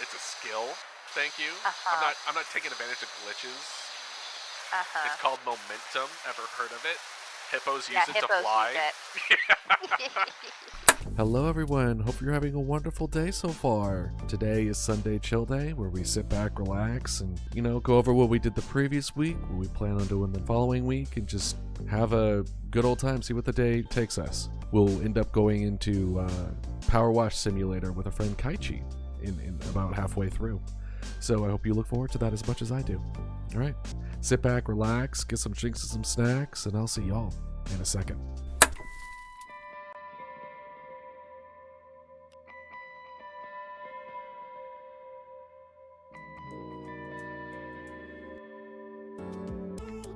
it's a skill. Thank you. Uh-huh. I'm not taking advantage of glitches. Uh-huh. It's called momentum. Ever heard of it? Hippos Yeah, use it to hippos fly. use it. Hello everyone, hope you're having a wonderful day so far. Today is Sunday Chill Day, where we sit back, relax, and, go over what we did the previous week, what we plan on doing the following week, and just have a good old time, see what the day takes us. We'll end up going into Powerwash Simulator with a friend Kychee in about halfway through. So I hope you look forward to that as much as I do. Alright, sit back, relax, get some drinks and some snacks, and I'll see y'all in a second.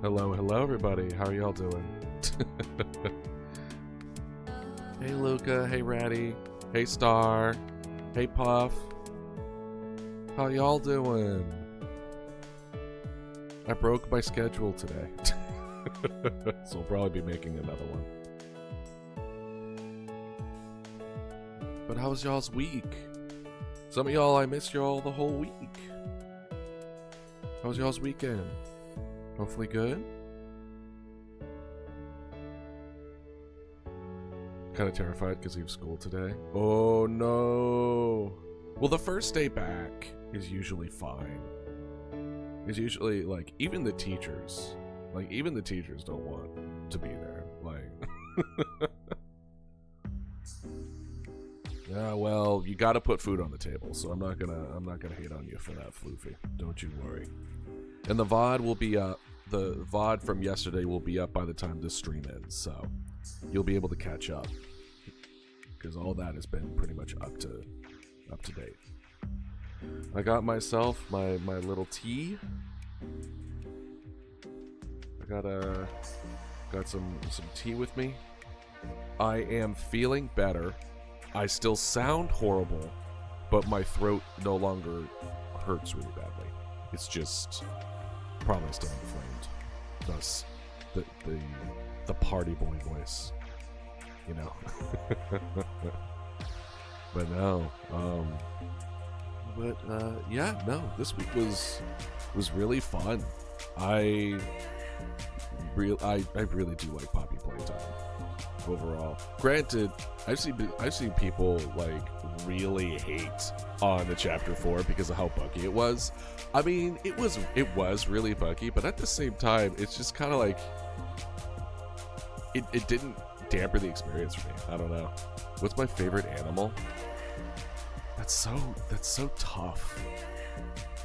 Hello everybody. How are y'all doing? Hey Luca, hey Ratty, hey Star, hey Puff. How y'all doing? I broke my schedule today. So I'll probably be making another one. But how was y'all's week? Some of y'all, I missed y'all the whole week. How was y'all's weekend? Hopefully good. Kind of terrified because we have school today. Oh no. Well, the first day back is usually fine. It's usually like even the teachers don't want to be there. Like, yeah, well, you got to put food on the table, so I'm not gonna hate on you for that, Floofy. Don't you worry. And the VOD will be up. The VOD from yesterday will be up by the time this stream ends, so you'll be able to catch up because all that has been pretty much up to date. I got myself my little tea. I got some tea with me. I am feeling better. I still sound horrible, but my throat no longer hurts really badly. It's just probably still inflamed. Thus, the party boy voice, But no, yeah, no. This week was really fun. I really do like Poppy playtime overall. Granted, I've seen people like really hate on the chapter 4 because of how buggy it was. I mean, it was really buggy, but at the same time, it's just kind of like it didn't damper the experience for me. I don't know. What's my favorite animal? That's so tough.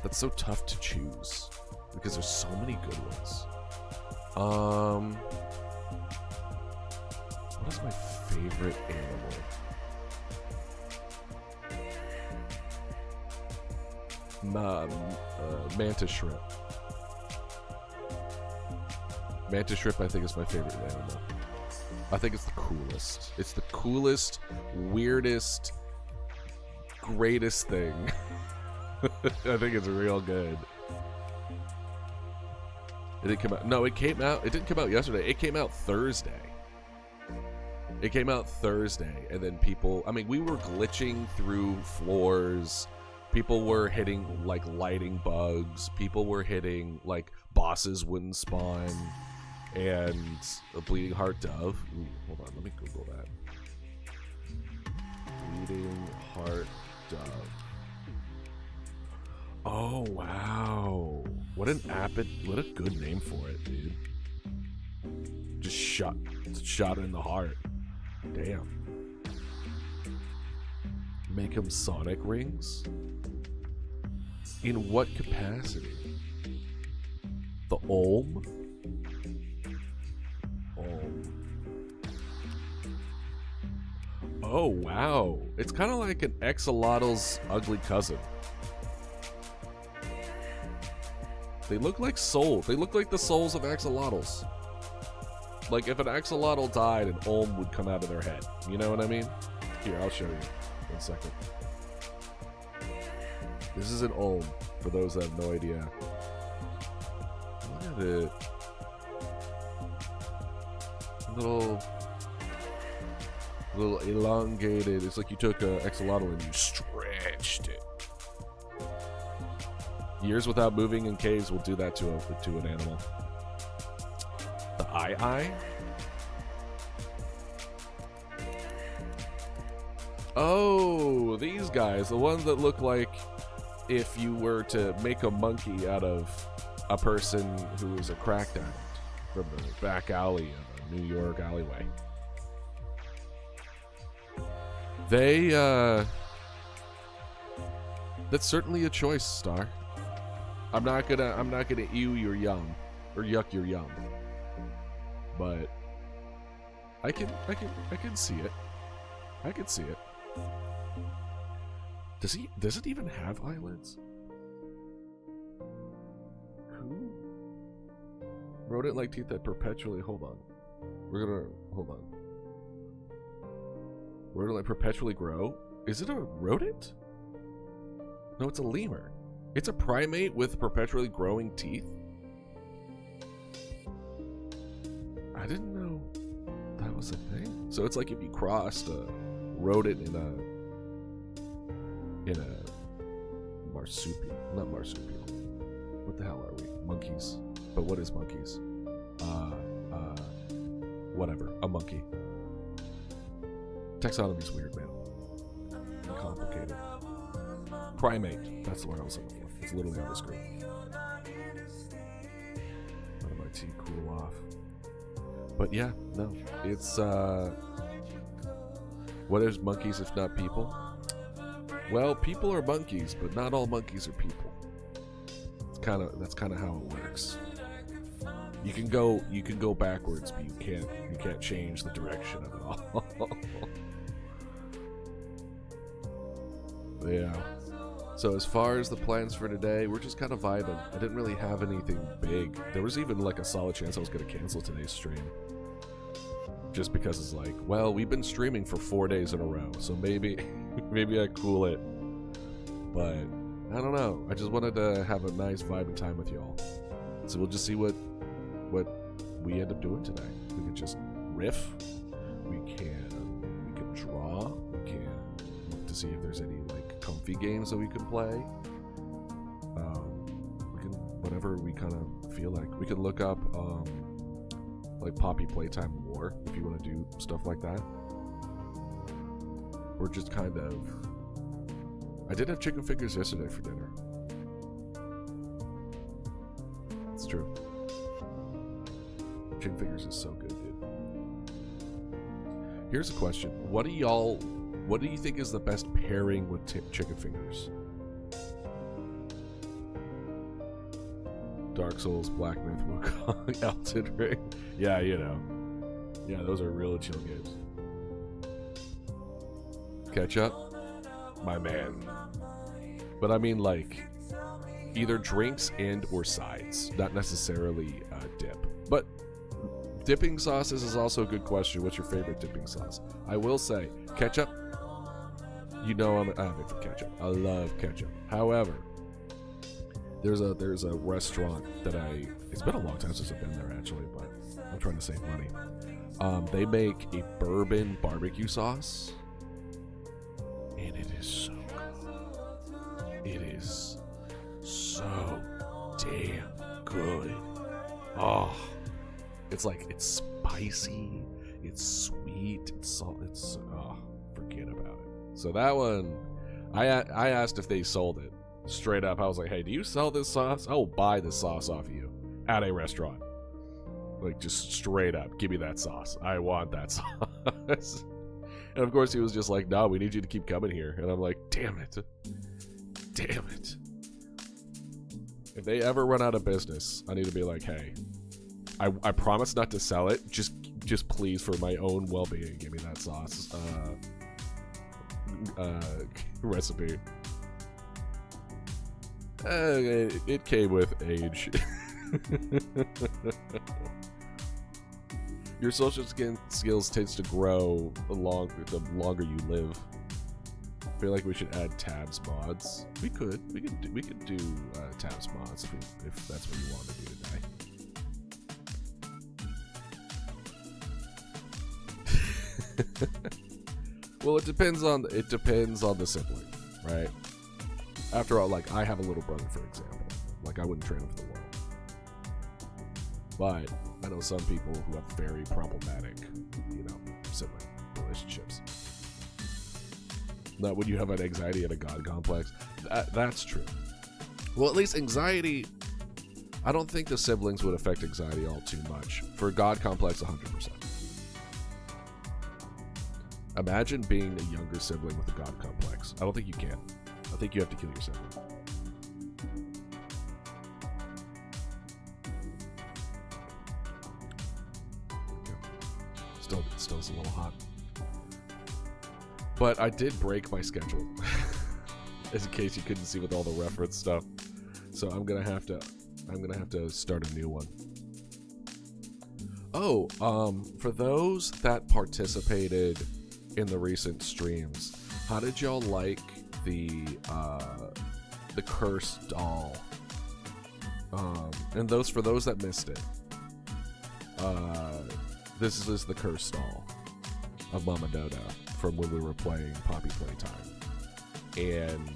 That's so tough to choose because there's so many good ones. What is my favorite animal? Mantis shrimp. Mantis shrimp, I think, is my favorite animal. I think it's the coolest. It's the coolest, weirdest, greatest thing. I think it's real good. It didn't come out. No, it didn't come out yesterday. It came out Thursday. And then people, I mean, we were glitching through floors. People were hitting, like, lighting bugs. People were hitting, like, bosses wouldn't spawn. And a bleeding heart dove. Ooh, hold on, let me Google that. Bleeding heart dove. Oh, wow. What a good name for it, dude. Just shot in the heart. Damn. Make them sonic rings? In what capacity? The Olm? Oh, wow. It's kind of like an axolotl's ugly cousin. They look like souls. They look like the souls of axolotls. Like if an axolotl died, an Olm would come out of their head. You know what I mean? Here, I'll show you. 1 second. This is an Olm, for those that have no idea. Look at it. Little elongated. It's like you took an axolotl and you stretched it. Years without moving in caves will do that to an animal. The eye? Oh, these guys. The ones that look like if you were to make a monkey out of a person who is a crack addict from the back alley of a New York alleyway. That's certainly a choice, Star. I'm not gonna ew your yum or yuck your yum. But I can see it. I can see it. Does it even have eyelids? Who? Rodent-like teeth that perpetually hold on. Hold on. Rodent-like perpetually grow? Is it a rodent? No, it's a lemur. It's a primate with perpetually growing teeth? I didn't know that was a thing. So it's like if you crossed a rodent in a marsupial. Not marsupial. What the hell are we? Monkeys. But what is monkeys? Whatever. A monkey. Taxonomy's weird, man. Complicated. Primate. That's the word I was looking for. It's literally on the screen. Let my tea cool off. But yeah, no. It's what is monkeys if not people? Well, people are monkeys, but not all monkeys are people. That's kind of how it works. You can go backwards, but you can't change the direction of it all. Yeah. So as far as the plans for today, we're just kind of vibing. I didn't really have anything big. There was even like a solid chance I was going to cancel today's stream. Just because it's like, well, we've been streaming for 4 days in a row, so maybe I cool it. But I don't know. I just wanted to have a nice vibe and time with y'all. So we'll just see what we end up doing today. We can just riff. We can draw. We can look to see if there's any like comfy games that we can play. We can whatever we kind of feel like. We can look up like Poppy Playtime War if you want to do stuff like that. Or just kind of. I did have chicken fingers yesterday for dinner. It's true. Chicken fingers is so good, dude. Here's a question: what do you think is the best pairing with chicken fingers? Dark Souls, Black Myth, Wukong, Elden Ring. Yeah, you know. Yeah, those are real chill games. Ketchup? My man. But I mean, like, either drinks and or sides, not necessarily dip. But dipping sauces is also a good question. What's your favorite dipping sauce? I will say, ketchup. You know I'm avid for ketchup. I love ketchup. However, there's a restaurant that it's been a long time since I've been there actually, but I'm trying to save money. They make a bourbon barbecue sauce, and it is so good. It is so damn good. Oh, it's spicy, it's sweet, it's salt, forget about it. So that one, I asked if they sold it. Straight up, I was like, hey, do you sell this sauce? I will buy this sauce off of you at a restaurant. Like, just straight up, give me that sauce. I want that sauce. And of course, he was just like, no, we need you to keep coming here. And I'm like, damn it. Damn it. If they ever run out of business, I need to be like, hey, I promise not to sell it. Just please, for my own well-being, give me that sauce. Recipe. It came with age. Your social skills tends to grow the longer you live. I feel like we should add tabs mods. We could do tabs mods if that's what you want to do today. Well, it depends on the sibling, right? After all, like, I have a little brother, for example. Like, I wouldn't trade him for the world. But I know some people who have very problematic, sibling relationships. Now, would you have an anxiety and a god complex? That's true. Well, at least anxiety, I don't think the siblings would affect anxiety all too much. For god complex, 100%. Imagine being a younger sibling with a god complex. I don't think you can. I think you have to kill your sibling. Still is a little hot. But I did break my schedule. As in case you couldn't see with all the reference stuff. So I'm gonna have to start a new one. Oh, for those that participated in the recent streams, how did y'all like the cursed doll? And for those that missed it, this is the cursed doll of Mama Dodo from when we were playing Poppy Playtime. And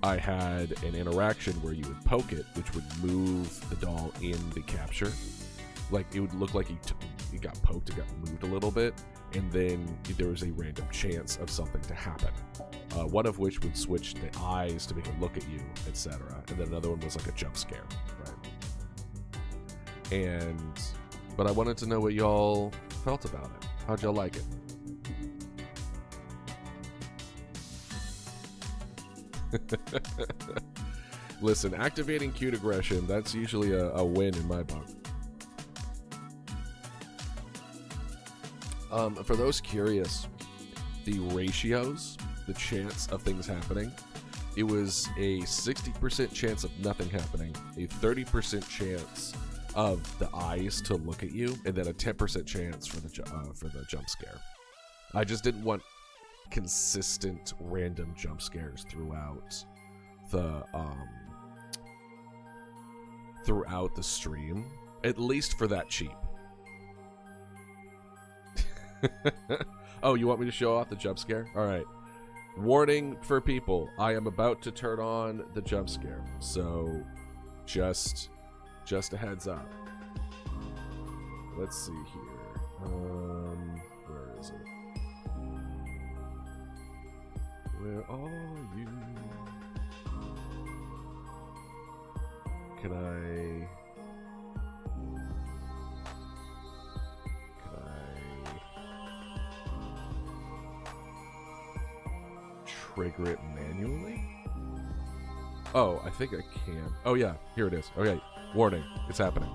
I had an interaction where you would poke it, which would move the doll in the capture. Like, it would look like it got poked, it got moved a little bit, and then there was a random chance of something to happen. One of which would switch the eyes to make it look at you, etc. And then another one was like a jump scare, right? But I wanted to know what y'all felt about it. How'd y'all like it? Listen, activating cute aggression, that's usually a win in my book. For those curious, the ratios, the chance of things happening, it was a 60% chance of nothing happening, a 30% chance of the eyes to look at you, and then a 10% chance for the jump scare. I just didn't want consistent random jump scares throughout the stream, at least for that cheap. Oh, you want me to show off the jump scare? All right. Warning for people, I am about to turn on the jump scare, so just a heads up. Let's see here. Where is it? Where are you? Can I trigger it manually? Oh, I think I can. Oh yeah, here it is. Okay, warning, it's happening.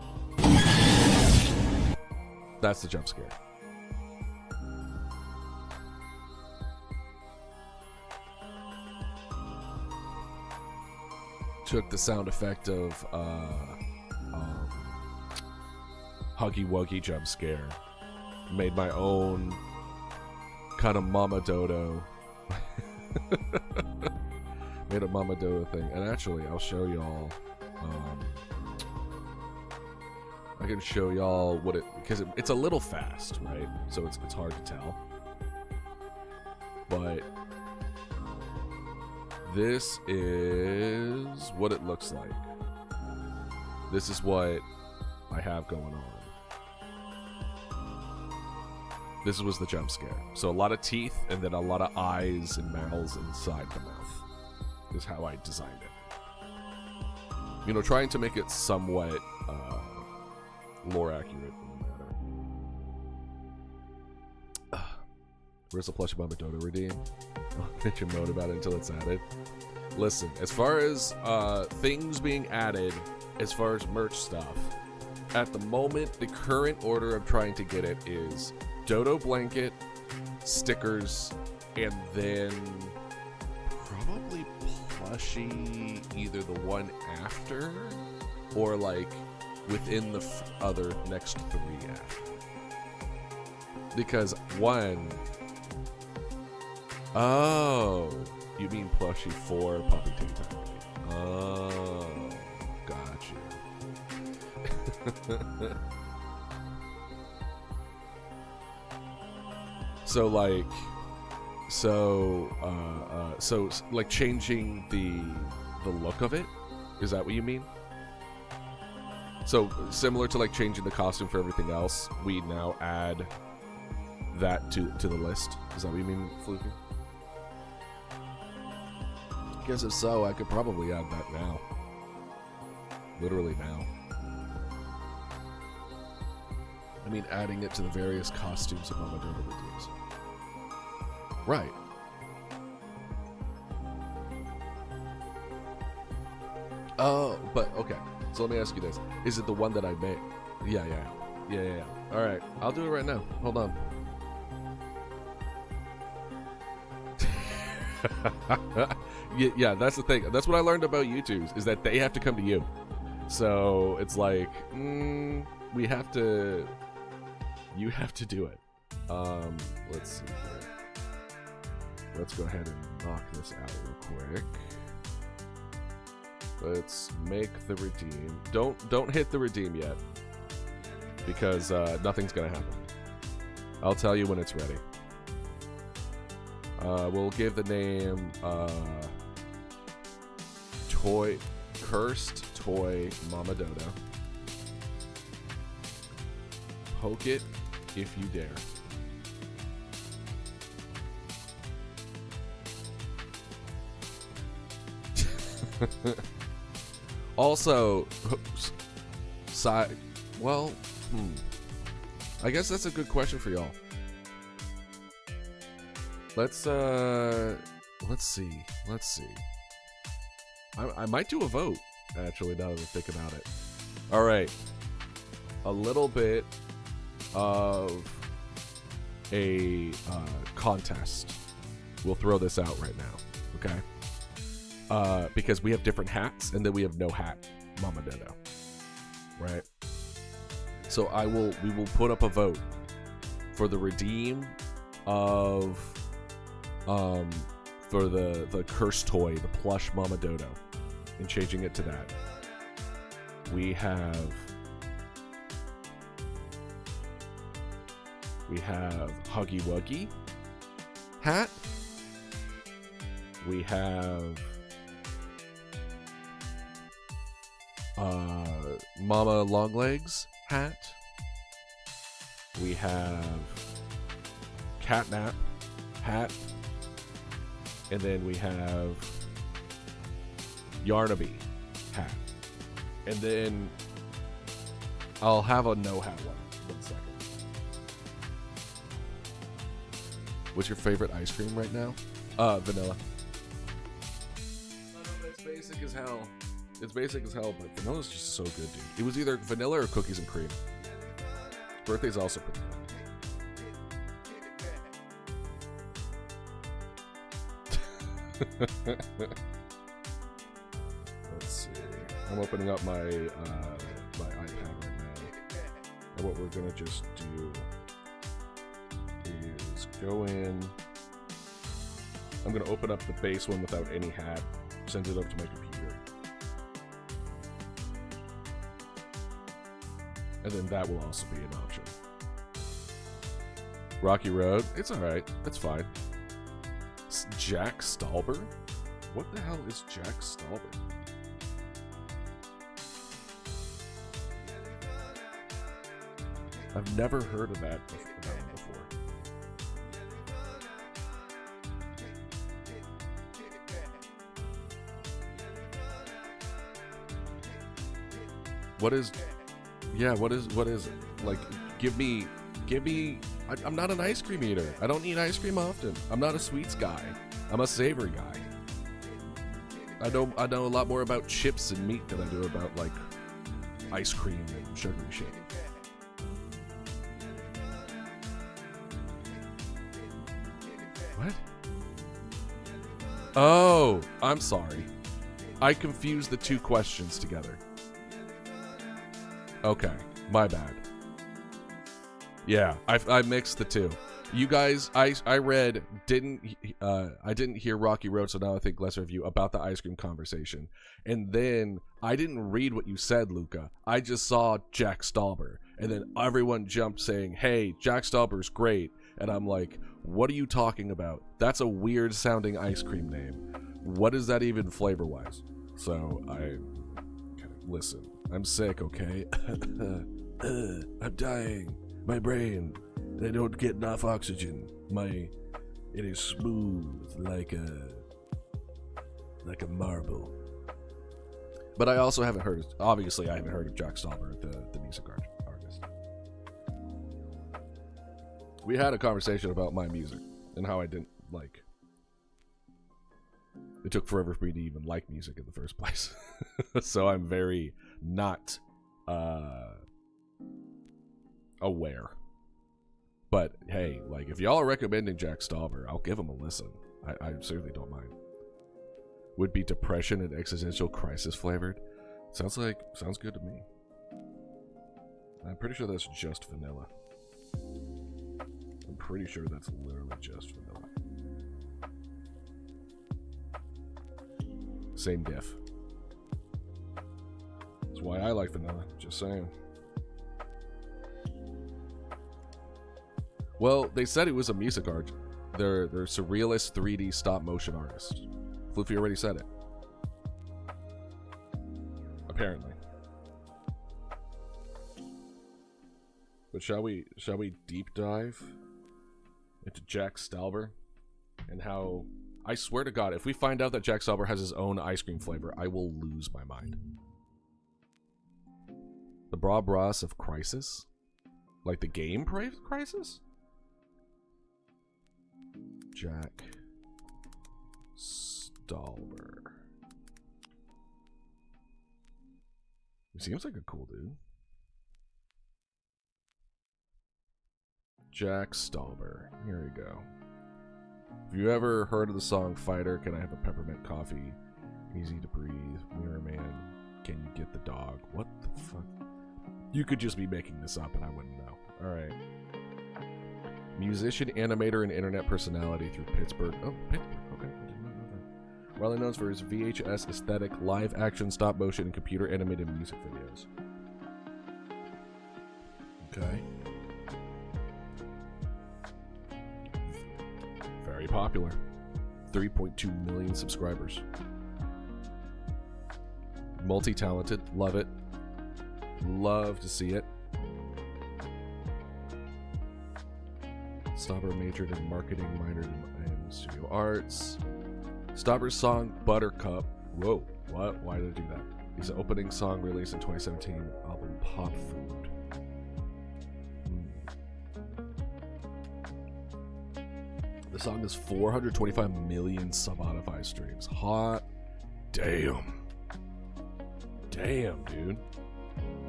That's the jump scare. Took the sound effect of Huggy Wuggy jump scare. Made my own kind of Mama Dodo. Made a Mama Dodo thing. And actually, I'll show y'all. I can show y'all what it, because it's a little fast, right? So it's hard to tell. But this is what it looks like. This is what I have going on. This was the jump scare. So a lot of teeth and then a lot of eyes and mouths inside the mouth is how I designed it. You know, trying to make it somewhat lore accurate in the matter. Where's the plush Mama Dodo redeem? I'll bitch and moan about it until it's added. Listen, as far as things being added, as far as merch stuff, at the moment, the current order I'm trying to get it is Dodo blanket, stickers, and then probably plushie, either the one after or like within the other next three after. Because one, oh, you mean plushie for Poppy Playtime? Oh, gotcha. So like, so like changing the look of it. Is that what you mean? So similar to like changing the costume for everything else, we now add that to the list. Is that what you mean, Fluky? Guess if so, I could probably add that now. Literally now. I mean, adding it to the various costumes that Mama Dodo redeems. Right. Oh, but okay. So let me ask you this: is it the one that I made? Yeah. All right, I'll do it right now. Hold on. Yeah, that's the thing. That's what I learned about YouTubes, is that they have to come to you. So it's like, we have to. You have to do it. Let's see here. Let's go ahead and knock this out real quick. Let's make the redeem. Don't hit the redeem yet, because nothing's gonna happen. I'll tell you when it's ready. We'll give the name Cursed Toy Mama Dodo. Poke it if you dare. Also, well, I guess that's a good question for y'all. Let's see. I might do a vote, actually, now that I think about it. All right, a little bit of a contest. We'll throw this out right now, okay? Because we have different hats, and then we have no hat Mama Dodo, right? So we will put up a vote for the redeem of for the cursed toy, the plush Mama Dodo, and changing it to that. We have Huggy Wuggy hat. We have Mama Longlegs hat. We have Catnap hat. And then we have Yarnaby hat. And then I'll have a no hat one. 1 second. What's your favorite ice cream right now? Vanilla. It's basic as hell. It's basic as hell, but vanilla's just so good, dude. It was either vanilla or cookies and cream. Birthday's also pretty good. Let's see. I'm opening up my my iPad right now, and what we're gonna just do is go in. I'm gonna open up the base one without any hat, send it up to my computer, and then that will also be an option. Rocky Road, it's alright, it's fine. Jack Stauber? What the hell is Jack Stauber? I've never heard of that one before. What is? Yeah, what is it? Like, give me. I'm not an ice cream eater. I don't eat ice cream often. I'm not a sweets guy. I'm a savory guy. I know a lot more about chips and meat than I do about like ice cream and sugary shit. What? Oh, I'm sorry. I confused the two questions together. Okay, my bad. Yeah, I mixed the two. You guys, I read, I didn't hear Rocky Road, so now I think lesser of you, about the ice cream conversation. And then I didn't read what you said, Luca. I just saw Jack Stauber. And then everyone jumped saying, hey, Jack Stauber's great. And I'm like, what are you talking about? That's a weird sounding ice cream name. What is that even flavor-wise? So I... Okay. listen, I'm sick, okay? I'm dying. My brain, I don't get enough oxygen. It is smooth like a marble. But I also haven't heard, obviously I haven't heard of Jack Stauber, the music artist. We had a conversation about my music and how I didn't like. It took forever for me to even like music in the first place. So I'm very not aware. But hey, like if y'all are recommending Jack Stauber, I'll give him a listen. I certainly don't mind. Would be depression and existential crisis flavored. Sounds good to me. I'm pretty sure that's just vanilla. I'm pretty sure that's literally just vanilla. Same diff. That's why I like vanilla, just saying. Well, they said it was a music art. They're surrealist 3D stop motion artist. Floofy already said it. Apparently. But shall we deep dive into Jack Stauber and how, I swear to God, if we find out that Jack Stauber has his own ice cream flavor, I will lose my mind. The Bra Bras of Crisis? Like the game Crisis? Jack Stauber. He seems like a cool dude. Jack Stauber. Here we go. Have you ever heard of the song Fighter? Can I have a peppermint coffee? Easy to breathe. Mirror Man. Can you get the dog? What the fuck? You could just be making this up and I wouldn't know. Alright. Musician, animator, and internet personality through Pittsburgh. Oh, Pittsburgh. Okay. I did not know that. Widely known for his VHS aesthetic, live action, stop motion, and computer animated music videos. Okay. Very popular. 3.2 million subscribers. Multi-talented. Love it. Love to see it. Stauber majored in marketing, minored in studio arts. Stauber's song Buttercup. Whoa, what? Why did I do that? His opening song released in 2017, album Pop Food. The song has 425 million Spotify streams. Hot damn. Damn, dude.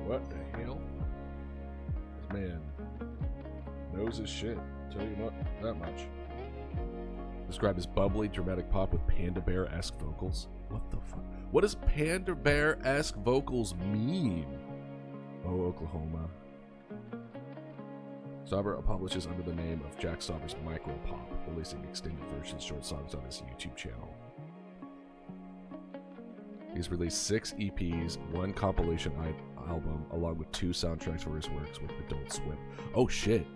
What the hell? This man knows his shit. Tell you not that much. Described as bubbly, dramatic pop with Panda Bear-esque vocals. What the fuck? What does Panda Bear-esque vocals mean? Oh, Oklahoma. Stauber publishes under the name of Jack Stauber's Micro Pop, releasing extended versions, short songs on his YouTube channel. He's released 6 EPs, 1 compilation album, along with 2 soundtracks for his works with Adult Swim. Oh shit!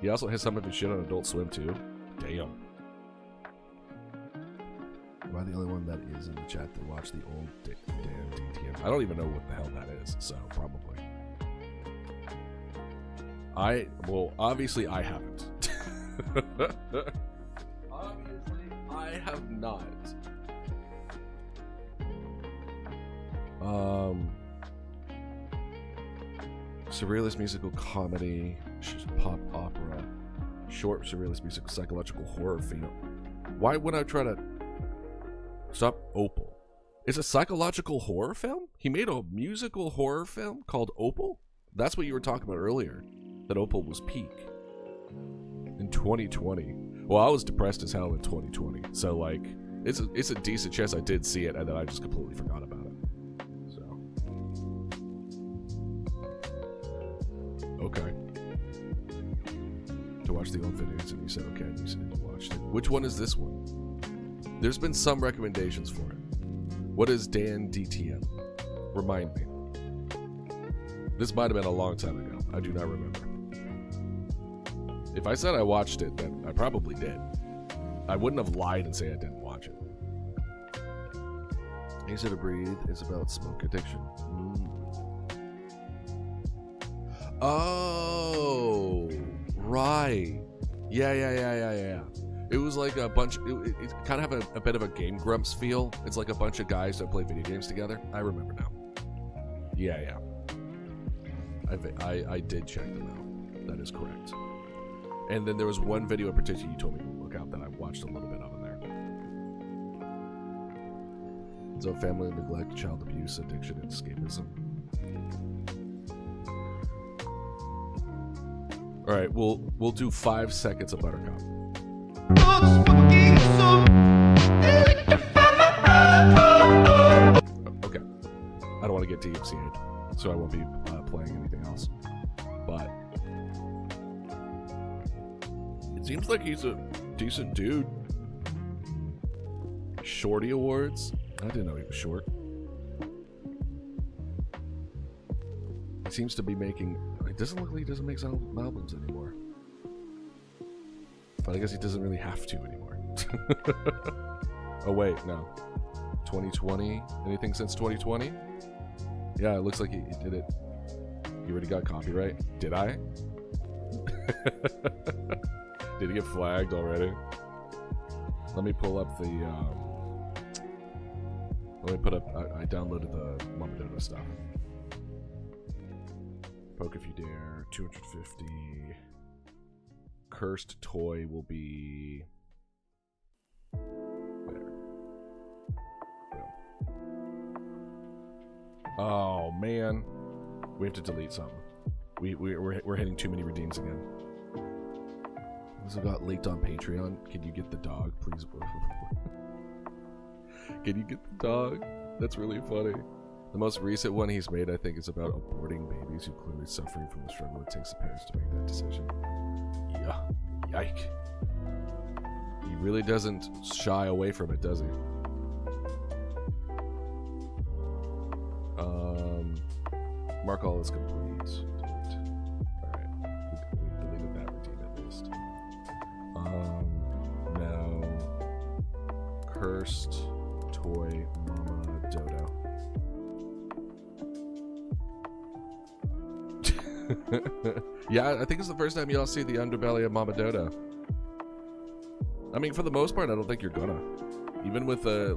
He also has some of his shit on Adult Swim too. Damn. Am I the only one that is in the chat that watched the old damn DTM? I don't even know what the hell that is, so probably. Well, obviously I haven't. Obviously I have not. Surrealist musical comedy, pop opera, short surrealist musical psychological horror film. Why would I try to stop Opal? It's a psychological horror film? He made a musical horror film called Opal? That's what you were talking about earlier. That Opal was peak. In 2020. Well, I was depressed as hell in 2020. So like, it's a decent chance I did see it and then I just completely forgot about it. So. Okay. To watch the old videos and you said okay and you said you watched it. Which one is this one? There's been some recommendations for it. What is Dan DTM? Remind me. This might have been a long time ago. I do not remember. If I said I watched it, then I probably did. I wouldn't have lied and say I didn't watch it. Easy to breathe is about smoke addiction. Oh, right. Yeah. It was like a bunch. It kind of have a bit of a Game Grumps feel. It's like a bunch of guys that play video games together. I remember now. Yeah. I did check them out. That is correct. And then there was one video in particular you told me to look out that I watched a little bit of in there. So family neglect, child abuse, addiction, and escapism. All right, we'll do 5 seconds of Buttercup. Okay, I don't want to get DMCA'd, so I won't be playing anything else. But it seems like he's a decent dude. Shorty Awards. I didn't know he was short. He seems to be making. It doesn't look like he doesn't make albums anymore. But I guess he doesn't really have to anymore. Oh wait, no. 2020? Anything since 2020? Yeah, it looks like he did it. He already got copyright. Did I? Did he get flagged already? Let me pull up the. Let me put up. I downloaded the Mamadota stuff. Poke if you dare. 250. Cursed toy will be. There. Boom. Oh man, we have to delete something. We're hitting too many redeems again. This got leaked on Patreon. Can you get the dog, please? Can you get the dog? That's really funny. The most recent one he's made, I think, is about aborting babies who clearly suffering from the struggle it takes the parents to make that decision. Yeah, yike. He really doesn't shy away from it, does he? Mark all is complete. Delete. Alright. We deleted that redeem at least. Now. Cursed toy Mama Dodo. Yeah, I think it's the first time y'all see the underbelly of Mama Dodo. I mean, for the most part, I don't think you're gonna. Even with the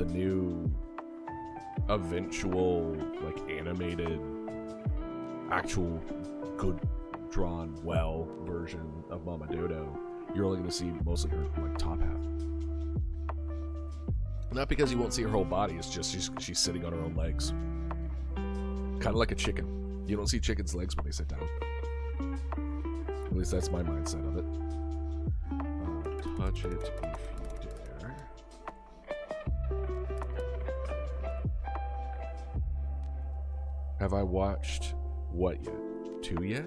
new eventual, animated, actual, good drawn, well version of Mama Dodo, you're only gonna see mostly her, top half. Not because you won't see her whole body, it's just she's sitting on her own legs. Kind of like a chicken. You don't see chickens' legs when they sit down. At least that's my mindset of it. Touch it if you dare. Have I watched what yet? 2 yet?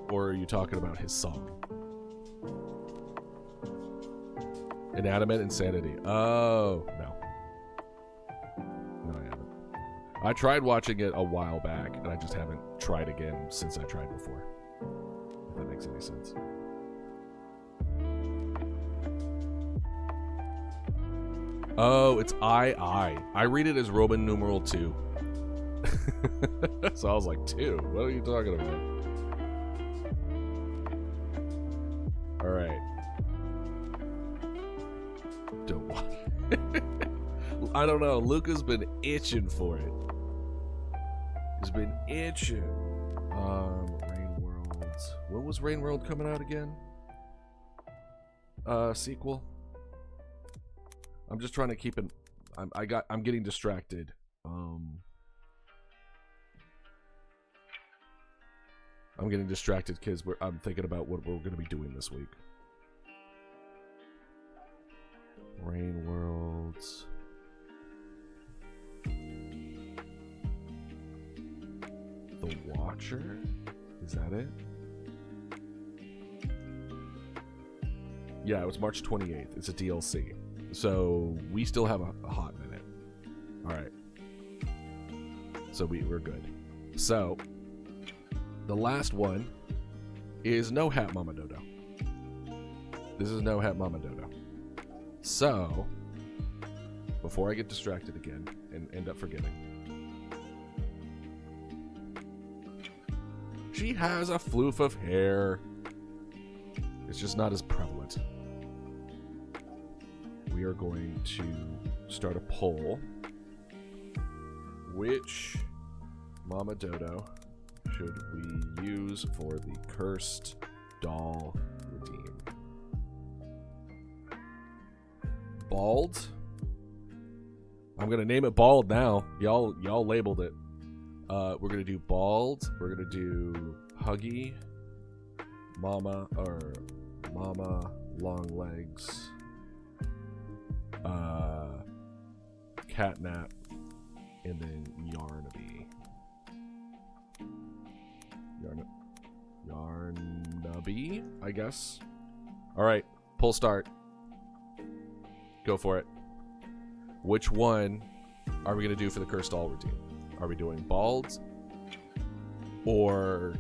Or are you talking about his song? Inanimate Insanity. Oh, no. No, I haven't. I tried watching it a while back, and I just haven't tried again since I tried before. If that makes any sense. Oh, it's I. I read it as Roman numeral 2. So I was like, 2? What are you talking about? Alright. Don't watch it. I don't know. Luca's been itching for it. He's been itching. Rain Worlds. When was Rain World coming out again? Sequel. I'm just trying to keep it. I'm getting distracted. I'm getting distracted because I'm thinking about what we're going to be doing this week. Rain Worlds. The Watcher? Is that it? Yeah, it was March 28th. It's a DLC. So we still have a hot minute. Alright. So we're good. So the last one is No Hat Mama Dodo. This is no Het Mama Dodo. So, before I get distracted again and end up forgetting, she has a floof of hair. It's just not as prevalent. We are going to start a poll. Which Mama Dodo should we use for the cursed doll redeem? Bald? I'm gonna name it Bald now. Y'all labeled it. We're gonna do Bald. We're gonna do Huggy, Mama Long Legs, Catnap, and then Yarnaby, I guess. All right, pull start. Go for it. Which one are we gonna do for the cursed doll routine? Are we doing Bald or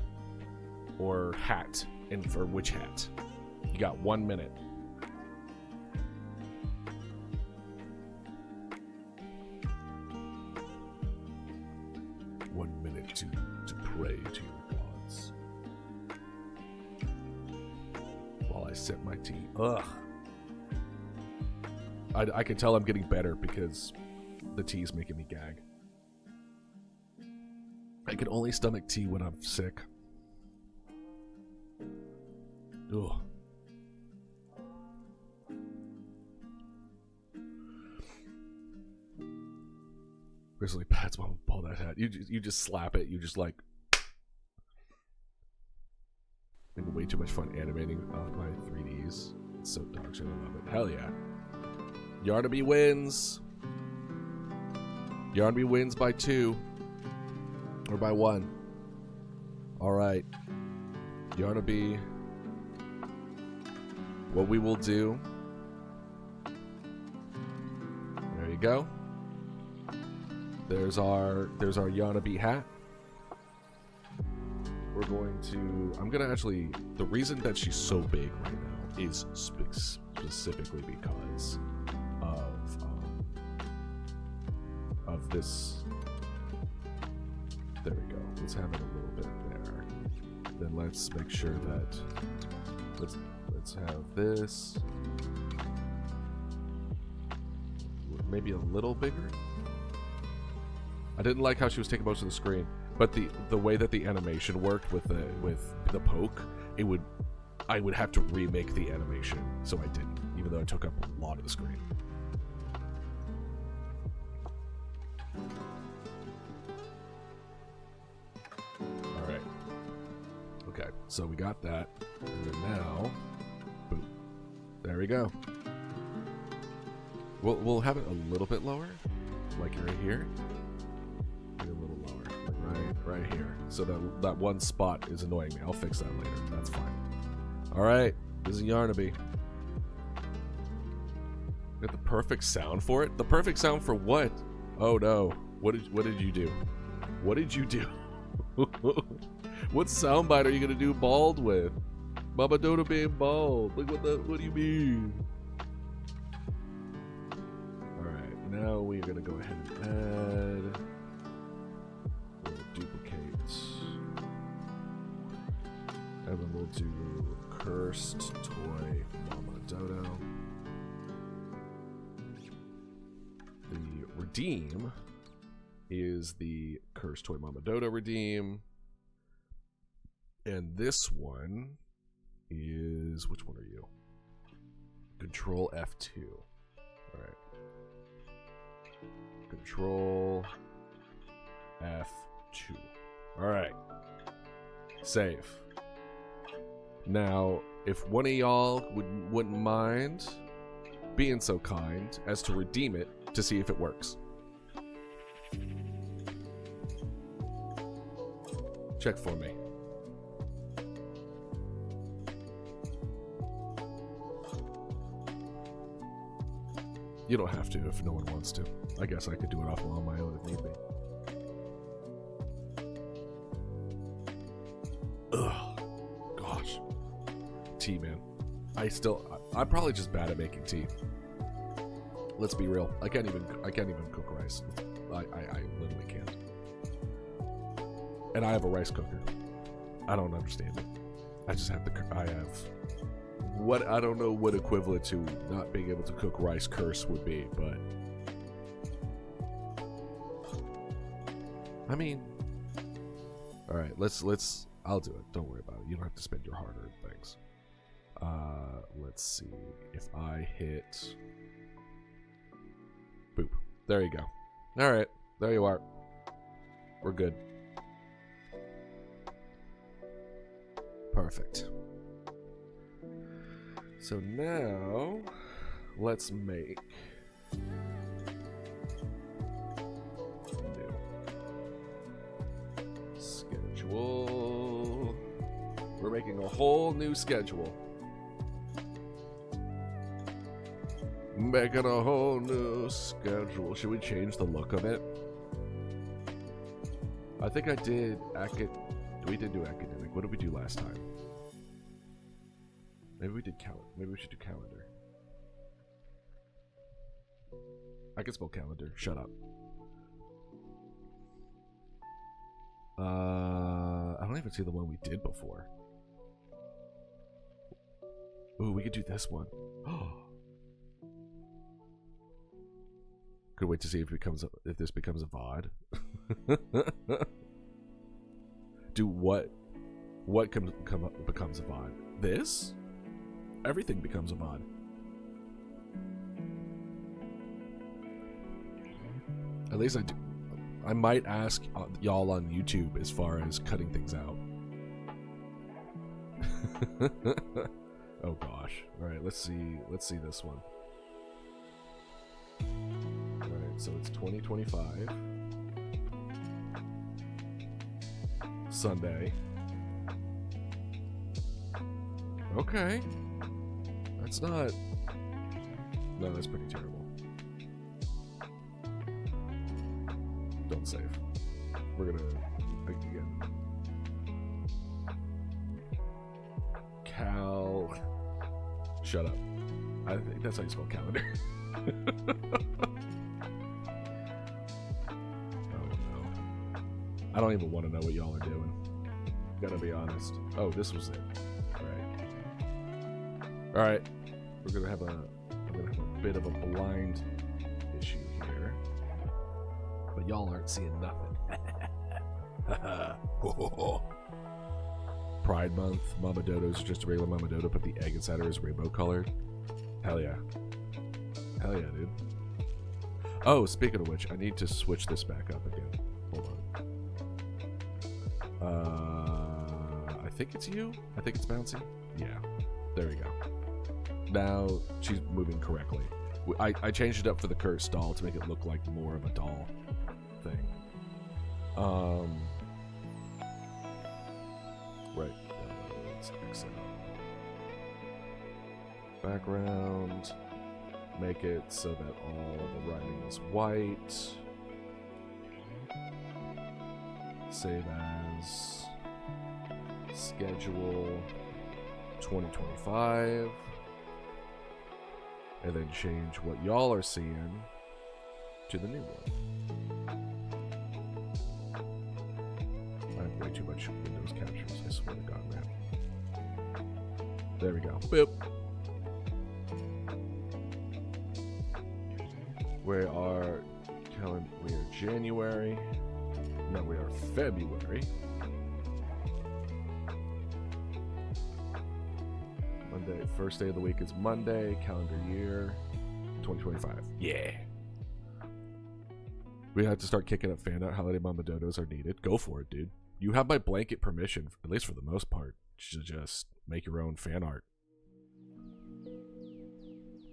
hat? And for which hat? You got 1 minute. To pray to your gods. While I sip my tea. Ugh. I can tell I'm getting better because the tea is making me gag. I can only stomach tea when I'm sick. Ugh. Grizzly Pat's mom pull that hat. You just slap it. You just like having way too much fun animating my 3Ds. It's so dog shit. I love it. Hell yeah. Yarnaby wins. Yarnaby wins by 2 or by 1. All right. Yarnaby. What we will do. There you go. There's our Yarnaby hat. We're going to... I'm going to actually... The reason that she's so big right now is specifically because of this... There we go. Let's have it a little bit there. Then let's make sure that... Let's have this... Maybe a little bigger? I didn't like how she was taking most of the screen, but the way that the animation worked with the poke, I would have to remake the animation, so I didn't, even though it took up a lot of the screen. All right. Okay, so we got that, and then now, boom, there we go. We'll have it a little bit lower, like right here. Maybe a little lower, like right here. So that one spot is annoying me. I'll fix that later. That's fine. All right, this is Yarnaby. Got the perfect sound for it. The perfect sound for what? Oh no! What did you do? What did you do? What soundbite are you gonna do bald with? Mama Dodo being bald. Like what do you mean? Alright, now we're gonna go ahead and add. We'll duplicate. And then we'll do cursed toy Mama Dodo. The redeem is the cursed toy Mama Dodo redeem. And this one is, which one are you? Control F2. All right. Control F2. All right. Save. Now, if one of y'all wouldn't mind being so kind as to redeem it to see if it works. Check for me. You don't have to if no one wants to. I guess I could do it off on my own if need be. Ugh. Gosh. Tea, man. I'm probably just bad at making tea. Let's be real. I can't even cook rice. I literally can't. And I have a rice cooker. I don't understand it. I just have I don't know what equivalent to not being able to cook rice curse would be, but I mean, all right, I'll do it. Don't worry about it. You don't have to spend your hard-earned things. Let's see if I hit boop. There you go. All right, there you are. We're good. Perfect. So now let's make new schedule. We're making a whole new schedule. Making a whole new schedule. Should we change the look of it? I think I did we did do academic. What did we do last time? Maybe we did calendar. Maybe we should do calendar. I can spell calendar. Shut up. I don't even see the one we did before. Ooh, we could do this one. Could wait to see if this becomes a VOD. Do what becomes a VOD? This? Everything becomes a VOD. At least I do. I might ask y'all on YouTube as far as cutting things out. Oh gosh. All right, let's see this one. All right, so it's 2025 Sunday. Okay. That's not... No, that's pretty terrible. Don't save. We're gonna... Again. Shut up. I think that's how you spell calendar. Oh no. I don't even want to know what y'all are doing. Gotta be honest. Oh, this was it. Alright, we're gonna have a bit of a blind issue here, but y'all aren't seeing nothing. Pride Month, Mama Dodo's just a regular Mama Dodo, but the egg inside her is rainbow colored. Hell yeah. Hell yeah, dude. Oh, speaking of which, I need to switch this back up again. Hold on. I think it's you? I think it's bouncy? Yeah. There we go. Now she's moving correctly. I changed it up for the cursed doll to make it look like more of a doll thing. Right. Let's fix it up. Background. Make it so that all the writing is white. Save as schedule 2025. And then change what y'all are seeing to the new one. I have way too much Windows captures, I swear to God, man. There we go. Boop. We are January. No, we are February. Monday, first day of the week is Monday, calendar year 2025. Yeah. We have to start kicking up fan art. Holiday Mama Dodos are needed. Go for it, dude. You have my blanket permission, at least for the most part, to just make your own fan art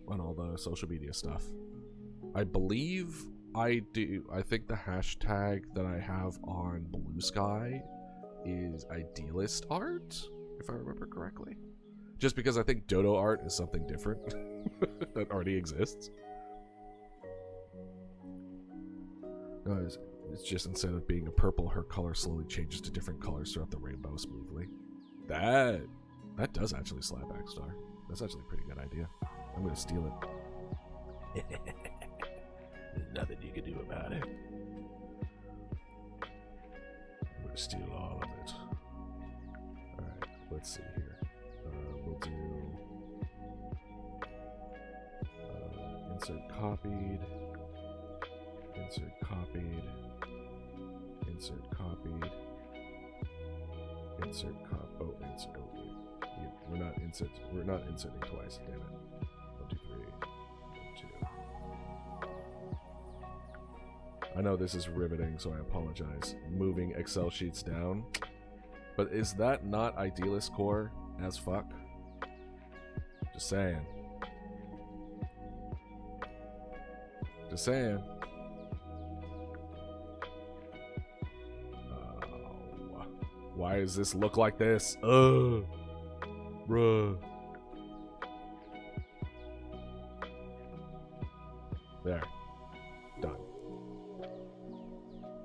on all the social media stuff. I believe I do. I think the hashtag that I have on Blue Sky is idealist art, if I remember correctly. Just because I think dodo art is something different that already exists. No, it's just instead of being a purple, her color slowly changes to different colors throughout the rainbow smoothly. That does actually slap Backstar. That's actually a pretty good idea. I'm gonna steal it. There's nothing you can do about it. I'm gonna steal all of it. Alright, let's see here. We'll do insert copied, insert copied, insert copied, insert insert. Oh, we're not inserting twice. Damn it. 1, 2, 3. 1, 2. I know this is riveting, so I apologize. Moving Excel sheets down. But is that not idealist core as fuck? Just saying. Just saying. Why does this look like this? Bruh. There. Done.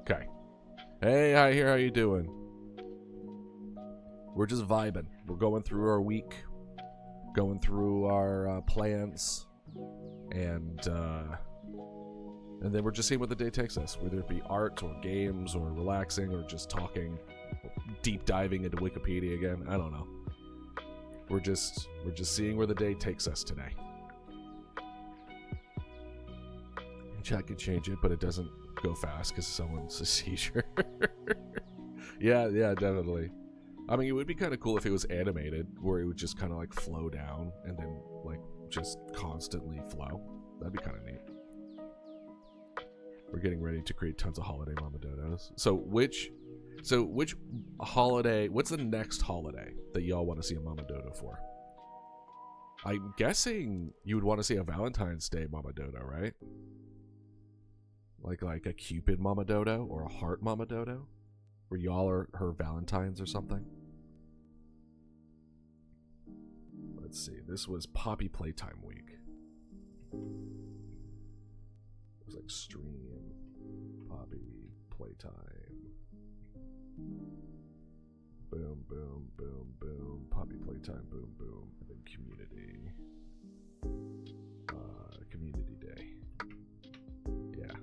Okay. Hey, hi here, how you doing? We're just vibing. We're going through our week. Going through our plans. And then we're just seeing what the day takes us. Whether it be art or games or relaxing or just talking. Deep diving into Wikipedia again. I don't know. We're just seeing where the day takes us today. Chat can change it, but it doesn't go fast because someone's a seizure. yeah, definitely. I mean, it would be kind of cool if it was animated, where it would just kind of like flow down and then like just constantly flow. That'd be kind of neat. We're getting ready to create tons of holiday Mamadodos. So which holiday, what's the next holiday that y'all want to see a Mamadodo for? I'm guessing you would want to see a Valentine's Day Mamadodo, right? Like a Cupid Mamadodo or a Heart Mamadodo? Where y'all are her Valentines or something? Let's see, this was Poppy Playtime Week. It was like stream, Poppy Playtime. Boom, boom, boom, boom. Poppy Playtime, boom, boom. And then community. Community Day. Yeah.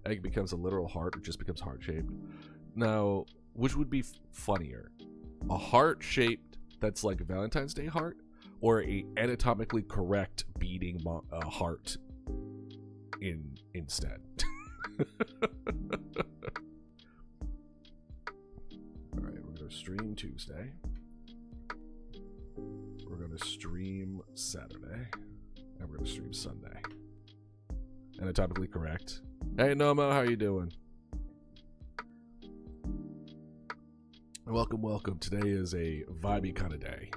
Egg becomes a literal heart or just becomes heart-shaped. Now, which would be funnier? A heart-shaped that's like a Valentine's Day heart? Or a anatomically correct beating heart instead? Alright, we're going to stream Tuesday. We're going to stream Saturday. And we're going to stream Sunday. Anatomically correct. Hey, Nomo, how you doing? Welcome, welcome. Today is a vibey kind of day.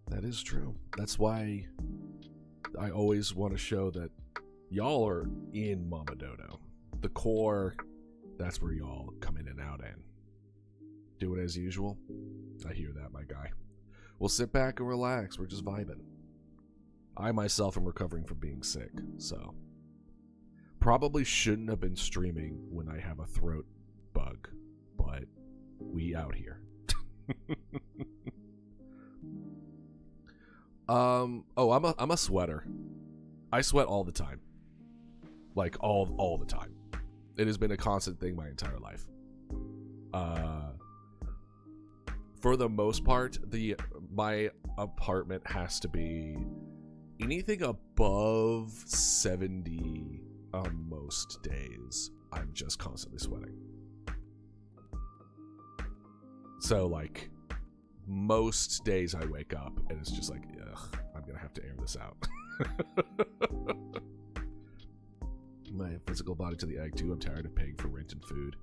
That is true. That's why I always want to show that y'all are in Mamadodo. The core, that's where y'all come in and out in. Do it as usual. I hear that, my guy. We'll sit back and relax. We're just vibing. I myself am recovering from being sick, so probably shouldn't have been streaming when I have a throat bug, but we out here. I'm a sweater. I sweat all the time. Like all the time. It has been a constant thing my entire life. For the most part, my apartment has to be anything above 70 on most days. I'm just constantly sweating. So like most days I wake up and it's just like, ugh, I'm gonna have to air this out. My physical body to the egg too. I'm tired of paying for rent and food.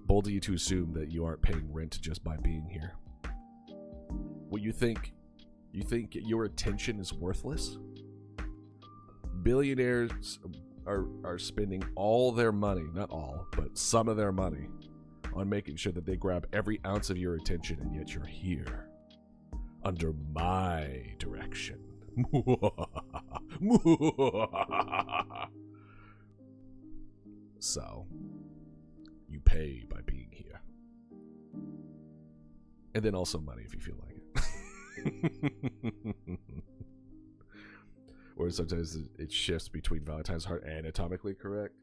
Bold of you to assume that you aren't paying rent just by being here. What you think your attention is worthless? Billionaires are spending all their money, not all, but some of their money on making sure that they grab every ounce of your attention, and yet you're here under my direction. So, you pay by being here. And then also money if you feel like it. Or sometimes it shifts between Valentine's heart and anatomically correct.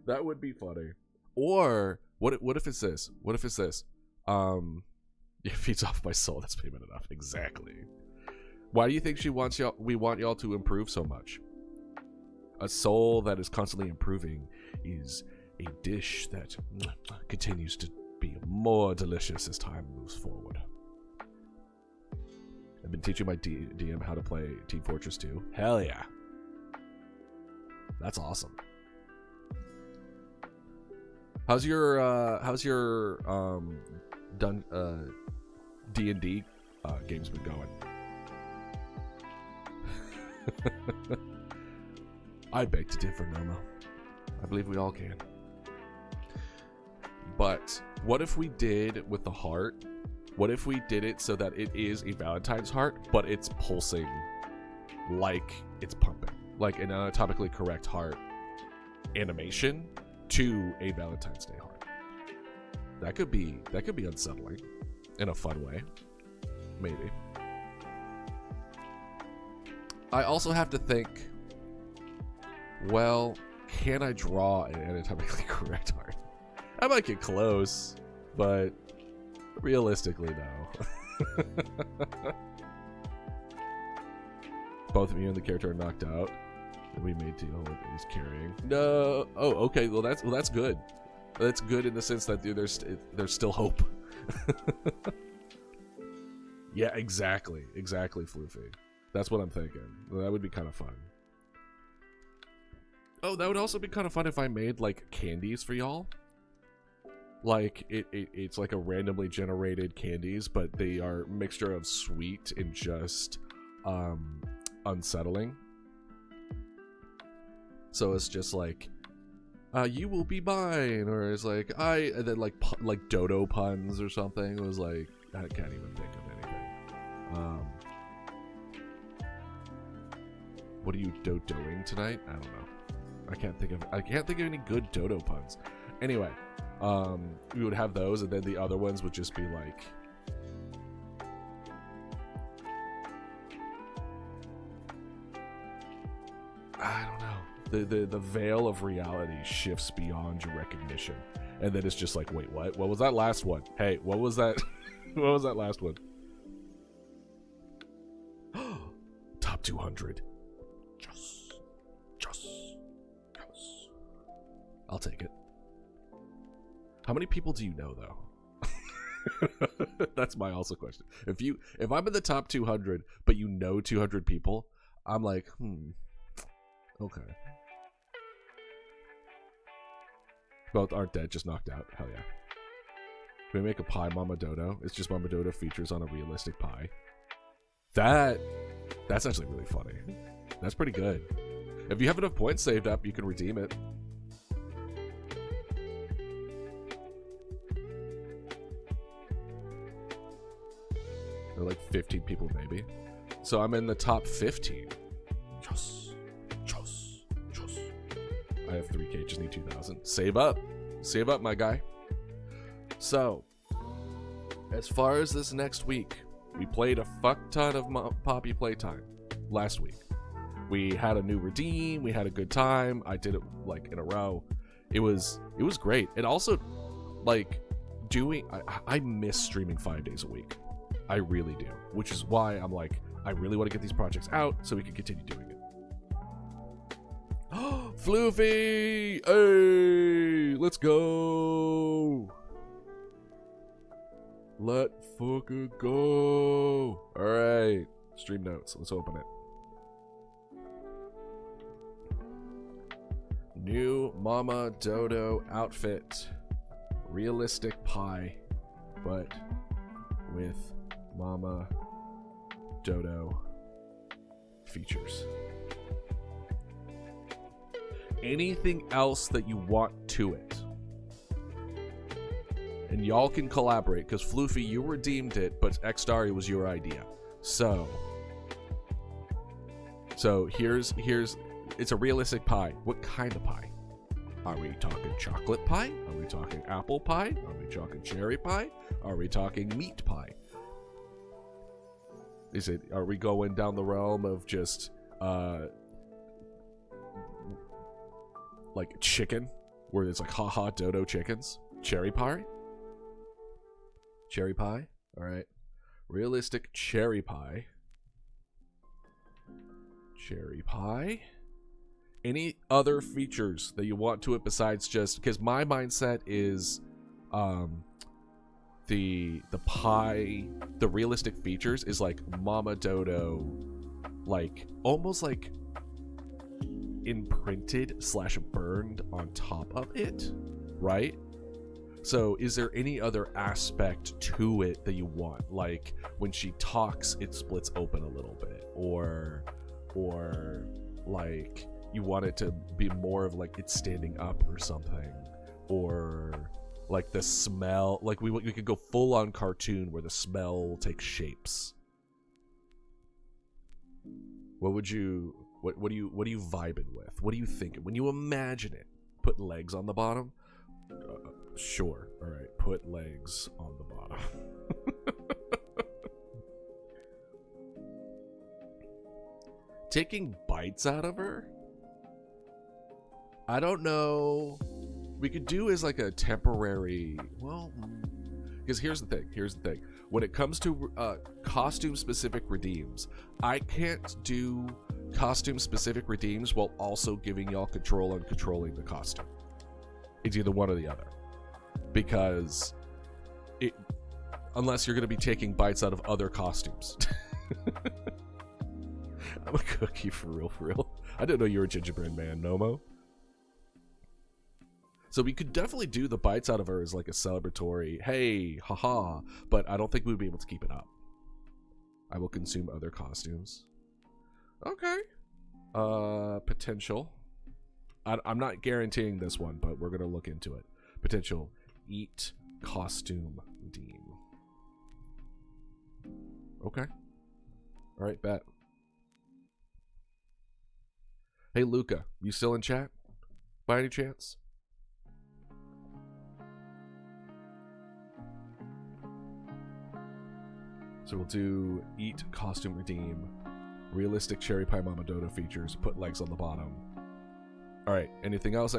That would be funny. Or what if it's this? What if it's this? It feeds off my soul. That's payment enough. Exactly. Why do you think we want y'all to improve so much? A soul that is constantly improving is a dish that continues to be more delicious as time moves forward. I've been teaching my DM how to play Team Fortress 2. Hell yeah. That's awesome. How's your D&D games been going? I beg to differ, Nomo. I believe we all can. But what if we did with the heart? What if we did it so that it is a Valentine's heart, but it's pulsing like it's pumping, like an anatomically correct heart animation to a Valentine's Day heart? That could be unsettling in a fun way, maybe. I also have to think, well, can I draw an anatomically correct heart? I might get close, but realistically, no. Both of you and the character are knocked out. We made deal with he's carrying. No. Oh, okay. Well, that's good. That's good in the sense that there's still hope. Yeah, exactly, Floofy. That's what I'm thinking. That would be kind of fun. Oh, that would also be kind of fun if I made like candies for y'all. Like it's like a randomly generated candies, but they are a mixture of sweet and just unsettling. So it's just like you will be mine, or it's like and then like dodo puns or something. It was like I can't even think of anything. What are you dodoing tonight? I don't know. I can't think of any good dodo puns. Anyway, we would have those, and then the other ones would just be like, I don't know. The veil of reality shifts beyond your recognition, and then it's just like, wait, what? What was that last one? Hey, what was that? What was that last one? Top 200. Just. I'll take it. How many people do you know, though? That's my also question. If I'm in the top 200, but you know 200 people, I'm like, okay. Both aren't dead, just knocked out. Hell yeah. Can we make a pie Mama Dodo? It's just Mama Dodo features on a realistic pie. That's actually really funny. That's pretty good. If you have enough points saved up, you can redeem it. There are like 15 people maybe. So I'm in the top 15. Just. I have 3K, just need 2,000. Save up, my guy. So, as far as this next week, we played a fuck ton of Poppy Playtime last week. We had a new redeem, we had a good time. I did it like in a row. It was great. And also, like, I miss streaming 5 days a week. I really do. Which is why I'm like, I really want to get these projects out so we can continue doing it. Floofy! Hey! Let's go! Let fucking go! Alright. Stream notes. Let's open it. New Mama Dodo outfit. Realistic pie, but with Mama Dodo features. Anything else that you want to it. And y'all can collaborate, because Floofy, you redeemed it, but Xdari was your idea. So here's it's a realistic pie. What kind of pie? Are we talking chocolate pie? Are we talking apple pie? Are we talking cherry pie? Are we talking meat pie? Are we going down the realm of just like chicken, where it's like haha dodo chickens? Cherry pie? Cherry pie? Alright. Realistic cherry pie. Cherry pie. Any other features that you want to it besides just, because my mindset is the pie, the realistic features is like Mama Dodo, like almost like imprinted / burned on top of it, right? So is there any other aspect to it that you want? Like when she talks, it splits open a little bit, or like you want it to be more of like it's standing up or something, or like the smell, like we could go full on cartoon where the smell takes shapes. What would you what are you vibing with? What are you thinking when you imagine it? Put legs on the bottom? Sure. All right. Put legs on the bottom. Taking bites out of her? I don't know. We could do as like a temporary, well, because here's the thing. When it comes to costume specific redeems, I can't do costume specific redeems while also giving y'all control on controlling the costume. It's either one or the other, because unless you're going to be taking bites out of other costumes. I'm a cookie for real. I didn't know you were a gingerbread man, Nomo. So we could definitely do the bites out of her as like a celebratory, hey, haha, but I don't think we'd be able to keep it up. I will consume other costumes. Okay. Potential. I'm not guaranteeing this one, but we're going to look into it. Potential. Eat costume redeem. Okay. All right, bet. Hey, Luca, you still in chat? By any chance? So we'll do eat, costume, redeem, realistic cherry pie Mama Dodo features, put legs on the bottom. All right, anything else,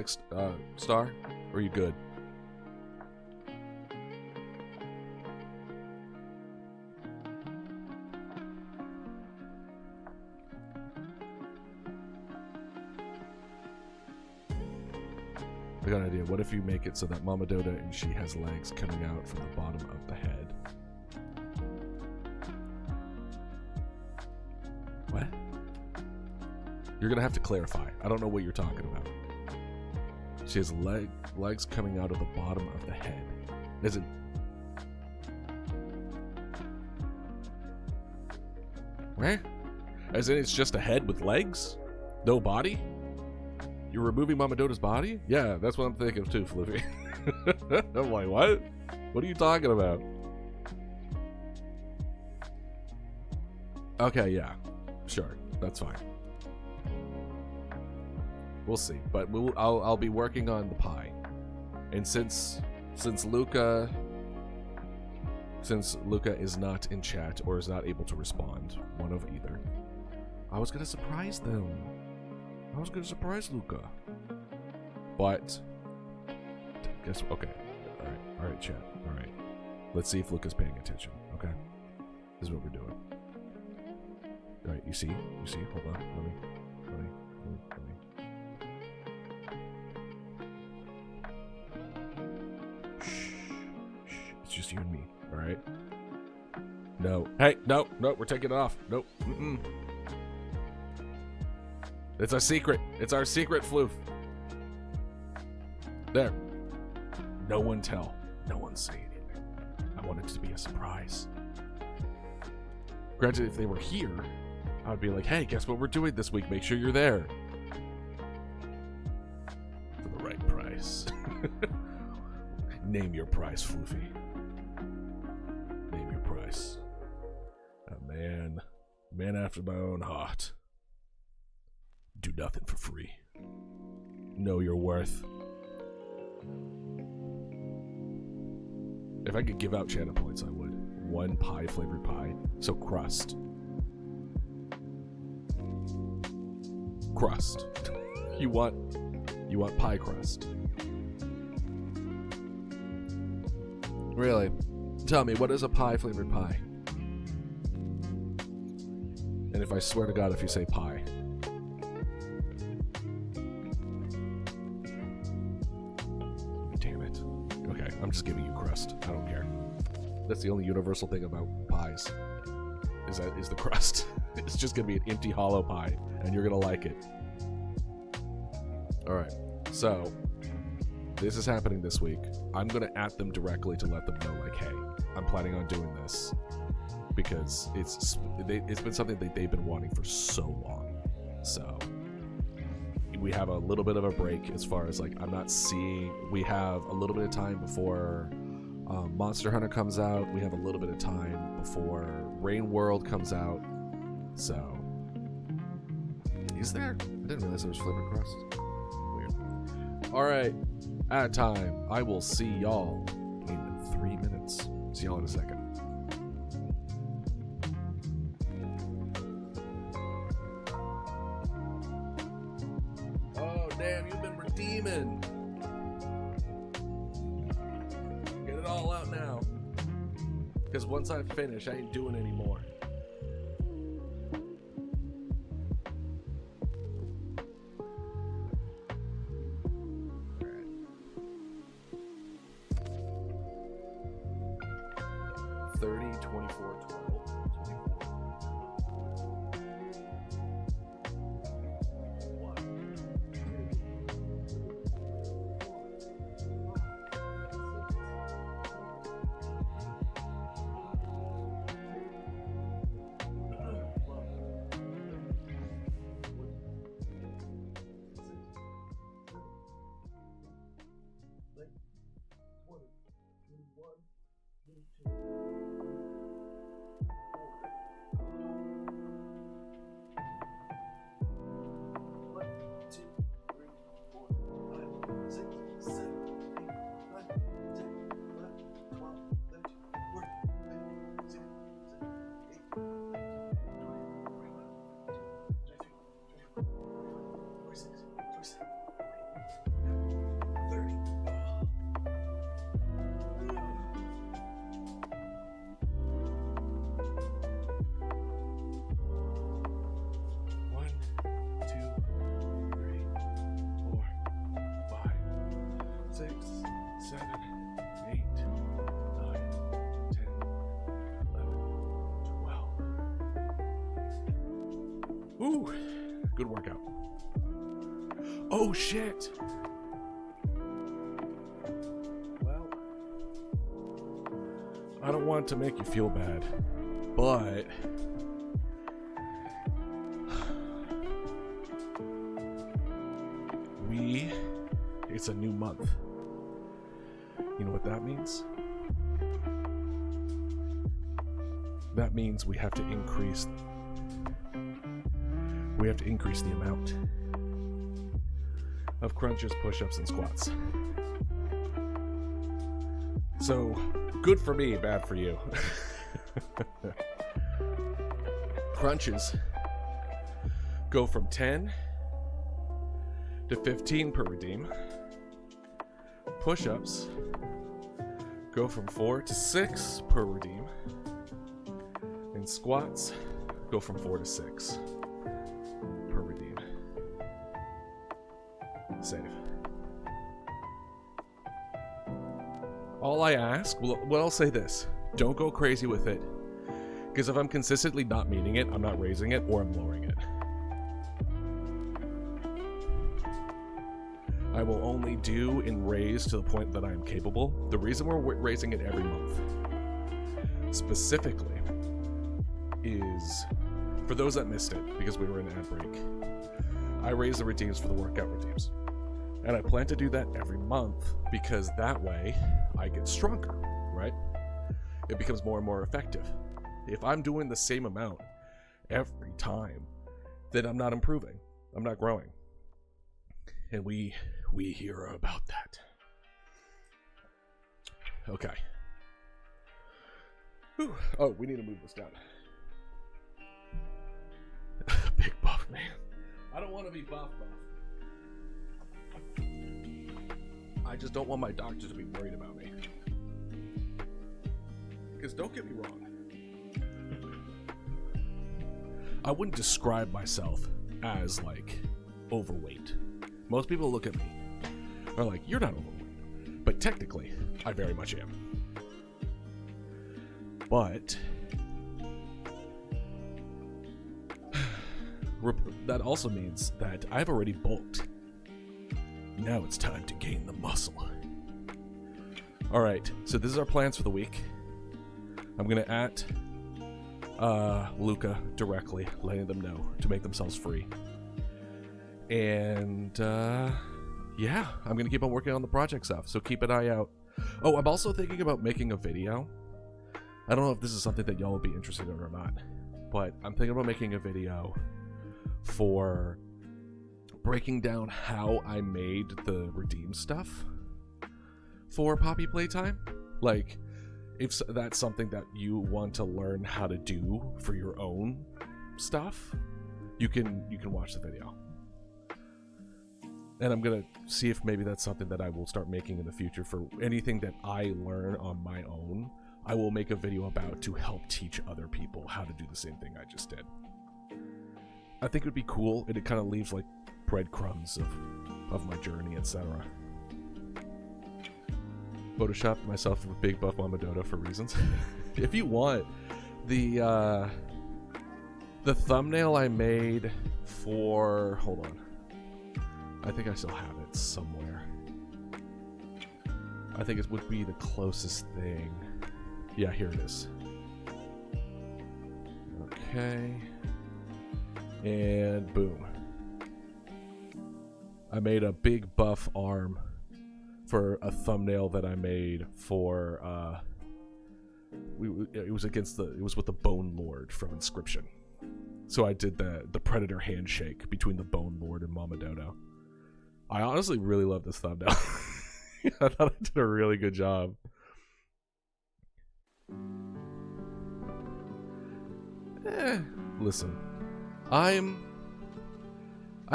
Star? Or are you good? I got an idea. What if you make it so that Mama Dodo and she has legs coming out from the bottom of the head? What? You're gonna have to clarify. I don't know what you're talking about. She has legs coming out of the bottom of the head. Is it? Where? As in it's just a head with legs? No body? You're removing Mama Dodo's body? Yeah, that's what I'm thinking of too, Flippy. I'm like, what? What are you talking about? Okay, yeah. Sure, that's fine. We'll see, but I'll be working on the pie, and since Luca is not in chat or is not able to respond, one of either, I was gonna surprise them. I was gonna surprise Luca, but guess okay. All right, chat. All right, let's see if Luca's paying attention. Okay, this is what we're doing. All right, you see? Hold on. Let me. Shh. It's just you and me. All right. No. Hey, no. We're taking it off. Nope. It's our secret. It's our secret, Floof. There. No one tell. No one say anything. I want it to be a surprise. Granted, if they were here, I would be like, hey, guess what we're doing this week? Make sure you're there. For the right price. Name your price, Floofy. Name your price. A man after my own heart. Do nothing for free. Know your worth. If I could give out channel points, I would. 1 pie flavored pie. So crust. crust. You want pie crust. Really? Tell me, what is a pie flavored pie? And if I swear to God, if you say pie. Damn it. Okay, I'm just giving you crust. I don't care. That's the only universal thing about pies. Is the crust. It's just gonna be an empty hollow pie, and you're gonna like it. Alright, so this is happening this week. I'm gonna at them directly to let them know, like, hey, I'm planning on doing this. Because it's been something that they've been wanting for so long. So we have a little bit of a break as far as, like, we have a little bit of time before Monster Hunter comes out. We have a little bit of time before Rain World comes out. So is there? I didn't realize there was flavored crust. Weird. Alright, at time. I will see y'all in 3 minutes. See y'all in a second. Damn, you've been redeeming. Get it all out now. Because once I finish, I ain't doing any more. Alright. 30, 24, 12. Ooh, good workout. Oh shit. Well, I don't want to make you feel bad, but it's a new month. You know what that means? That means we have to increase the amount of crunches, push-ups, and squats. So, good for me, bad for you. Crunches go from 10 to 15 per redeem. Push-ups go from 4 to 6 per redeem. And squats go from 4 to 6 per redeem. Save. All I ask, well, I'll say this. Don't go crazy with it. Because if I'm consistently not meeting it, I'm not raising it or I'm lowering it. I will only do and raise to the point that I am capable. The reason we're raising it every month, specifically, is for those that missed it, because we were in ad break. I raise the redeems for the workout redeems. And I plan to do that every month because that way I get stronger, right? It becomes more and more effective. If I'm doing the same amount every time, then I'm not improving. I'm not growing. And we hear about that. Okay. Whew. Oh, we need to move this down. Big buff, man. I don't want to be buff. I just don't want my doctor to be worried about me. Because don't get me wrong, I wouldn't describe myself as, like, overweight. Most people look at me, are like, you're not overweight. But technically, I very much am. But that also means that I've already bulked. Now it's time to gain the muscle. Alright, so this is our plans for the week. I'm gonna at Luca directly, letting them know to make themselves free. And yeah, I'm gonna keep on working on the project stuff, so keep an eye out. Oh, I'm also thinking about making a video. I don't know if this is something that y'all will be interested in or not, but I'm thinking about making a video for breaking down how I made the redeem stuff for Poppy Playtime. Like, if that's something that you want to learn how to do for your own stuff, you can watch the video. And I'm gonna see if maybe that's something that I will start making in the future. For anything that I learn on my own, I will make a video about to help teach other people how to do the same thing I just did. I think it would be cool, and it kind of leaves like breadcrumbs of my journey, etc. Photoshopped myself with Big Buff Mama Dodo for reasons. If you want, the thumbnail I made for, hold on, I think I still have it somewhere. I think it would be the closest thing. Yeah, here it is. Okay. And boom. I made a big buff arm for a thumbnail that I made for it was with the Bone Lord from Inscription. So I did the Predator handshake between the Bone Lord and Mama Dodo. I honestly really love this thumbnail. I thought I did a really good job. Listen, I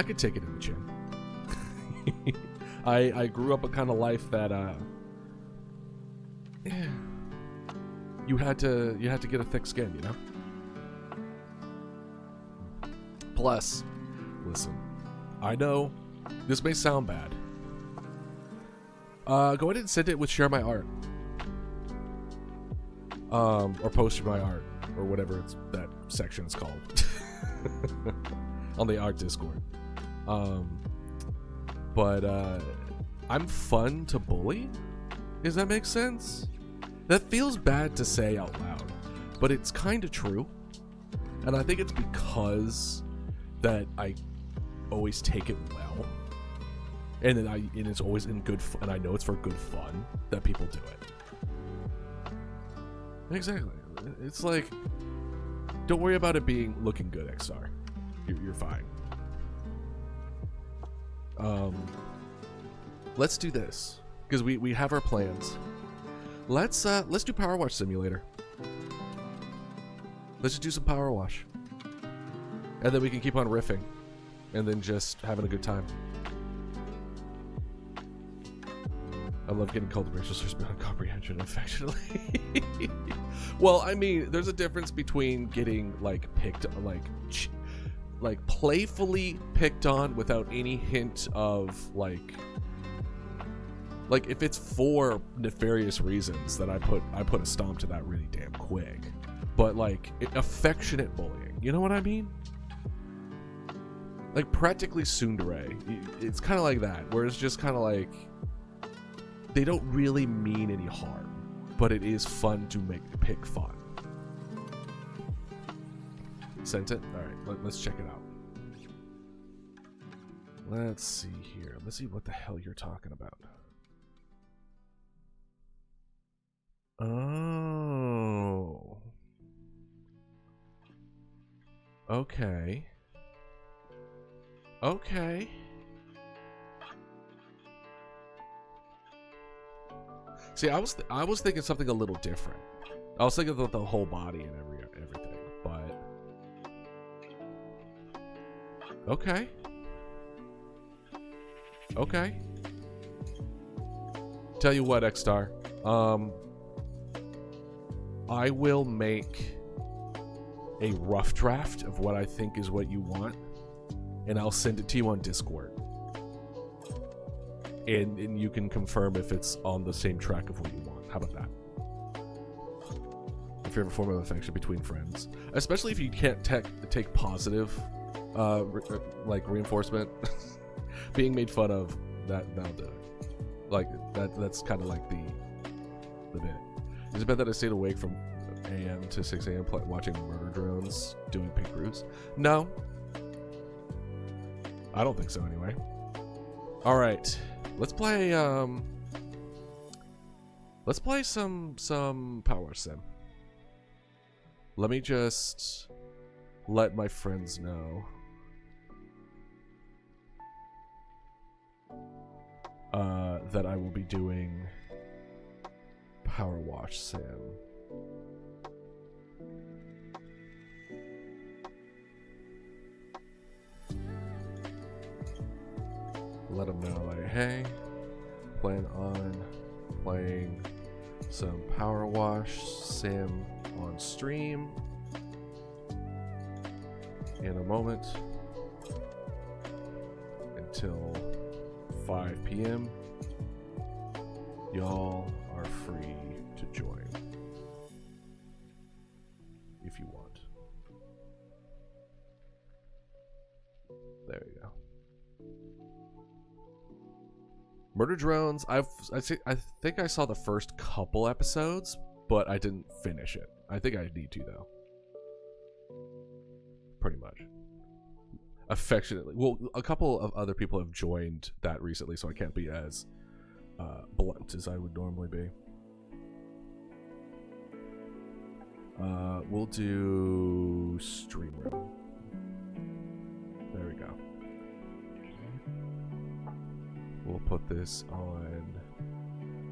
could take it in the chin. I grew up a kind of life that you had to get a thick skin, you know? Plus, listen, I know this may sound bad. Go ahead and send it with share my art. Or post my art, or whatever that section is called. On the art Discord. But I'm fun to bully? Does that make sense? That feels bad to say out loud, but it's kind of true. And I think it's because that I always take it well. And then it's always in good fun, and I know it's for good fun that people do it. Exactly. It's like, don't worry about it looking good, XR. You're fine. Let's do this because we have our plans. Let's do Powerwash Simulator. Let's just do some Powerwash, and then we can keep on riffing, and then just having a good time. I love getting called racial slurs beyond comprehension affectionately. Well, I mean, there's a difference between getting like picked, like playfully picked on without any hint of like if it's for nefarious reasons, then I put a stomp to that really damn quick. But like affectionate bullying, you know what I mean? Like practically tsundere. It's kind of like that, where it's just kind of like they don't really mean any harm, but it is fun to pick fun. Sent it? Alright, let's check it out. Let's see here. Let's see what the hell you're talking about. Oh. Okay. Okay. See, I was thinking something a little different. I was thinking about the whole body and everything, but okay. Okay. Tell you what, X-Star. I will make a rough draft of what I think is what you want, and I'll send it to you on Discord. And you can confirm if it's on the same track of what you want. How about that? A favorite form of affection between friends. Especially if you can't take positive like reinforcement. Being made fun of, that'll do it. Like, that's kind of like the bit. Is it bad that I stayed awake from AM to 6 AM watching murder drones doing pink roofs? No. I don't think so anyway. Alright. Let's play some Powerwash Sim. Let me just let my friends know that I will be doing Powerwash Sim. Let them know, like, hey, plan on playing some Powerwash Sim on stream in a moment until 5 p.m. Y'all are free to join if you want. There you go. Murder drones. I think I saw the first couple episodes, but I didn't finish it. I think I need to though. Pretty much. Affectionately. Well, a couple of other people have joined that recently, so I can't be as blunt as I would normally be. We'll do stream room. There we go. We'll put this on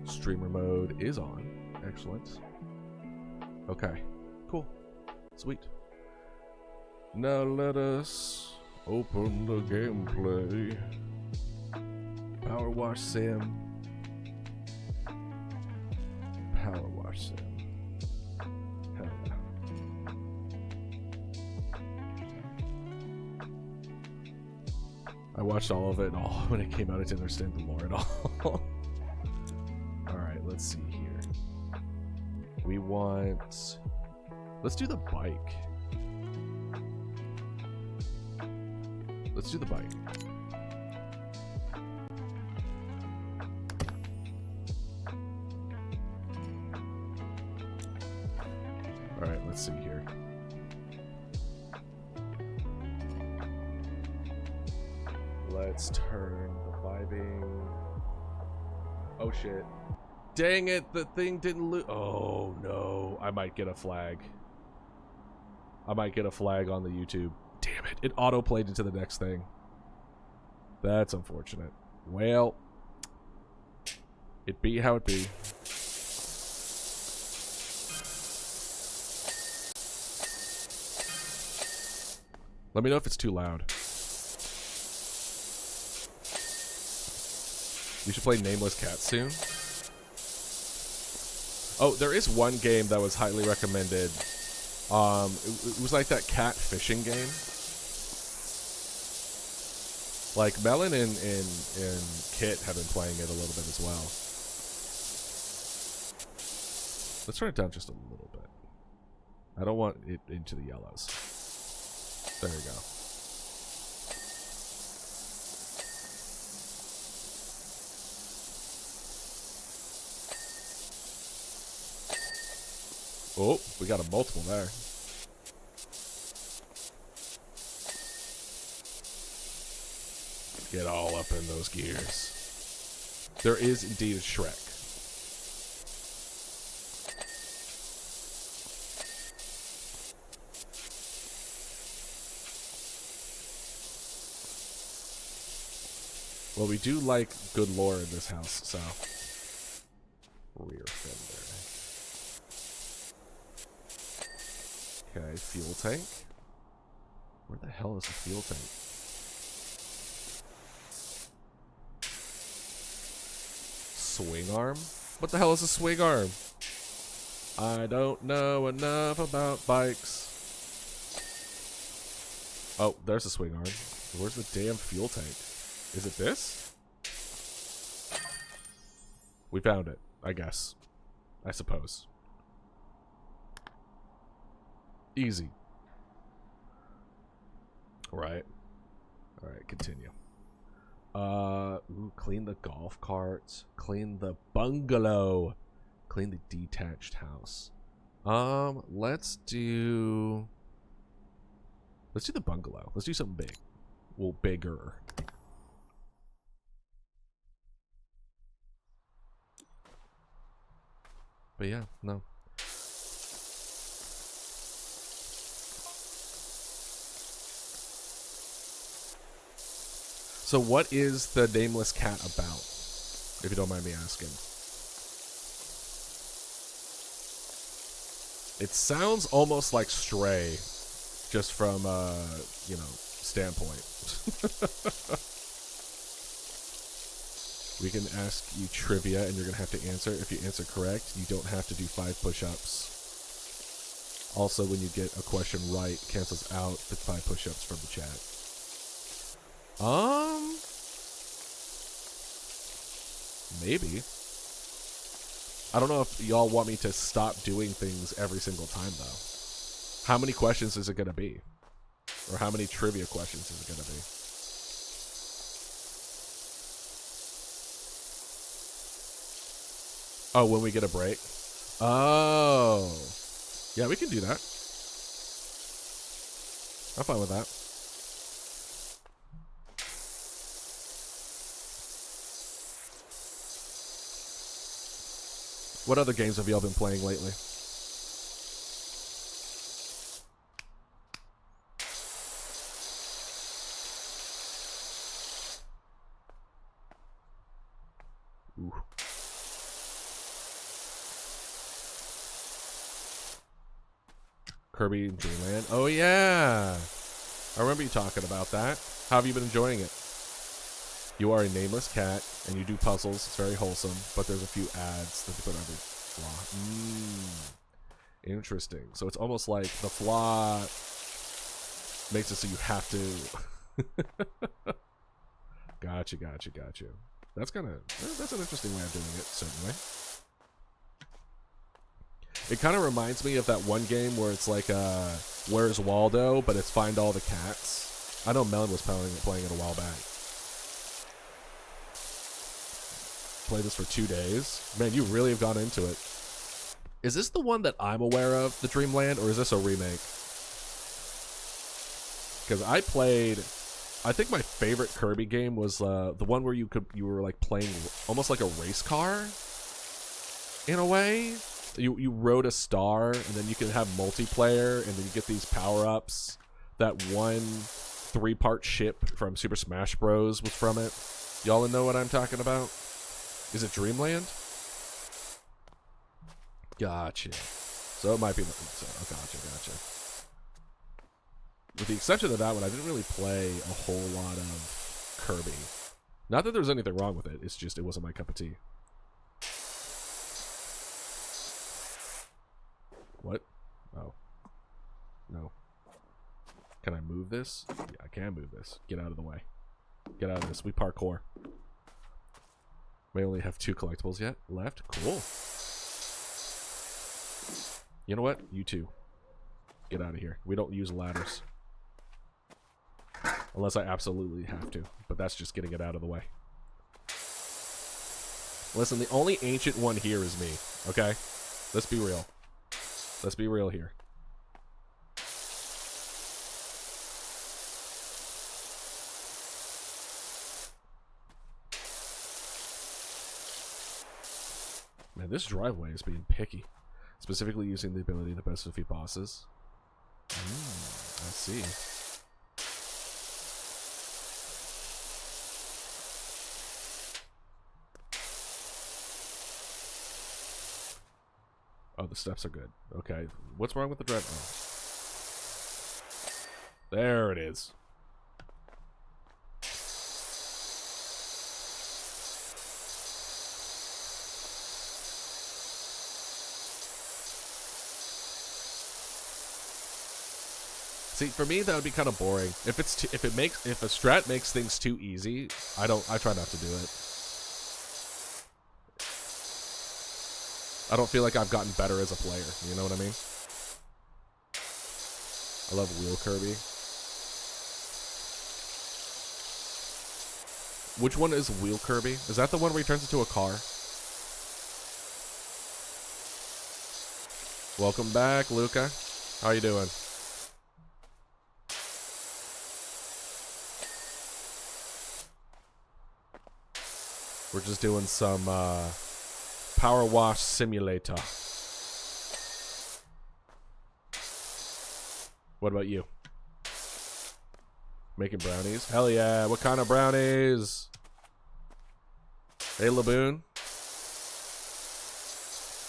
streamer mode is on. Excellent. Okay. Cool. Sweet. Now let us open the gameplay. Powerwash Sim. Powerwash Sim. Hell yeah. I watched all of it, and when it came out, I didn't understand the lore at all. Alright, let's see here. We want... Let's do the bike. Let's do the bike. Alright, let's see here. Let's turn the vibing. Oh shit. Dang it, the thing didn't loot. Oh no, I might get a flag. I might get a flag on the YouTube. Damn it, it auto-played into the next thing. That's unfortunate. Well, it be how it be. Let me know if it's too loud. You should play Nameless Cat soon. Oh, there is one game that was highly recommended. It was like that cat fishing game. Like Melon and Kit have been playing it a little bit as well. Let's turn it down just a little bit. I don't want it into the yellows. There we go. Oh, we got a multiple there. Get all up in those gears. There is indeed a Shrek. Well, we do like good lore in this house, so. Rear fender. Okay, fuel tank. Where the hell is the fuel tank? swing arm? What the hell is a swing arm? I don't know enough about bikes. Oh, there's a swing arm. Where's the damn fuel tank? Is it this? We found it, I guess. I suppose. Easy. Right. Alright, continue. Ooh, clean the golf carts. Clean the bungalow. Clean the detached house. Let's do the bungalow. Let's do something big. Well, bigger. But yeah, no. So what is the nameless cat about? If you don't mind me asking. It sounds almost like Stray, just from, you know, standpoint. We can ask you trivia, and you're going to have to answer. If you answer correct, you don't have to do 5 push-ups. Also, when you get a question right, it cancels out the 5 push-ups from the chat. Maybe. I don't know if y'all want me to stop doing things every single time, though. How many questions is it going to be? Or how many trivia questions is it going to be? Oh, when we get a break? Oh. Yeah, we can do that. I'm fine with that. What other games have y'all been playing lately? Ooh. Kirby Dream Land. Oh yeah, I remember you talking about that. How have you been enjoying it? You are a nameless cat, and you do puzzles. It's very wholesome, but there's a few ads that they put every flaw. Interesting. So it's almost like the flaw makes it so you have to. Gotcha. That's an interesting way of doing it, certainly. It kind of reminds me of that one game where it's like, Where's Waldo, but it's Find All the Cats. I know Melon was playing it a while back. Played this for 2 days. Man, you really have gone into it. Is this the one that I'm aware of, the Dreamland, or is this a remake? Because I think my favorite Kirby game was the one where you were like playing almost like a race car, in a way. You rode a star, and then you can have multiplayer, and then you get these power-ups. That one 3-part ship from Super Smash Bros. Was from it. Y'all know what I'm talking about? Is it Dreamland? Gotcha. So it might be... Gotcha. With the exception of that one, I didn't really play a whole lot of Kirby. Not that there's anything wrong with it. It's just it wasn't my cup of tea. What? Oh. No. Can I move this? Yeah, I can move this. Get out of the way. Get out of this. We parkour. We only have 2 collectibles yet left. Cool. You know what? You two. Get out of here. We don't use ladders. Unless I absolutely have to. But that's just getting it out of the way. Listen, the only ancient one here is me. Okay? Let's be real. Let's be real here. Man, this driveway is being picky. Specifically using the ability to best defeat bosses. I see. Oh, the steps are good. Okay. What's wrong with the drive? Oh. There it is. See, for me that would be kind of boring. If a strat makes things too easy, I try not to do it. I don't feel like I've gotten better as a player. You know what I mean? I love Wheel Kirby. Which one is Wheel Kirby? Is that the one where he turns into a car? Welcome back, Luca. How you doing? We're just doing some Powerwash Simulator. What about you? Making brownies? Hell yeah. What kind of brownies? Hey, Laboon.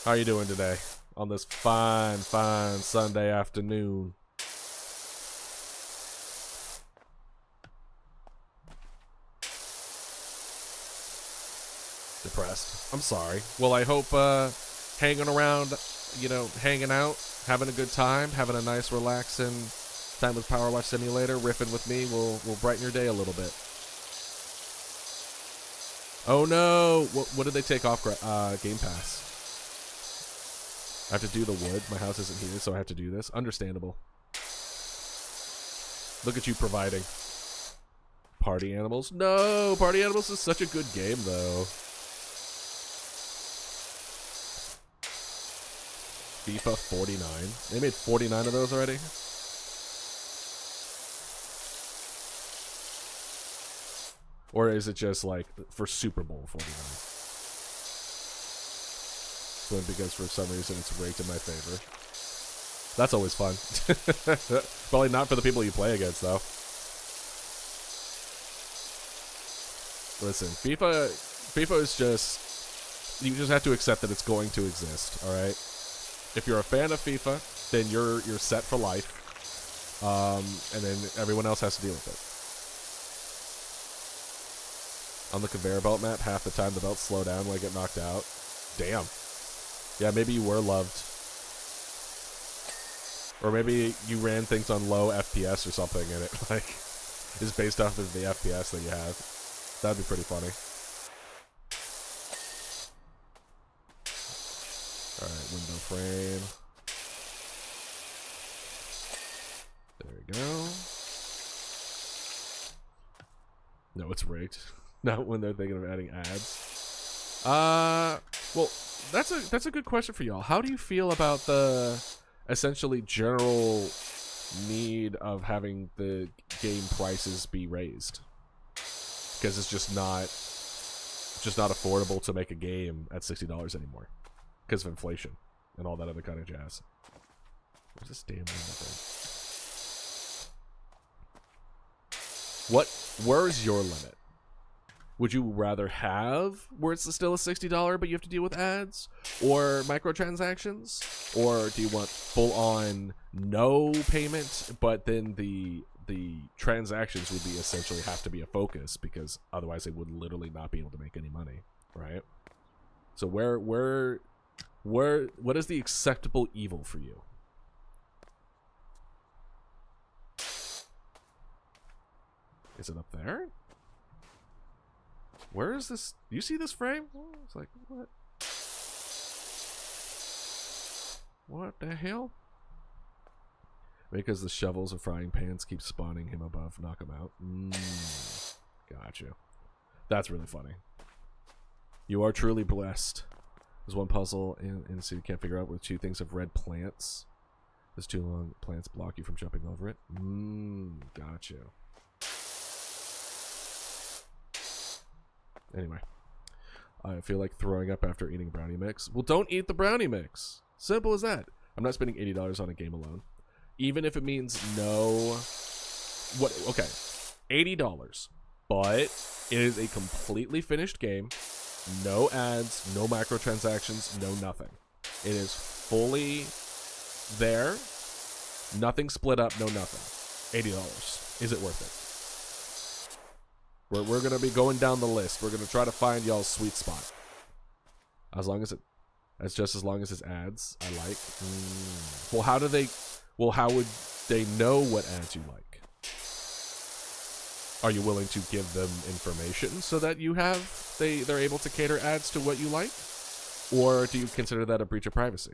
How you doing today? On this fine, fine Sunday afternoon. Depressed. I'm sorry. Well, I hope hanging around, you know, hanging out, having a good time, having a nice, relaxing time with Powerwash Simulator, riffing with me will brighten your day a little bit. Oh no! What did they take off Game Pass? I have to do the wood. My house isn't heated, so I have to do this. Understandable. Look at you providing. Party Animals? No! Party Animals is such a good game, though. FIFA 49. They made 49 of those already? Or is it just like for Super Bowl 49? So because for some reason it's ranked in my favor. That's always fun. Probably not for the people you play against, though. Listen, FIFA is just, you just have to accept that it's going to exist, all right? If you're a fan of FIFA, then you're set for life, and then everyone else has to deal with it. On the conveyor belt map, half the time the belts slow down when I get knocked out. Damn. Yeah, maybe you were loved. Or maybe you ran things on low FPS or something, and it like is based off of the FPS that you have. That'd be pretty funny. Alright, window frame. There we go. No, it's rigged. Not when they're thinking of adding ads. Well, that's a good question for y'all. How do you feel about the essentially general need of having the game prices be raised? Because it's just not affordable to make a game at $60 anymore because of inflation and all that other kind of jazz. Where's this damn thing? Where's your limit? Would you rather have where it's still a $60 but you have to deal with ads or microtransactions? Or do you want full-on no payment, but then the transactions would be essentially have to be a focus because otherwise they would literally not be able to make any money, right? So what is the acceptable evil for you? Is it up there? Where is this? Do you see this frame? It's like, what? What the hell? Because the shovels or frying pans keep spawning him above, knock him out. Gotcha. That's really funny. You are truly blessed. There's one puzzle and so you can't figure out with two things of red plants. There's too long plants block you from jumping over it. Gotcha. Anyway, I feel like throwing up after eating brownie mix. Well, don't eat the brownie mix. Simple as that. I'm not spending $80 on a game alone. Even if it means no... Okay. $80. But it is a completely finished game. No ads, no microtransactions, no nothing. It is fully there. Nothing split up, no nothing. $80. Is it worth it? We're going to be going down the list. We're going to try to find y'all's sweet spot. As long as it as long as it's ads I like. Well, how would they know what ads you like? Are you willing to give them information so that they're able to cater ads to what you like? Or do you consider that a breach of privacy?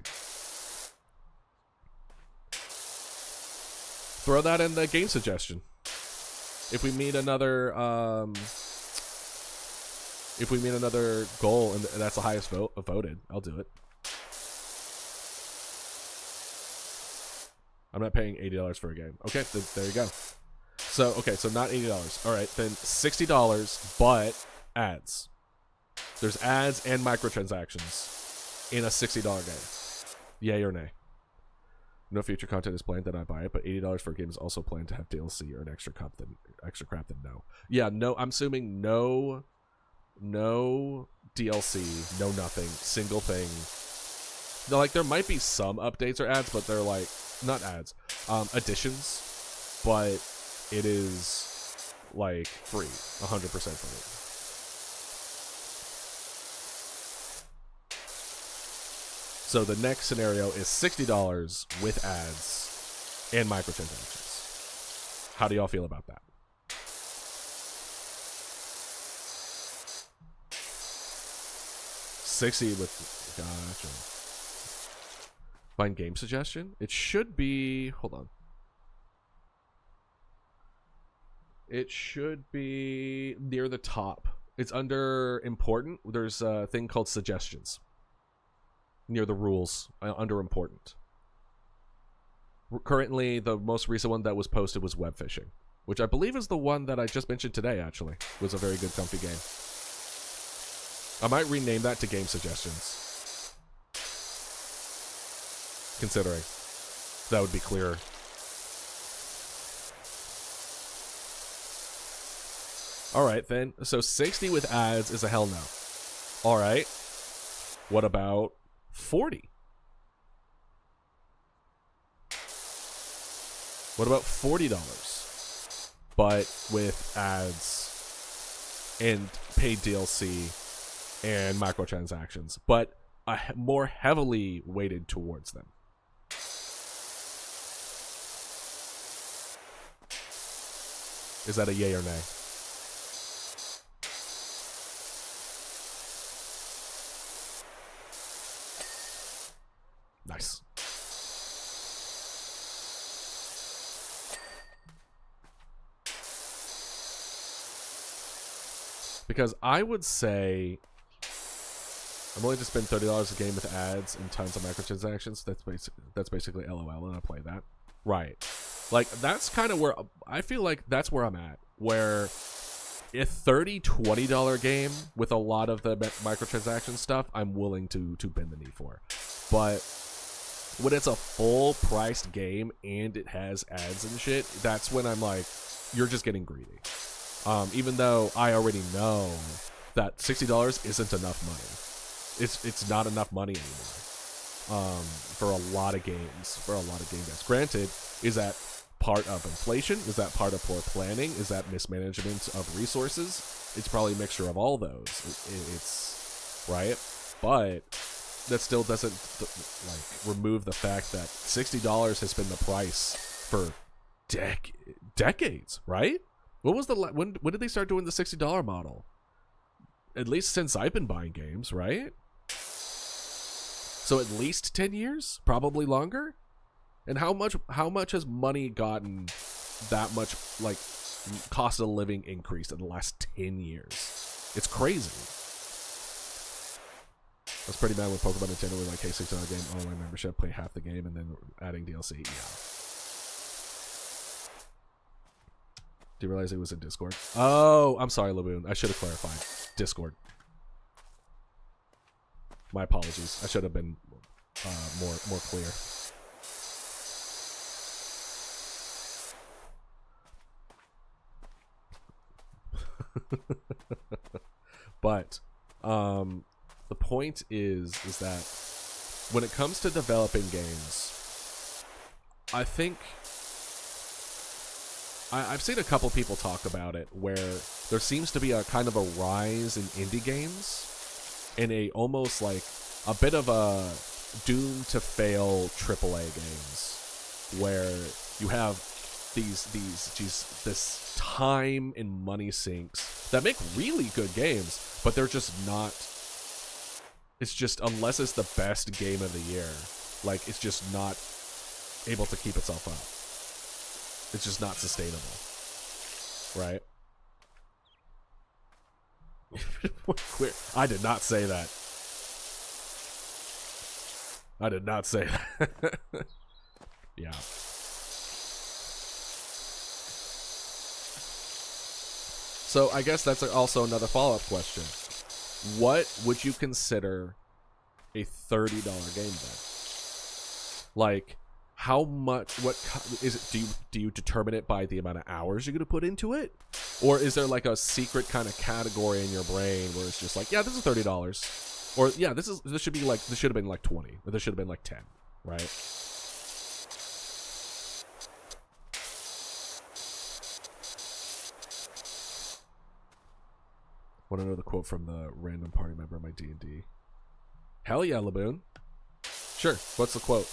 Throw that in the game suggestion. If we meet another goal and that's the highest voted, I'll do it. I'm not paying $80 for a game. Okay, there you go. So not $80. All right, then $60, but ads. There's ads and microtransactions in a $60 game. Yay or nay? No future content is planned, then I buy it, but $80 for a game is also planned to have DLC or an extra crap, then no. Yeah, no, I'm assuming no DLC, no nothing, single thing. Like, there might be some updates or ads, but they're like, not ads, additions, but it is like free, 100% free. So the next scenario is $60 with ads and microtransactions. How do y'all feel about that? $60 with, gotcha. Find game suggestion? It should be, hold on. It should be near the top. It's under important. There's a thing called suggestions. Near the rules, under important. Currently, the most recent one that was posted was web fishing, which I believe is the one that I just mentioned today, actually. It was a very good, comfy game. I might rename that to game suggestions. Considering. That would be clearer. Alright, then. So 60 with ads is a hell no. Alright. What about 40? What about $40? But with ads and paid DLC and microtransactions, but more heavily weighted towards them. Is that a yay or nay? Nice. Because I would say I'm willing to spend $30 a game with ads and tons of microtransactions. That's basically LOL, and I play that. Right. Like, that's kind of where I feel like that's where I'm at. Where a $30, $20 game with a lot of the microtransaction stuff, I'm willing to bend the knee for. But when it's a full-priced game and it has ads and shit, that's when I'm like, you're just getting greedy. Even though I already know that $60 isn't enough money. It's not enough money anymore. For a lot of games. For a lot of game guys. Granted, is that part of inflation? Is that part of poor planning? Is that mismanagement of resources? It's probably a mixture of all those. It's right, but that still doesn't like remove the fact that $60 has been the price for decades, right? What was the when did they start doing the $60 model? At least since I've been buying games, right? So at least 10 years, probably longer. And how much has money gotten that much, like, cost of living increased in the last 10 years? It's crazy. I was pretty mad when Pokemon Nintendo was like, hey, $6 game, online membership, play half the game, and then adding DLC. Yeah. Do you realize it was in Discord? Oh, I'm sorry, Laboon. I should have clarified. Discord. My apologies. I should have been more clear. But the point is that when it comes to developing games, I think I've seen a couple people talk about it where there seems to be a kind of a rise in indie games in a almost like a bit of a doomed to fail AAA games, where you have this time and money sinks that make really good games, but they're just not. It's just, unless it's the best game of the year, like, it's just not able to keep itself up. It's just not sustainable, right? I did not say that. I did not say that. Yeah. So I guess that's also another follow-up question. What would you consider a $30 game then? Like, how much? What is it? Do you determine it by the amount of hours you're going to put into it, or is there like a secret kind of category in your brain where it's just like, yeah, this is $30, or yeah, this should have been like 20, or this should have been like 10, right? Want to know the quote from the random party member of my D&D? Hell yeah, Laboon. Sure, what's the quote?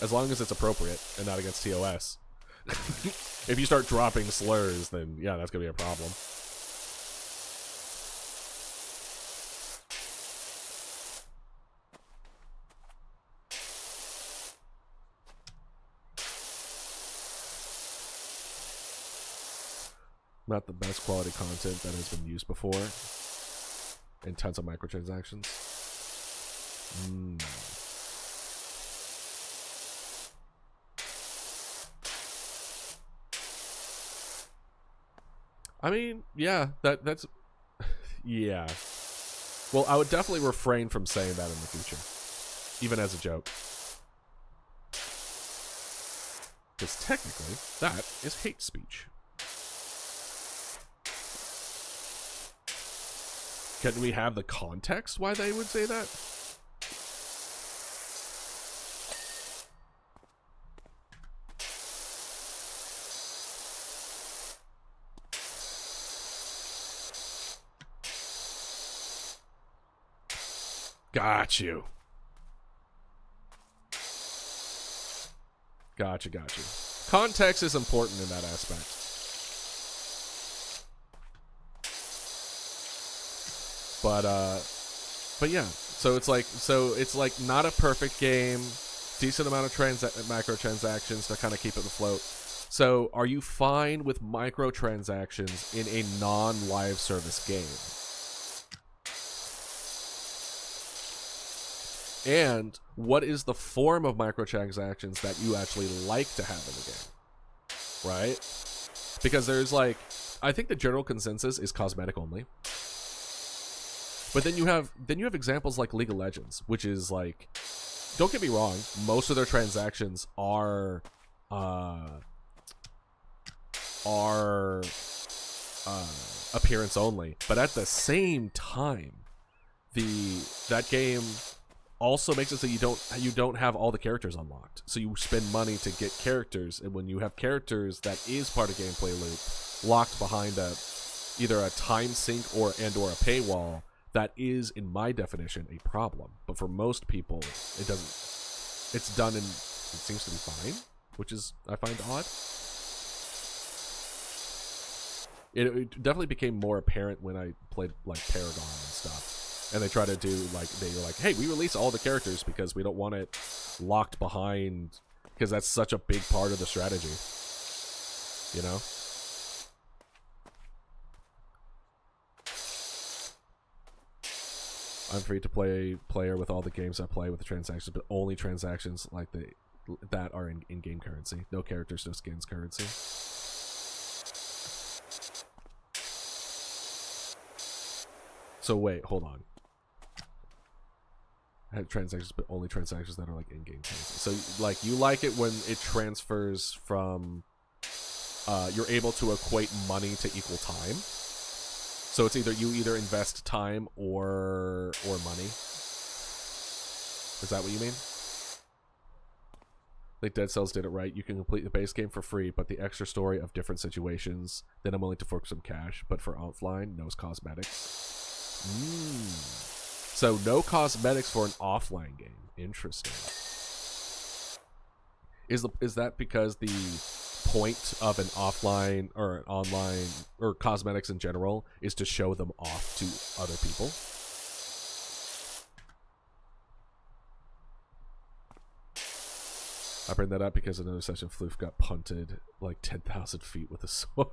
As long as it's appropriate and not against TOS. If you start dropping slurs, then yeah, that's going to be a problem. Not the best quality content that has been used before. And tons of microtransactions. I mean, yeah, that's yeah. Well, I would definitely refrain from saying that in the future, even as a joke, because technically that is hate speech. Can we have the context why they would say that? Got you. Gotcha. Context is important in that aspect. But yeah. So it's like not a perfect game. Decent amount of microtransactions to kind of keep it afloat. So are you fine with microtransactions in a non-live service game? And what is the form of microtransactions that you actually like to have in the game? Right? Because there's like, I think the general consensus is cosmetic only. But then you have examples like League of Legends, which is like, don't get me wrong, most of their transactions are appearance only. But at the same time, that game also makes it so you don't have all the characters unlocked. So you spend money to get characters, and when you have characters that is part of gameplay loop locked behind either a time sink or a paywall, that is, in my definition, a problem. But for most people, it doesn't. It's done and it seems to be fine, which is, I find, odd. It definitely became more apparent when I played like Paragon and stuff. And they try to do, like, they were like, hey, we release all the characters because we don't want it locked behind, because that's such a big part of the strategy. You know? I'm free to play player with all the games I play with the transactions, but only transactions like that are in-game currency. No characters, no skins currency. So wait, hold on. I had transactions, but only transactions that are like in-game currency. So like, you like it when it transfers from, you're able to equate money to equal time. So it's either you invest time or money. Is that what you mean? Like Dead Cells did it right. You can complete the base game for free, but the extra story of different situations, then I'm willing to fork some cash. But for offline, no cosmetics. So no cosmetics for an offline game. Interesting. Is that because the point of an offline or an online or cosmetics in general is to show them off to other people? I bring that up because another session Floof got punted like 10,000 feet with a sword.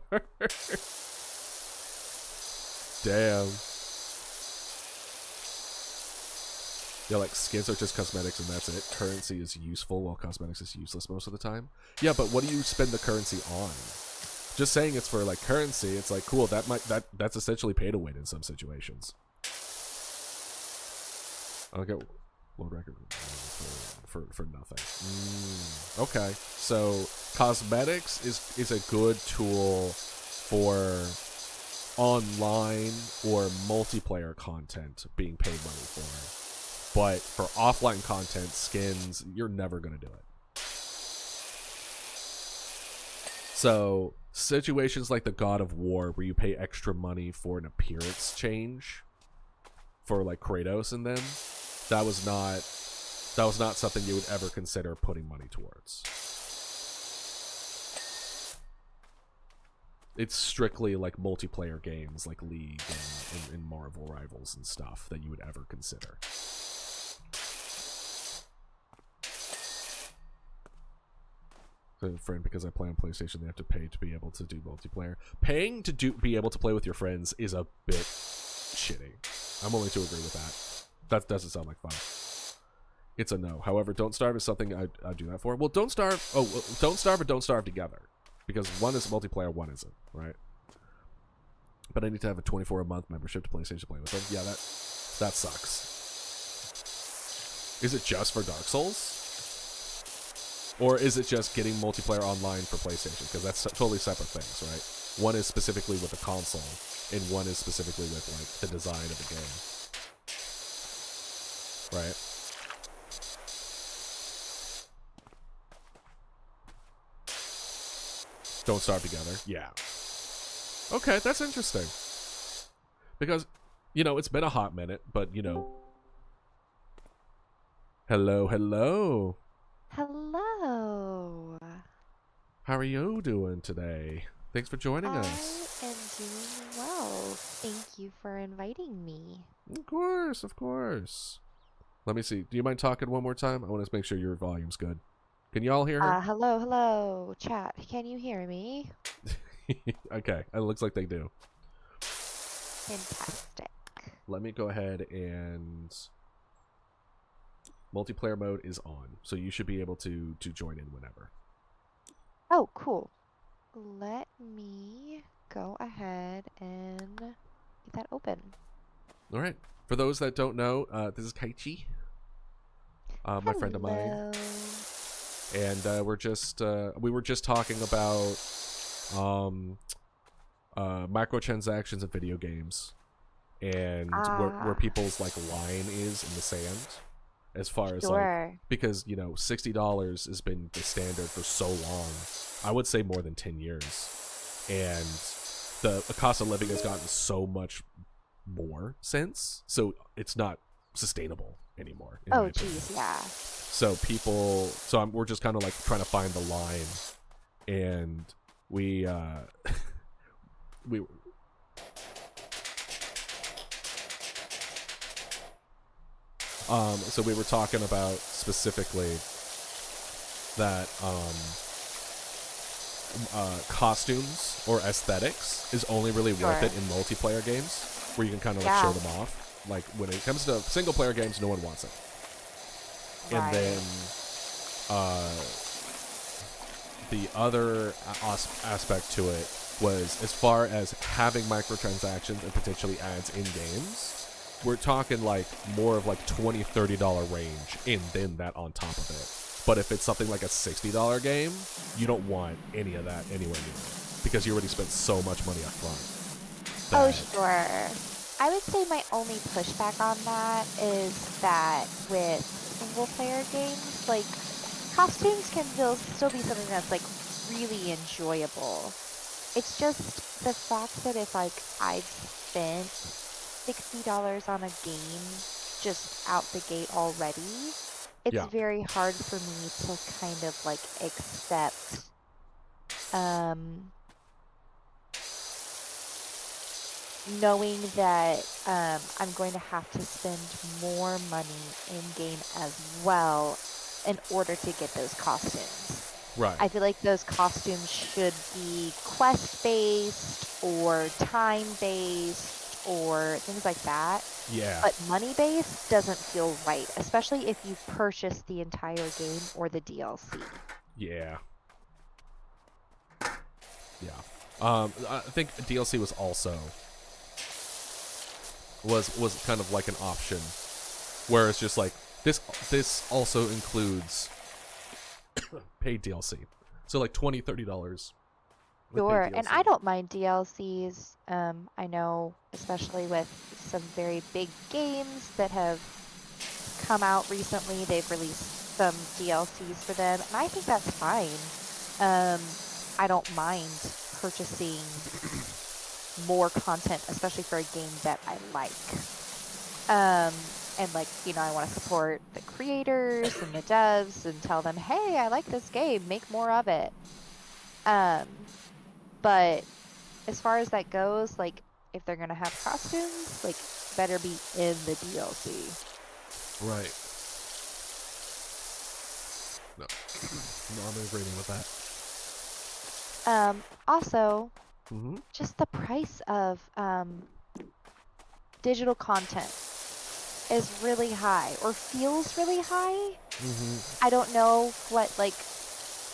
Damn. Yeah, like skins are just cosmetics and that's it. Currency is useful while cosmetics is useless most of the time. Yeah, but what do you spend the currency on? Just saying it's for like currency, it's like cool, that's essentially pay to win in some situations. I'll get world record for nothing. Okay, so cosmetics is a good tool for online or multiplayer content being paid money for. But for offline content, skins, you're never going to do it. So situations like the God of War where you pay extra money for an appearance change for like Kratos and them, that was not something you would ever consider putting money towards. It's strictly like multiplayer games like League and Marvel Rivals and stuff that you would ever consider. Friend, because I play on PlayStation, they have to pay to be able to do multiplayer. Paying to be able to play with your friends is a bit shitty. I'm willing to agree with that. That doesn't sound like fun. It's a no. However, Don't Starve is something I'd do that for. Well, Don't Starve. Oh, well, Don't Starve and Don't Starve together, because one is multiplayer, one isn't, right? But I need to have a 24-a-month membership to PlayStation to play with them. Yeah, that sucks. Is it just for Dark Souls? Or is it just getting multiplayer online for PlayStation? Because that's totally separate things, right? One is specifically with the console, and one is specifically with like the design of the game. Right? Don't Starve together. Yeah. Okay, that's interesting. Because, you know, it's been a hot minute, but, you know. Hello, hello. Hello. How are you doing today? Thanks for joining us. I am doing well. Thank you for inviting me. Of course, of course. Let me see. Do you mind talking one more time? I want to make sure your volume's good. Can you all hear her? Hello, chat. Can you hear me? Okay, it looks like they do. Fantastic. Let me go ahead and... Multiplayer mode is on, so you should be able to join in whenever. Oh, cool. Let me go ahead and get that open. All right. For those that don't know, this is Kychee, my friend of mine, and we were just talking about microtransactions in video games and where people's like line is in the sand. As far as like, because, you know, $60 has been the standard for so long. I would say more than 10 years. And the cost of living has gotten so much more since. So it's not sustainable anymore. Oh, geez, yeah. So we're just kind of like trying to find the line. And we so we were talking about specifically that costumes or aesthetics is only really worth it in multiplayer games where you can kind of like show them off. Like when it comes to single player games, no one wants it. Right. And then the other aspect to it was as far as having microtransactions and potentially ads in games. We're talking like more of like $20, $30 range and then that on top of it. But if it's something like a $60 game, you don't want any of that anywhere near it because you already spent so much money up front. Oh, sure. I would say my only pushback on that is that with single player games, like costumes can still be something that's like really enjoyable. It's just the fact that if like I've spent $60 on a game just out the gate already, it's Yeah. very hard for me to kind of like accept knowing that I'm going to have to spend more money in game as well in order to get those costumes. Right. I feel like those costumes should be quest based or time based or things like that. Yeah. But money based doesn't feel right, especially if you purchase the entire game or the DLC. Yeah. Yeah. I think DLC was also was kind of like an option, where it's just like this also includes paid DLC, so like $20-$30. Sure, and I don't mind DLCs. I know, especially with some very big games that have come out recently, they've released some DLCs for them, and I think that's fine. I don't mind purchasing more content, especially for a game that I like. And like, you know, I want to support the creators and the devs and tell them, hey, I like this game, make more of it. But as far as that goes, like, if they're gonna have costumes, like, better be in the DLC. Right. No. No, I'm agreeing with that. Also, Mm-hmm. just the price of digital content is really high or feels really high. Mm-hmm. I don't know what like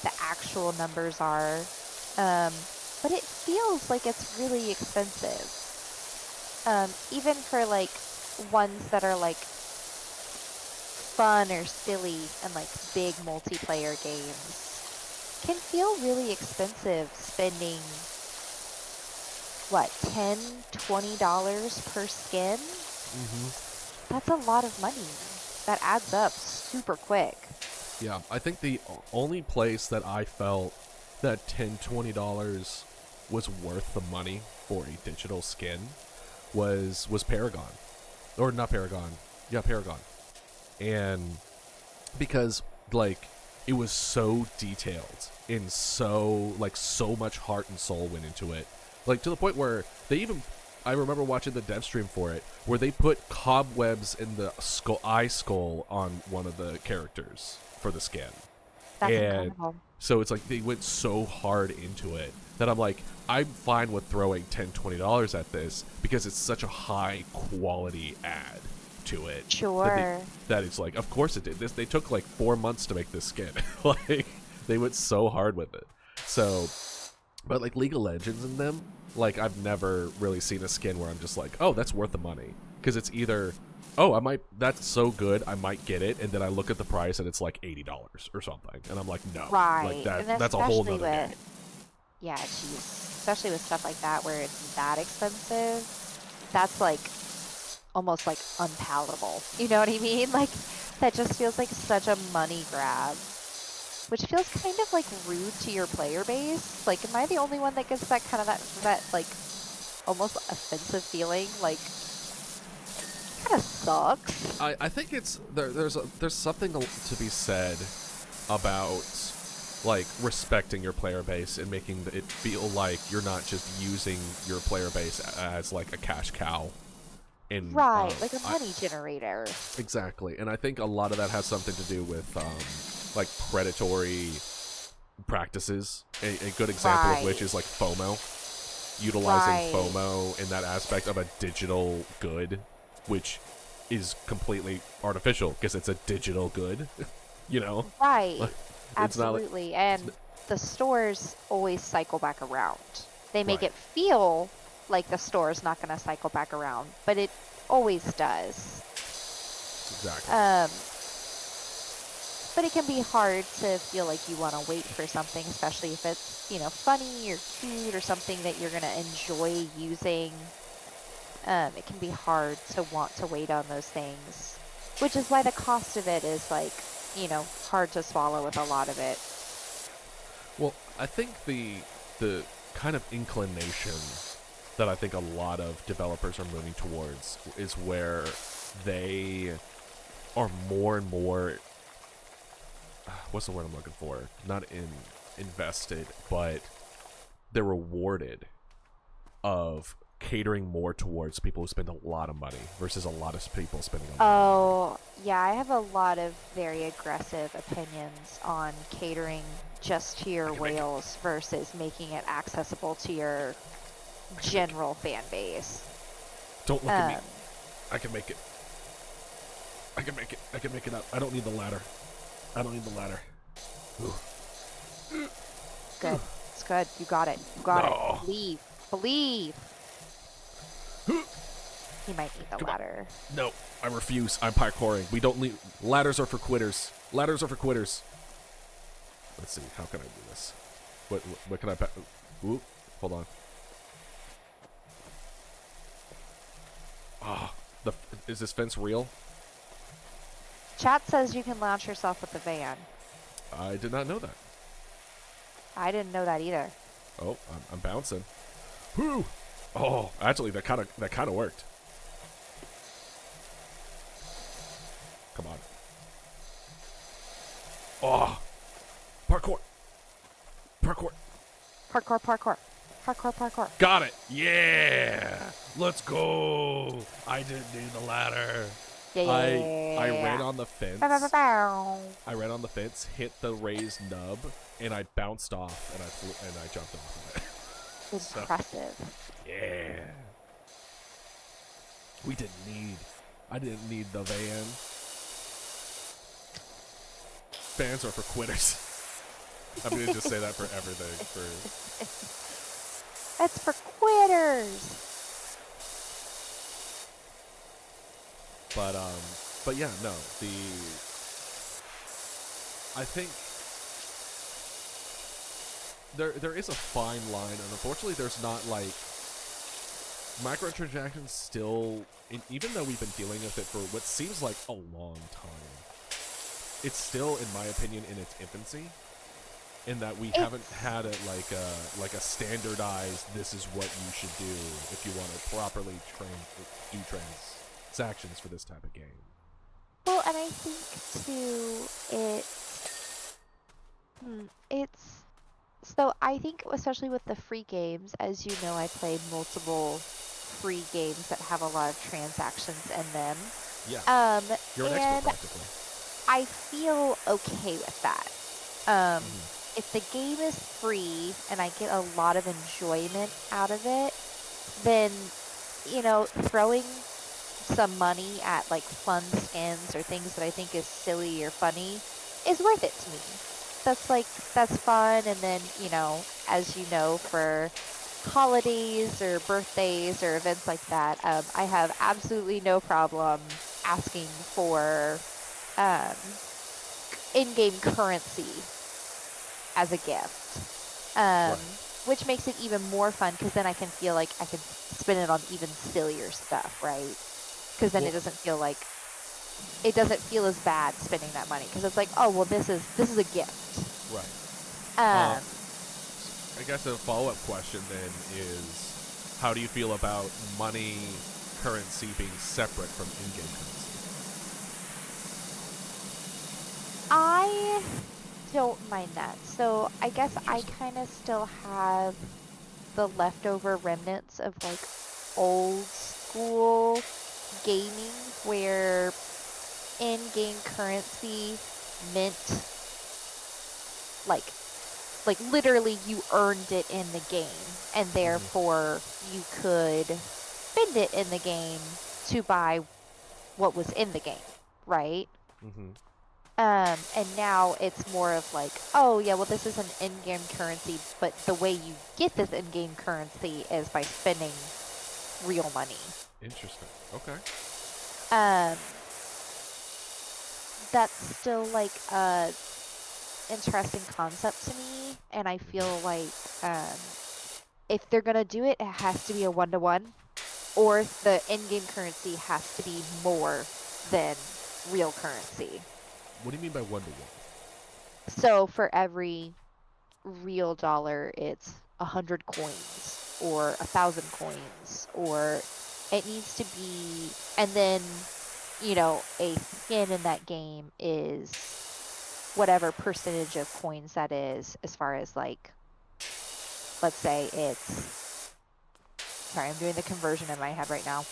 the actual numbers are, but it feels like it's really expensive. Even for like ones that are like fun or silly and like big multiplayer games can feel really expensive, spending what, $10-$20 per skin. That's a lot of money. That adds up super quick. Yeah, I think the only place that I felt that $10-$20 was worth the money for a digital skin was Paragon. Or not Paragon. Yeah, Paragon. And because like it was so detailed and so like so much heart and soul went into it. Like to the point where they even, I remember watching the dev stream for it, where they put cobwebs in the eye skull on one of the characters for the skin. That's And incredible. so it's like they went so hard into it that I'm like, I'm fine with throwing $10-$20 at this because it's such a high quality ad to it. Sure. That it's like, of course it did. They took like 4 months to make this skin. Like they went so hard with it. So, but like League of Legends and them, like I've never really seen a skin where I'm just like, oh, that's worth the money, because it's either, oh, that's so good, I might get it, and then I look at the price and it's like $80 or something, and I'm like, no, Right. like And that's a whole nother especially game. yeah, geez. Especially with stuff like that where it's that expensive, that's like almost like unpalatable. You know what I mean? Like that just feels like such a money grab. Which feels kind of like rude to your player base. Like, am I the only one that gets that kind of that like almost offensive feeling? Like, kind of sucks. I think it's there's something to be said about like respecting your player base and making it feel like you're not just using your player base as like a cash cow. Right, like a money generator. Exactly, and I think a lot of that has something to do with like predatory practices. A good example of which is like FOMO, utilizing FOMO in that aspect of a digital good, which is completely artificial because it's a digital good, you know? Right, It's not absolutely. And the stores always cycle back around. They make Right. it feel like the store is not going to cycle back around, but it always does. Exactly. But it can be hard to feel like you want to wait for something, especially if it's, you know, funny or cute or something that you're going to enjoy using. It can be hard to want to wait on those things, which is why the cost of it is like, you know, hard to swallow with a lot of it. Well, I think the kind of inclination that I think a lot of developers are moving towards is where they are more and more, what's the word I'm looking for? Not invested, but they're rewarded of catering more towards people who spend a lot of money versus a lot of people spending a lot of money. Oh, yeah, I have a lot of very aggressive opinions on catering just to your whales versus making it accessible to your general fan base. Don't look at me. I can make it. I can make it. I can make it up. I don't need the ladder. I don't need the ladder. Good. It's good. You got it. You got it. Believe. Believe. He might need the ladder. No, I refuse. I'm parkouring. We don't need... Ladders are for quitters. Ladders are for quitters. Let's see. How can I do this? What can I... Oop. Hold on. Ah, is this fence real? Chat says you can launch yourself with the van. I did not know that. I didn't know that either. Oh, I'm bouncing. Whoo! Oh, actually, that kind of worked. Come on. Oh, parkour! Parkour! Parkour, parkour. Parkour, parkour. Got it! Yeah! Let's go! I didn't need the ladder. Yeah. I ran on the fence. I ran on the fence, hit the raised nub, and I bounced off, and I jumped off of it. Impressive. So, yeah. I didn't need the van. Fans are for quitters. I'm gonna just say that for everything. That's for quitters. But yeah, no. I think there is a fine line, and unfortunately, there's not like microtransactions still. Even though we've been dealing with it for what seems like a long time, it's still, in my opinion, in its infancy. In that we haven't had it like a standardized. This is what you should do if you want to properly do transactions for this type of game. Well, and I think too, it's so I think especially with the free games, as you know, I play multiple free games that have a lot of transactions in them. Yeah. You're an expert practically. I feel okay with that. If the game is free and I get a lot of enjoyment out of it, then, you know, throwing some money at like fun skins or things that I think is silly or funny is worth it to me. That's fun. And then, you know, as you know, for holidays or birthdays or events like that, I have absolutely no problem asking for in-game currency as a gift, which makes it even more fun because then I can feel like I can spend it on even sillier stuff, right? Because then it doesn't feel as bad spending that money because it's like, oh well, this is a gift. Right. I guess a follow-up question then is, how do you feel about money currency being separate from in-game currency? I don't mind that. So I guess I kind of still have the leftover remnants of like old school gaming where in-game currency meant like literally you earned it in the game and therefore you could spend it in the game to buy what was in the game, right? And now it's more of like, oh yeah, well this is an in-game currency, but the way you get this in-game currency is by spending real money. Interesting. Okay. That's still like a interesting concept to me, and I feel like if they're gonna do it, it has to be a 1-to-1, or the in-game currency has to be more than real currency. What do you mean by 1-to-1? So for every real dollar, it's 100 coins or 1,000 coins, or it needs to be, and then a skin in that game is whatever percentage of coins that is, as far as like, let's say it's, sorry, I'm doing the conversion in my head right now.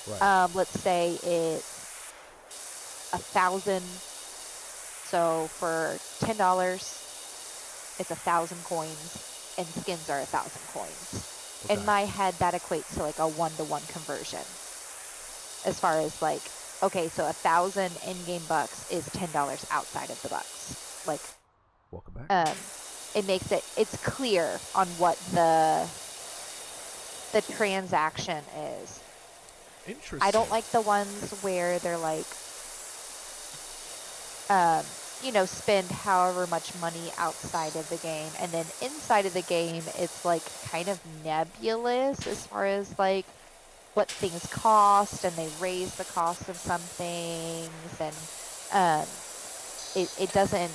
Right. Let's say it's 1,000. So for $10, it's 1,000 coins, and skins are 1,000 coins. Okay. In my head, that equates to like a 1-to-1 conversion. As far as like, okay, so 1,000 in-game bucks is $10 outside of the bucks. Like, Welcome back. it makes it's clear on what the transaction is. Interesting. I don't like the ones where they're like, spend however much money outside of the game, and then inside of the game, it's like kind of nebulous as far as like what things cost, and they raise the cost of some things, and it doesn't,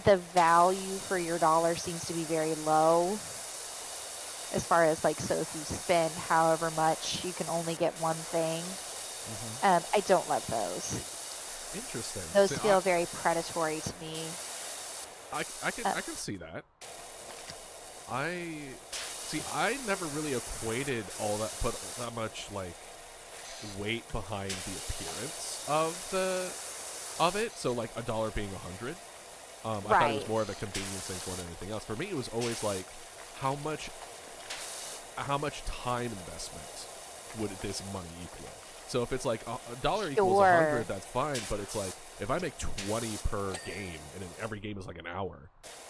the value for your dollar seems to be very low as far as like, so if you spend however much, you can only get one thing. I don't love those. Interesting. Those feel very predatory to me. I can see that. I never really equated put that much like weight behind the appearance of it. So like $1 being 100. I thought it was more of a convenience thing more than anything else. For me, it was always like, how much time investment would this money equal? So if it's like $1 equals 100, that's fine. But it's like, if I make 20 per game, and every game is like an hour,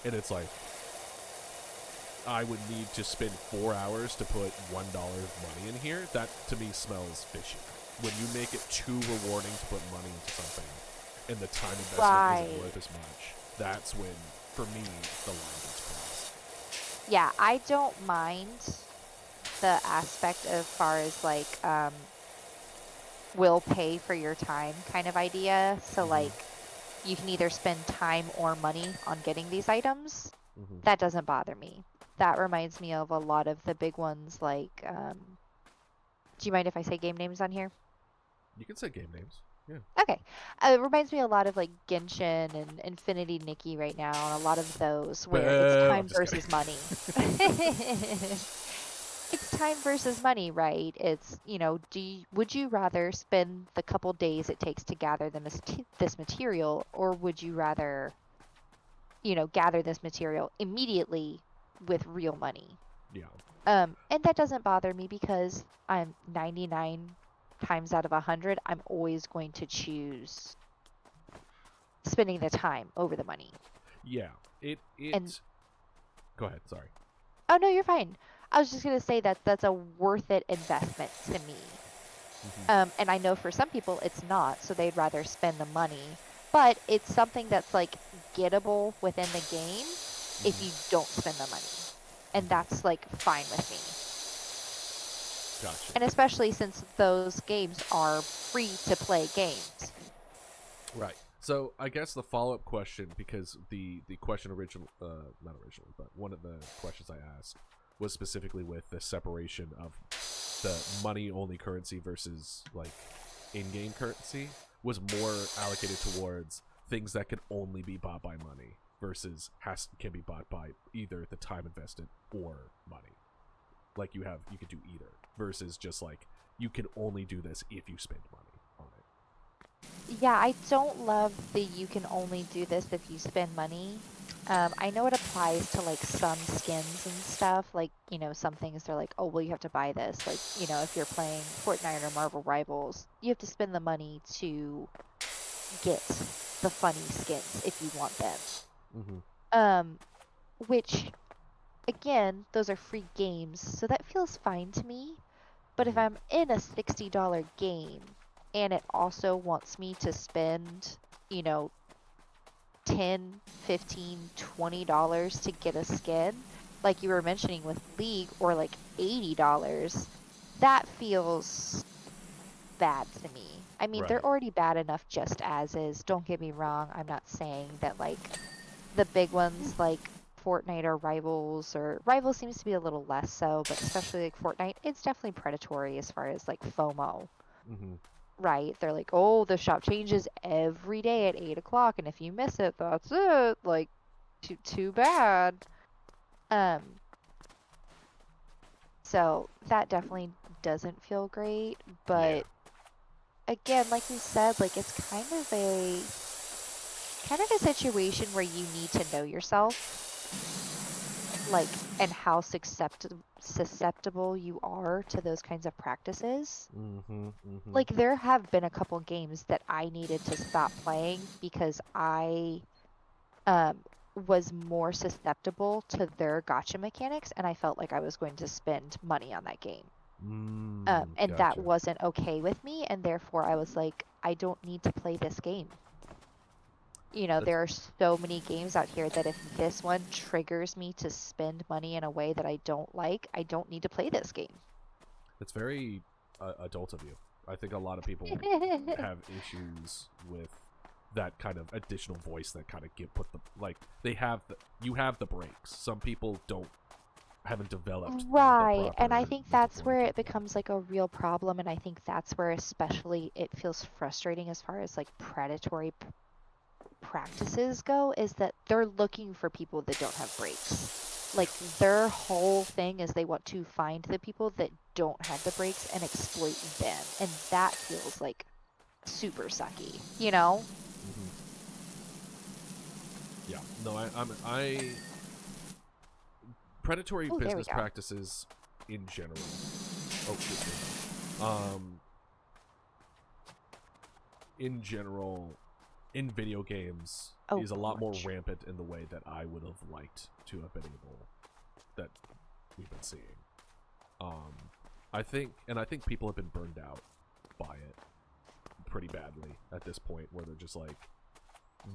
and it's like, I would need to spend 4 hours to put $1 of money in here. That to me smells fishy. When you make it too rewarding to put money into something, and the time investment isn't worth as much, that's when, for me, the line gets crossed. Yeah, I don't mind the aspect as far as like will pay for your time kind of idea. So like, you can either spend time or money on getting these items. That doesn't bother me. That reminds me of a lot of the big ones like, do you mind if I say game names on here? You can say game names. Yeah. Okay. It reminds me a lot of like Genshin and Infinity Nikki right now, and a lot of those where it's time versus money. It's time versus money, right? It's, would you rather spend the couple days it takes to gather this material, or would you rather, gather this material immediately with real money? Yeah. And that doesn't bother me because I'm 99 times out of 100, I'm always going to choose spending the time over the money. Yeah. Go ahead, sorry. Oh, no, you're fine. I was just going to say that that's a worth it investment to me. And I know for some people it's not, so they'd rather spend the money. But it's something that's like gettable within the game if you don't spend the money. And that's like fine with me. Gotcha. And especially since those games are free to play games. Right. So I guess the follow-up question, because the question not originally, but one of the questions I asked was specifically with the separation of the money-only currency versus like in-game currency, was more allocated towards things that can only be bought by money versus can be bought by either the time invested or money. Like you could do either, versus just like, you can only do this if you spend money on it. Yeah, I don't love the you can only do this if you spend money. I know it applies to like some skins and stuff, like, some things they're like, oh, well, you have to buy this. Like, if you're playing Fortnite or Marvel Rivals, you have to spend the money to get the funny skins if you want them. Which, again, those are free games, so that feels fine to me. But if I'm in a $60 game and it also wants me to spend, $10, $15, $20 to get a skin, like you were mentioning with League, or like $80, that feels bad to me. I mean, they're already bad enough just as is. Don't get me wrong. I'm not saying that like the big ones like Fortnite or Rivals seems to be a little less so, but especially like Fortnite, it's definitely predatory as far as like FOMO. right? They're like, oh, the shop changes every day at 8 o'clock, and if you miss it, that's it. Like, too bad. Um, so that definitely doesn't feel great, but again, like we said, like it's kind of a situation where you need to know yourself, like, and how susceptible you are to those kinds of practices. Like there have been a couple games that I needed to stop playing because I was more susceptible to their gotcha mechanics, and I felt like I was going to spend money on that game. And that Gotcha. wasn't okay with me, and therefore I was like, I don't need to play this game. You know, there are so many games out here that if this one triggers me to spend money in a way that I don't like, I don't need to play this game. It's very adult of you. I think a lot of people have issues with that kind of additional voice that kind of you have the breaks. Some people haven't developed Right, the and I proper think mental that's where it fortitude. becomes like a real problem, and I think that's where especially it feels frustrating as far as like predatory practices go, is that they're looking for people that don't have breaks. Like their whole thing is they want to find the people that don't have the breaks and exploit them, and that feels like super sucky, you know? Yeah, no, I predatory Oh, there we business go. practices in general. Oh, shit. In general, in video games, Oh, is a lot more lunch. rampant in the way that I would have liked to have been able, that we've been seeing. I think people have been burned out by it pretty badly at this point, where they're just like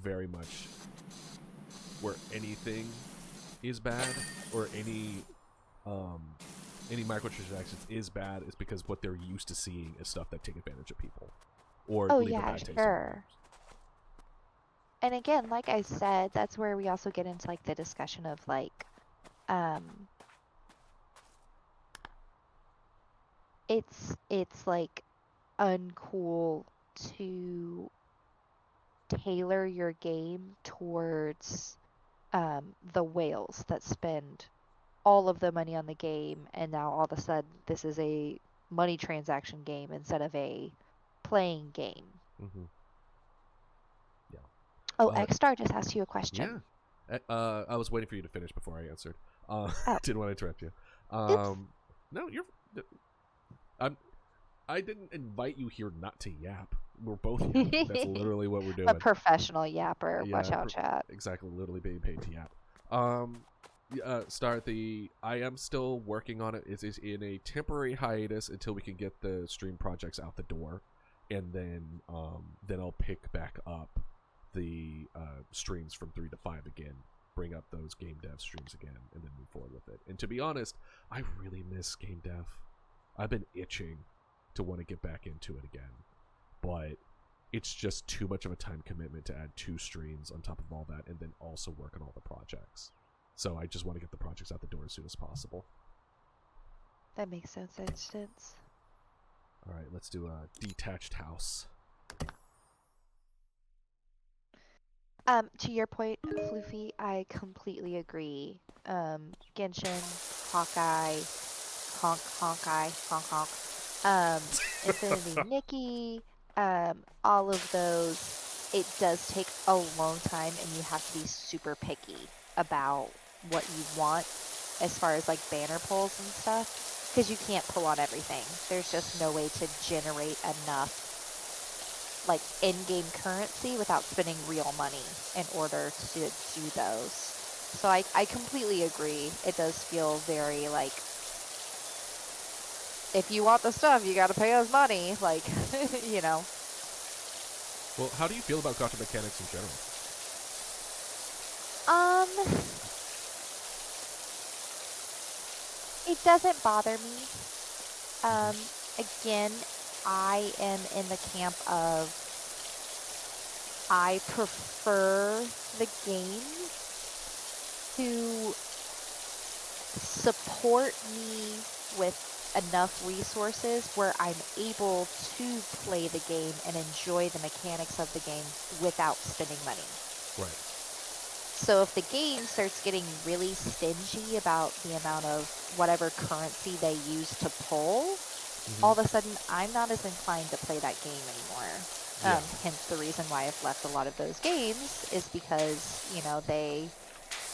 very much where anything is bad, or any microtransactions is bad, is because what they're used to seeing is stuff that take advantage of people or Oh, leave a yeah, bad taste in their sure. mouths. And again, like I said, that's where we also get into like the discussion of like, it's like uncool to tailor your game towards the whales that spend all of the money on the game, and now all of a sudden this is a money transaction game instead of a playing game. Yeah. Oh, But X-Star just asked you a yeah, question. I was waiting for you to finish before I answered. Oh, Didn't want to interrupt you. oops. No, I didn't invite you here not to yap. We're both yapping. That's literally what we're A doing. professional yapper. Watch Yeah, out, chat. exactly. Literally being paid to yap. I am still working on it. It is in a temporary hiatus until we can get the stream projects out the door, and then I'll pick back up the streams from 3 to 5 again. Bring up those game dev streams again, and then move forward with it. And to be honest, I really miss game dev. I've been itching to want to get back into it again, but it's just too much of a time commitment to add 2 streams on top of all that, and then also work on all the projects. So I just want to get the projects out the door as soon as possible. That makes sense. All right, let's do a detached house. To your point, Floofy, I completely agree. Genshin, Hawkeye, honk, Infinity Nikki, all of those, it does take a long time, and you have to be super picky about what you want as far as like banner pulls and stuff, because you can't pull on everything. There's just no way to generate enough like in-game currency without spending real money in order to do those. So I completely agree. It does feel very like, if you want the stuff, you got to pay us money. Like, you know. Well, how do you feel about gacha mechanics in general? It doesn't bother me. Again, I am in the camp of, I prefer the game to support me with enough resources where I'm able to play the game and enjoy the mechanics of the game without spending money. Right. So if the game starts getting really stingy about the amount of whatever currency they use to pull, all of a sudden I'm not as inclined to play that game anymore. Yeah. Hence the reason why I've left a lot of those games is because, you know, they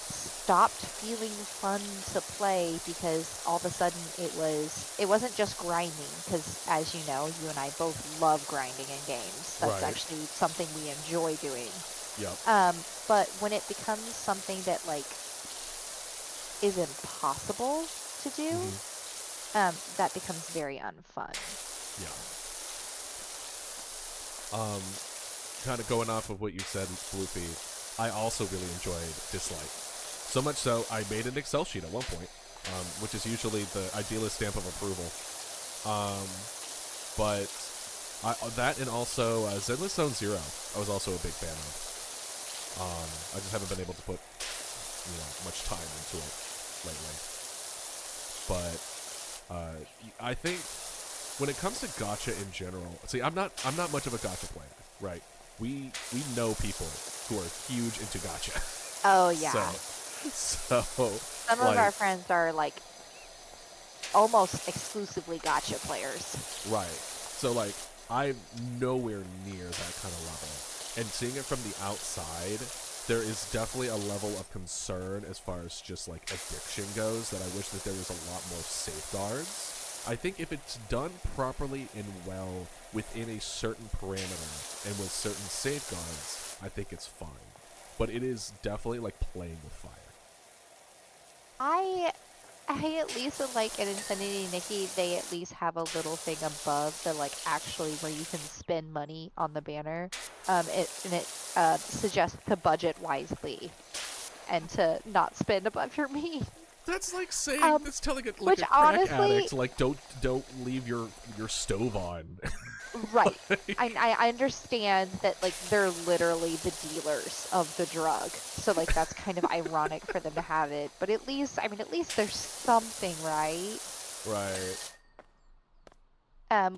stopped feeling fun to play because all of a sudden it wasn't just grinding, because as you know, you and I both love grinding in games. That's Right. actually something we enjoy doing. Yep. But when it becomes something that like is impossible to do, that becomes very unfun. Yeah. Kind of going off of what you said, Floopy, I also really enjoyed Dislike. So much so, I made an Excel sheet at one point, which is usually the idealist stamp of approval. But that and also Zenless Zone Zero, I was also a big fan of. I just haven't been able to put, much time into it lately. But I think when it comes to gacha in general, see, I'm not much of a gacha player, right? We know people who are huge into gacha. Oh yeah. So some of our friends are like almost exclusively gacha players. Right. So like I'm nowhere near that kind of level. And seeing it from the outside, there is definitely a level of concern as far as just like addiction goes that I wish that there was a lot more safeguards. I think if it's done properly and well within a certain parameter and with certain safeguards, I think it's fine. But it is definitely like playing with fire. I at least would like in Infinity Nikki, they at least have a little thing above the like actually where you can spend money on the banner. It suggests to budget wisely and to not spend above your means. That's like saying that's telling it which like a crack honestly, addict like don't leave your stove on. Right. I understand that like they're literally the dealers of the drug. So like that's kind of ironic for them to have it, but at least there's something, right? Right.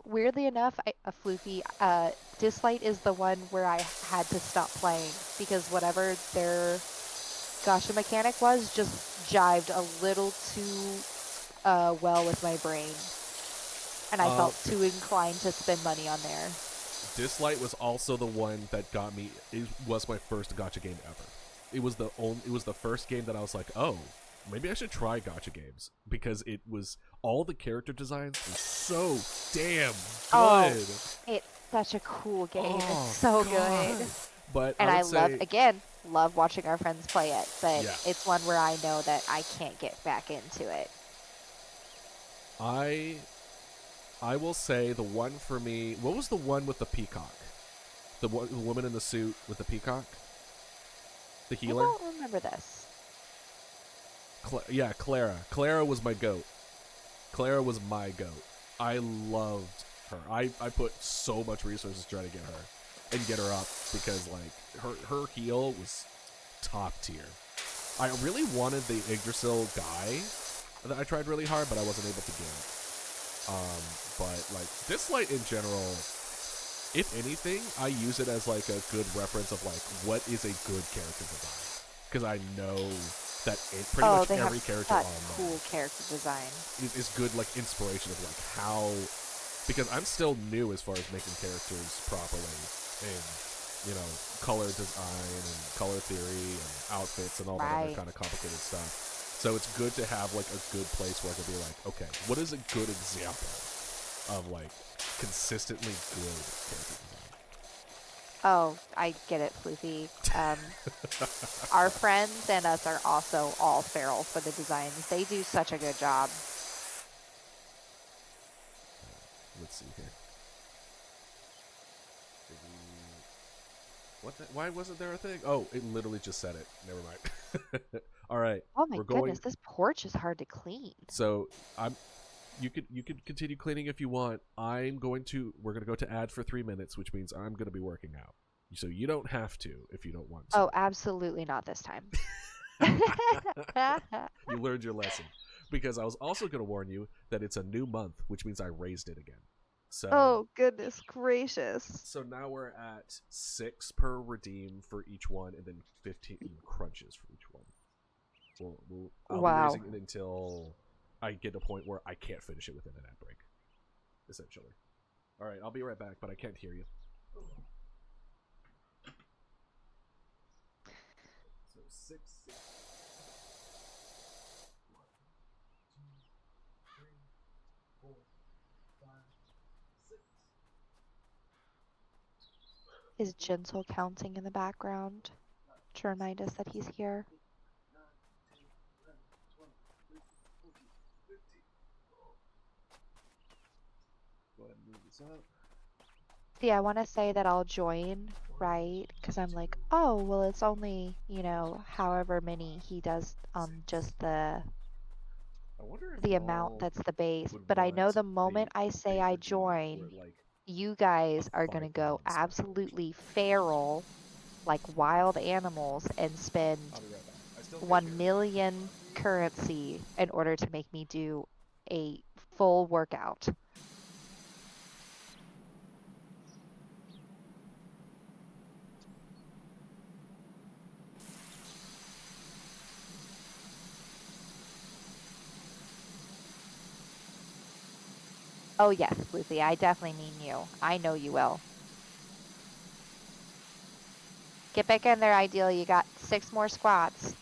Weirdly enough, Floofy, Dislight is the one where I had to stop playing because whatever their gacha mechanic was just jived a little too well with my brain. And I felt too inclined to spend money on there. Dislight was also the one that got me. It was my first gacha game ever. It was the first game that I was like, oh, maybe I should try gacha games because it was all the character designs were so damn good. Oh, it's such a cool game. It's so good. But and I say, love watching our friends play it. But yeah. It's one where I know that I can't get back into it. I will say the one for me. What was the one with the peacock? The woman in the suit with the peacock. The healer. I don't remember this. Clara. Clara was my goat. Clara was my goat. I loved her. I put so much resources trying to get her and get her up because like her heal was top tier. I really wanted the Yggdrasil guy that I tried really hard, but I wasn't able to get it. But like Dislight in general, if anything, I use it as like a good reference of like what is a good character design, because I know that pretty much every character on there cool character design is good like inspiration of like how, because I'm still new as far as making characters properly and color design and color theory and outfits and all that other kind of complicated stuff. So it's good to have like a good place where I can be like, okay, what is a good example of like consistently good character design? Oh, I get it, Floofy. Our friends and us are also all feral for the designs. They do such a good job. Let's see here. Why wasn't there a thing? Oh, it literally just said it. Never mind. All right. Oh my goodness, this porch is hard to clean. So you could continue cleaning if you want. We're gonna go to ad for 3 minutes, which means I'm gonna be working out. So you don't have to if you don't want to. Oh, absolutely not this time. You learned your lesson. because I was also going to warn you that it's a new month, which means I raised it again. So Oh, goodness gracious. So now we're at 6 per redeem for each one, and then 15 crunches for each one. I'll be Wow. raising it until I get to a point where I can't finish it within an ad break, essentially. All right, I'll be right back, but I can't hear you. So 6. 1, 2, 3, 4, 5, 6. Is Gentle counting in the background to remind us that he's here? 9, 10, 11, 12, 13, 14, 15. Go ahead and move this up. See, I want to say that I'll join, right? Because I'm like, oh, well, it's only, however many he does on just I wonder if the amount y'all that's the base. would But I know want the moment a I say bait I redeem join, or like you guys a are going to 5 go redeem spot. absolutely feral, like wild animals, and spend I'll be right back. I still can't 1 hear you. million currency in order to make me do a full workout. Oh yes, Lucy, I definitely mean you. I know you will. Get back in there, Ideal. You got 6 more squats.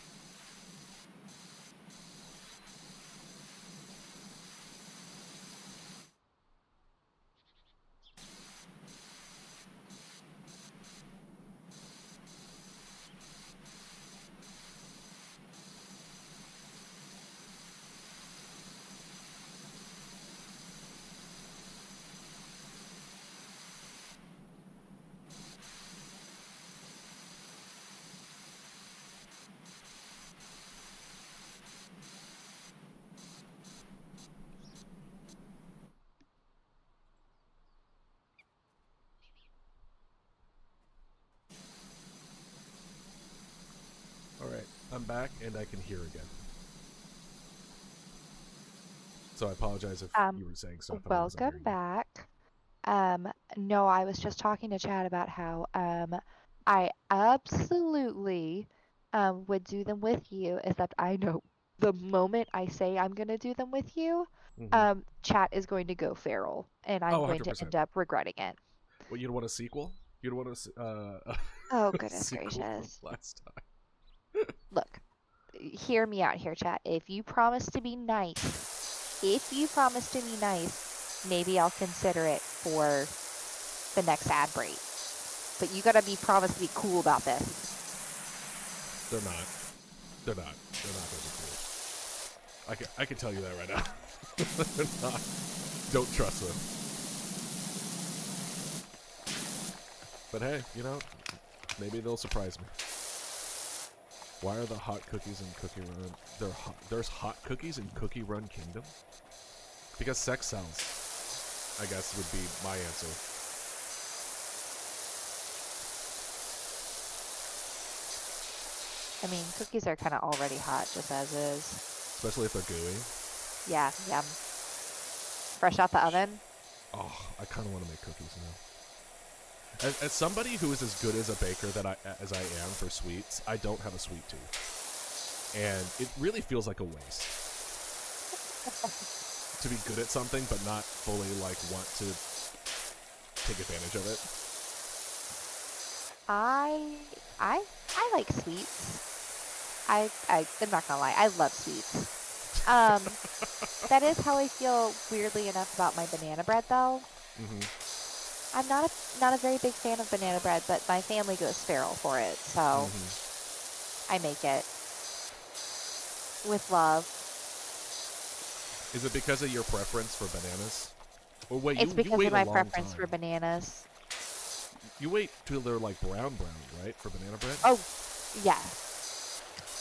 Alright, I'm back and I can hear again. So I apologize if you were saying stuff and I wasn't Welcome hearing you. back. No, I was just talking to Chad about how I absolutely would do them with you, except I know the moment I say I'm gonna do them with you, Mm-hmm. chat is going to go feral, and I'm Oh, going to 100%. end up regretting it. Well, you'd want a sequel? You'd want a Oh, a goodness sequel gracious. from last time. Look, hear me out here, chat. If you promise to be nice, maybe I'll consider it for the next ad break. But you gotta be promised to be cool about this. They're not. They're not. They're not gonna be cool. I can tell you that right now. They're not. Don't trust them. But hey, maybe they'll surprise me. Why are the hot cookies in Cookie Run? There's hot cookies in Cookie Run Kingdom? Because sex sells, I guess would be my answer. I mean, cookies are kind of already hot just as is. Especially if they're gooey. Yeah, yum. Fresh out the oven. Oh, I kind of want to make cookies now. As somebody who is as good as a baker as I am for sweets, I don't have a sweet tooth. And it really feels like a waste. To be good at something but not fully like want to take advantage of it. I like sweets. I'm not gonna lie, I love sweets. That is how I feel weirdly enough about my banana bread though. Mm-hmm. I'm not a very big fan of banana bread, but my family goes feral for it, so I make it with love. Is it because of your preference for bananas? Or wait, It's you because wait of a my long preference time. for bananas. You wait till they're like brown, right? For banana bread? Oh, yeah.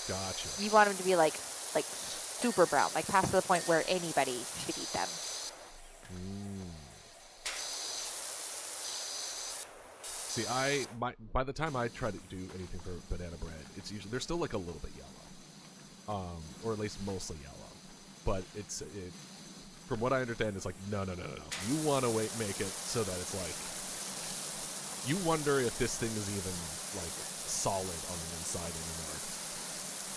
Gotcha. You want them to be like super brown, like past the point where anybody should eat them. See, by the time I try to do anything for banana bread, it's usually they're still like a little bit yellow, or at least mostly yellow. but from what I understand, it's like, no. You want to make it so that it's like, you wonder if this thing is even, like, solid on the inside anymore.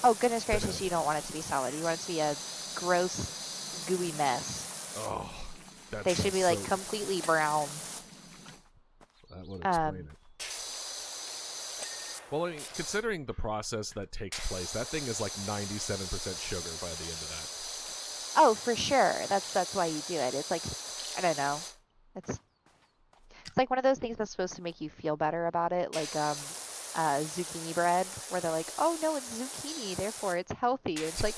Oh, goodness gracious, you don't want it to be solid. You want it to be a gross, gooey mess. Oh, They should be, like, completely brown. That would explain it. Well, I mean, considering the process that takes place, that thing is like 97% sugar by the end of that. Oh, for sure. That's why you do it. It's like, I don't know. It's like one of those things that's supposed to make you feel better about it, like zucchini bread, where they're like, oh no, it's zucchini, therefore it's healthy. And it's like,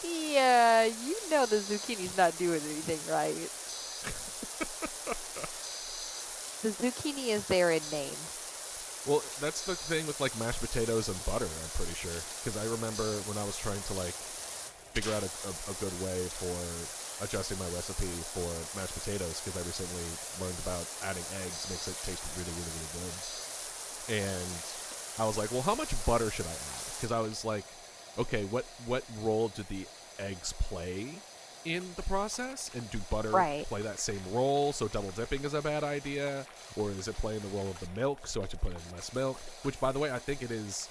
yeah, you know the zucchini's not doing anything right. The zucchini is there in name. Well, that's the thing with, like, mashed potatoes and butter, I'm pretty sure. Because I remember when I was trying to, like, figure out a good way for adjusting my recipe for mashed potatoes, because I recently learned about adding eggs makes it taste really, really, really good. And I was like, well, how much butter should I add? Because I was like, okay, what role did the eggs play in the process? And do butter play that same role, so double dipping is a bad idea? Or is it playing the role of the milk, so I should put in less milk? Which, by the way, I think it is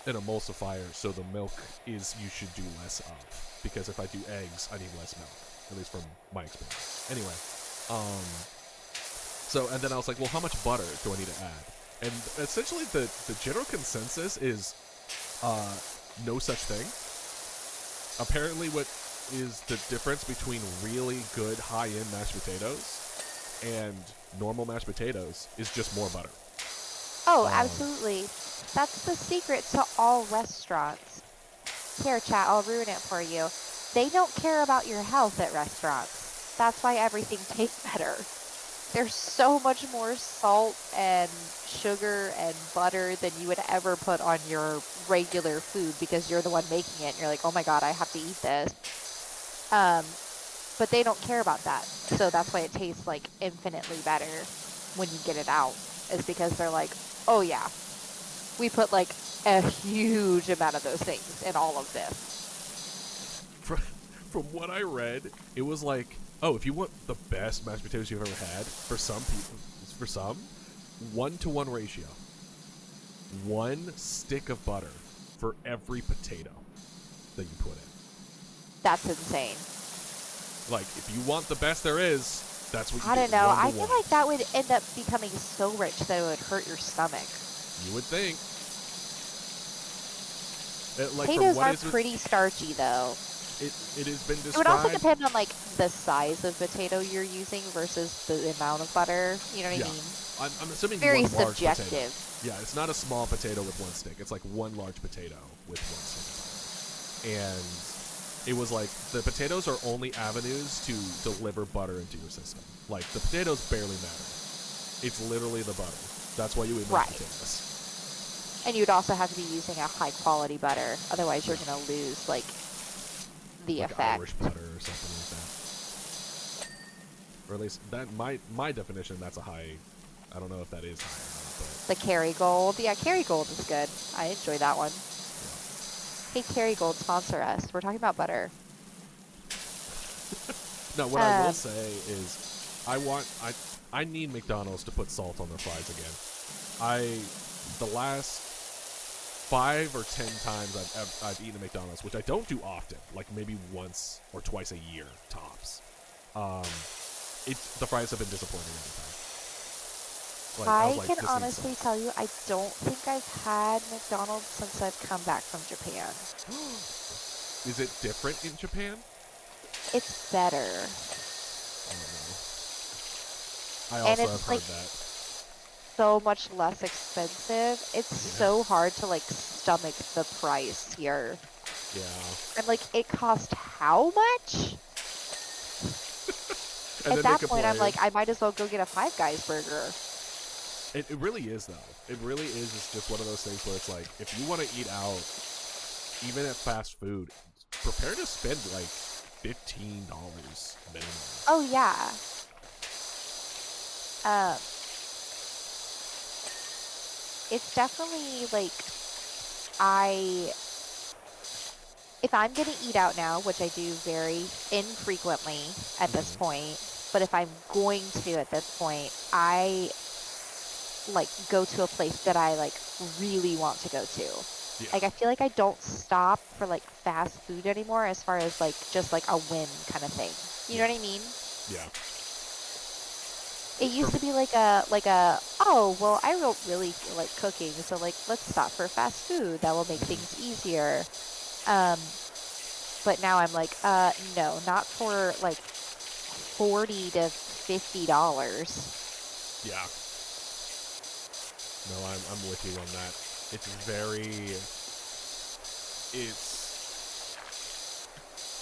an emulsifier, so the milk is you should do less of. Because if I do eggs, I need less milk. At least from my experience. Anyway, and then I was like, well, how much butter do I need to add? And essentially the general consensus is no such thing. Apparently what is the difference between really good high-end mashed potatoes and normal mashed potatoes is just more butter. Oh, absolutely. That's the secret to all restaurants. Here, chat, I'll ruin it for you. They don't care about your health at restaurants. That's why everything tastes better. There's so much more salt and sugar and butter than you would ever put on your regular food because you're the one making it and you're like, oh my god, I have to eat this. But they don't care about that. So that's why it tastes like infinitely better when you get it out. Is because they're like, oh yeah, we put like a huge amount of those things in all of this. From what I read, it was like, oh, if you want the best mashed potatoes you've ever had, for some people, 1-to-1 ratio. 1 stick of butter for every potato that you put in. That's insane. Like, if you want the best there is, that's what you I don't know. I 1-to-1. feel like that would end up becoming so rich that it would hurt your stomach. You would think. Potatoes are pretty starchy, though. It has been described. It would also depend on, like, the size of potato you're using versus the amount of butter. You know what I mean? I'm assuming very one large subjective. Potato. Yeah, it's not a small potato with 1 stick. It's like 1 large potato with 1 stick. And it was like the potatoes are only avenues to deliver butter into your system. Like, the potatoes barely matter. It's literally the butter. That's why you eat mashed potatoes. And you'd also have to be using a high quality butter. Otherwise, you're going to lose, like, the effect. Irish butter or something like that. Or at least, that my definition, that's a high. I don't know if that is high or not, but. The Kerrygold. Yeah, Kerrygold is good. I enjoy that one. Hey, Kerrygold, sponsor us. We're talking about butter. No, what I will say is, I need McDonald's to put salt on their fries again. The last 5 or 10 times I've eaten at McDonald's, which I don't do often, like maybe once or twice a year tops. The fries have been disappointing every time. Like, I can honestly tell you, I don't think I've had McDonald's since I've come back from Japan. Is it different in Japan? It's better. I also have heard that. So much less expensive. It's so hard to, like, stomach the price here. Yeah. And, like, it cost how much? At that point, I'm like, I might as well go get a Five Guys burger. It really is, though. It really is. It's just one of those things where it's like, if you want to eat out, even at fast food, prepare to spend like $15 minimum. Oh yeah. It's definitely like if I'm gonna eat out now, which I do very infrequently at this point, but if I'm going to at this point, I like go to a place that I like really want to go to. Yeah. Like I feel like I don't stop for like fast food anymore as far as like just like a whim kind of thing. You know what I mean? Yeah. It used to be like a oh well I don't really feel like cooking, so like let's stop for fast food. That will make things easier. But now I'm like, no, not for like $40 to $50. Yeah. No, I'm with you on that. It's very,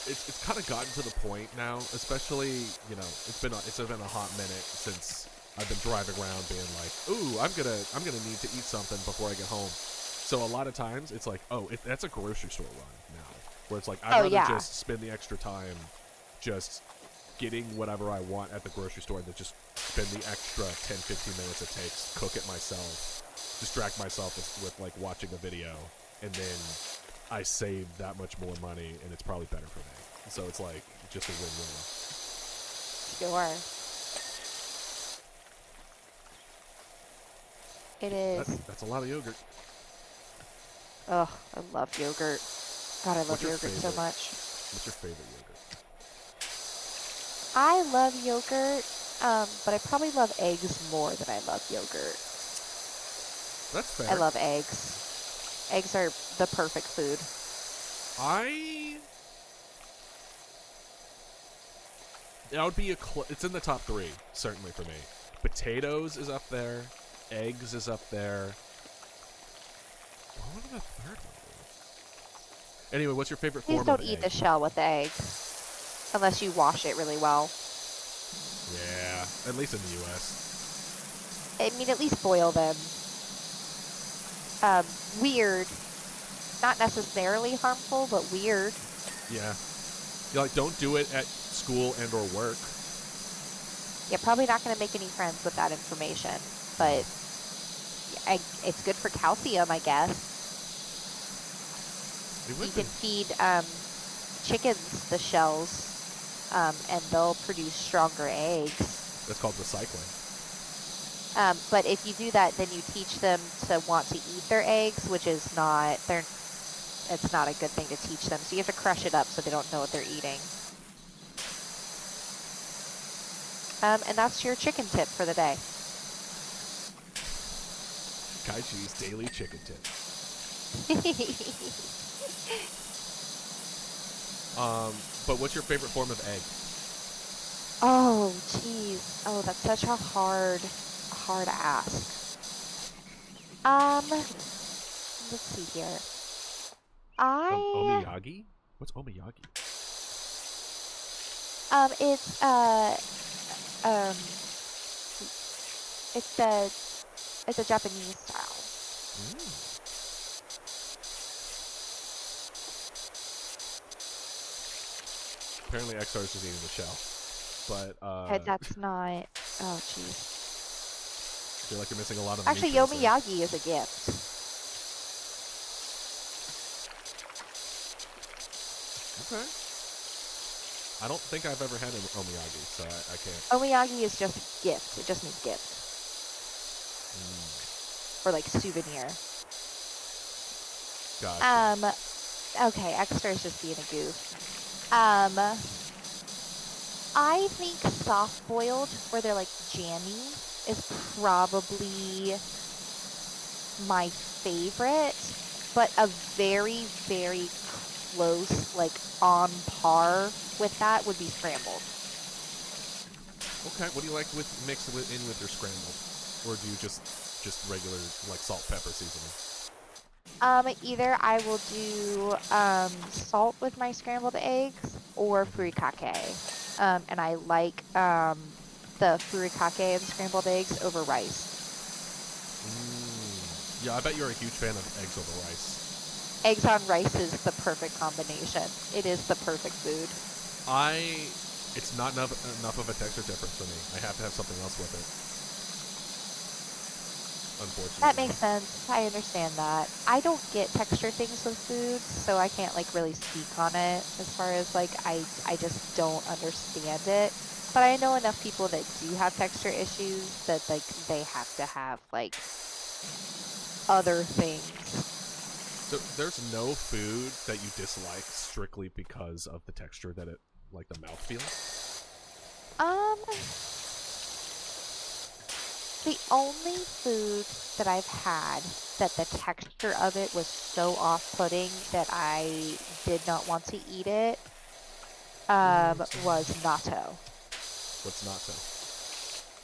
it's kind of gotten to the point now, especially, you know, it's been a hot minute since I've been driving around being like, ooh, I'm gonna need to eat something before I get home. So a lot of times it's like, oh, that's a grocery store run now, where it's like I'd rather just spend the extra time just getting whatever I want at the grocery store than just spend the extra 10-15 minutes it takes, cook it myself, distract myself with like watching a video, and then I save that much more money, and it's probably better for me. So it's like just a win-win. Sure. It is. That's a lot of yogurt. Oh, I love yogurt. God, I love yogurt so much. What's your favorite yogurt? I love yogurt, but I probably love eggs more than I love yogurt. That's fair. I love eggs. Eggs are the perfect food. That would be it's in the top 3, certainly for me. Potatoes is up there. Eggs is up there. What would the third one be? Anyway, what's your favorite form of egg? Please don't eat the shell with the egg. Unless you wash it really well. Yeah, at least in the U.S. I mean, at least boil them. Weird. Not necessarily harmful, but weird. Yeah. You're like, don't do it at school and or work. You're probably not going to make any friends with that information, but it's good for calcium, I guess. You can feed chickens the shells, and they'll produce stronger eggs. That's called recycling. But if you do that, then you teach them to want to eat their eggs, which is it's not a good thing to teach them. So you have to crush it up so they don't know what they're eating. And that's your chicken tip for the day. Kychee's daily chicken tip. But what's your favorite form of egg? Oh, geez. Oh, that's such a hard ask. Let's see here. Omiyagi? What's omiyagi? It's a Japanese style. Apparently XR's just eating the shell. But, that's not... Oh, jeez. I feel like you're missing a lot of Actually, omiyagi is a gift. Okay. I don't think I've ever had an omiyagi, so I can't. Omiyagi is just gift. It just means gift. Or like souvenir. Gotcha. Okay, Extra's just being a goof. I think soft-boiled, where they're like jammy, is probably my favorite, but a very, very close, like on par with that would be scrambled. Okay, what do you like mixed in with your scrambled? Or do you just regular like salt, pepper seasoning? Either I will do salt with my scrambled eggs or furikake. And I like the furikake and scrambled eggs over rice. Yeah, I bet you're a huge fan of eggs over rice. Eggs on rice is the perfect combination. It is the perfect food. It's not enough of a texture difference for me. I have to have something else with it. unfortunately. That makes sense. I understand that. I don't get texture things with foods, so I can't like really speak on it as far as like I just don't understand it. But I know enough people that do have texture issues that like they have to have like other things. So there's no food that you dislike strictly because of the texture that it, like the mouthfeel? The only food that I've had that the texture of it was so off-putting that I did not want to eat it was natto. What's natto?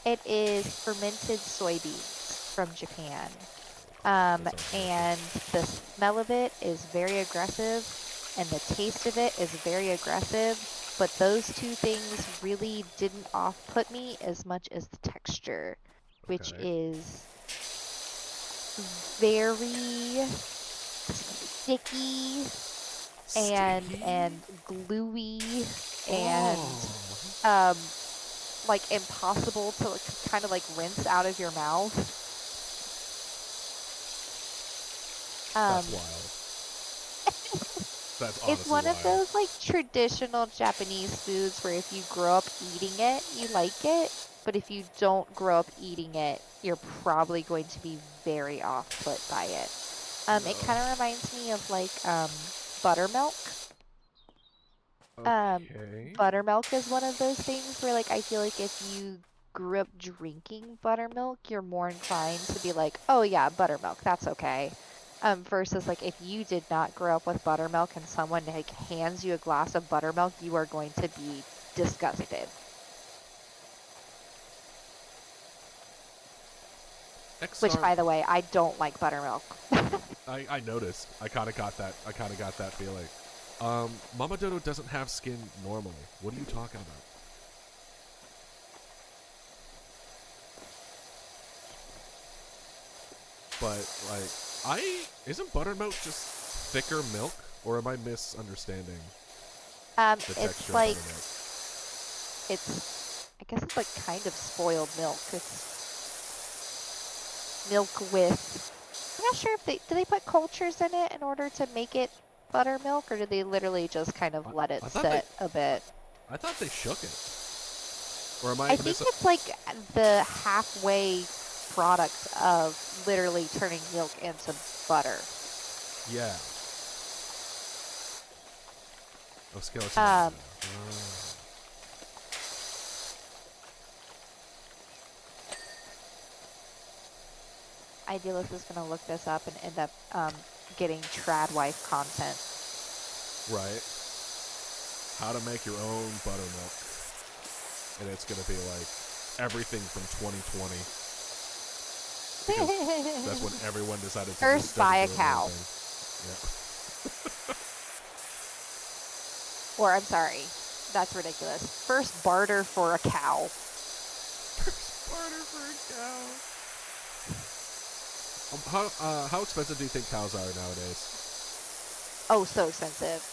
It is fermented soybeans from Japan. That sounds And the smell of it is very aggressive, and the taste of it is very aggressive, but those two things really didn't off-put me as much as the texture, which Okay. is very sticky and gluey and like impossible to like, kind of like rinse out of your mouth. That's wild. That's honestly It's one wild. of those like traditional Japanese foods where if you grow up eating it, you like it, but if you don't grow up eating it, you're probably going to be very off-put by it. It kind of reminds me of like buttermilk. Okay. Buttermilk is one of those things where like I feel like if you grew up drinking buttermilk, you're more inclined to be like, oh yeah, buttermilk, that's okay. Versus like if you did not grow up with buttermilk and someone like hands you a glass of buttermilk, you are going to be disgusted. Which, by the way, I don't like buttermilk. I noticed. I kind of got that. I kind of got that feeling. Mama Dodo doesn't have skin normally. What are you talking about? But like, isn't buttermilk just thicker milk, or am I misunderstanding the It's texture like of buttermilk? I guess it's like kind of spoiled milk. It's milk with, I'm not sure if do they put cultures in it in order to make it buttermilk, or do they literally just kind of let it sit a bit? I thought they shook it. Or am I think it's like the halfway product of literally turning milk into butter. Yeah. Oh, skeleton. Idealist is going to look this up and end up getting trad wife content. Right. How to make your own buttermilk. And it's going to be like everything from 2020. Because that's when everyone decided to first buy a cow. Yeah. Or, I'm sorry, that's ridiculous. First barter for a cow. First barter for a cow. How expensive do you think cows are nowadays? Oh, so expensive.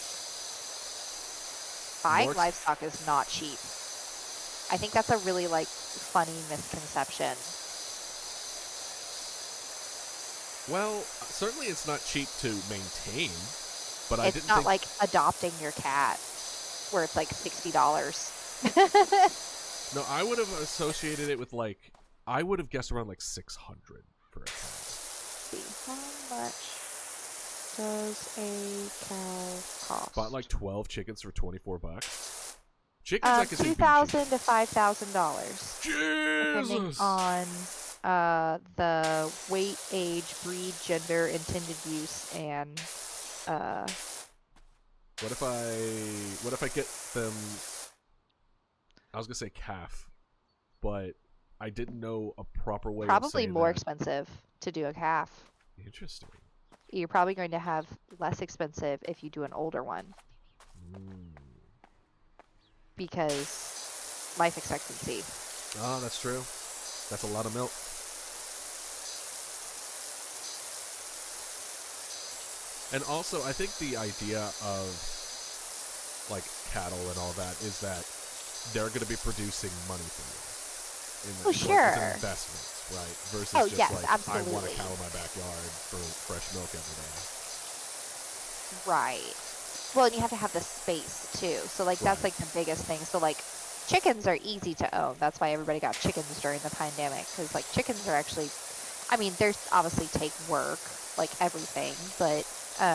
Buying livestock is not cheap. I think that's a really like funny misconception. Well, certainly it's not cheap to maintain, but it's not like adopting your cat, where it's like $60. No, I would have associated it with like, I would have guessed around like 600 for a cow. Let's see, how much does a cow cost? Bought like 12 chickens for $24. Chickens, I can see $2,000 to $5,000. Jesus! Depending on the weight, age, breed, gender, intended use, and What if I get them? I was gonna say calf, but I didn't know a proper way. Probably of more that. expensive to do a calf. Interesting. You're probably going to have less expensive if you do an older one. Because life expectancy. Oh, that's true. That's a lot of milk. And also, I think the idea of like cattle and all that is that they're going to be producing money for you. Oh, sure. It's an investment right? Versus Oh, just yes, like, I want a absolutely. cow in my backyard for fresh milk every day. Right. Well, and you have to have the space too. So like that's Right. like the biggest thing. So like chickens are easy to own. That's why everybody got chickens during the pandemic, because like chickens are actually, I mean, there's obviously take work like everything, but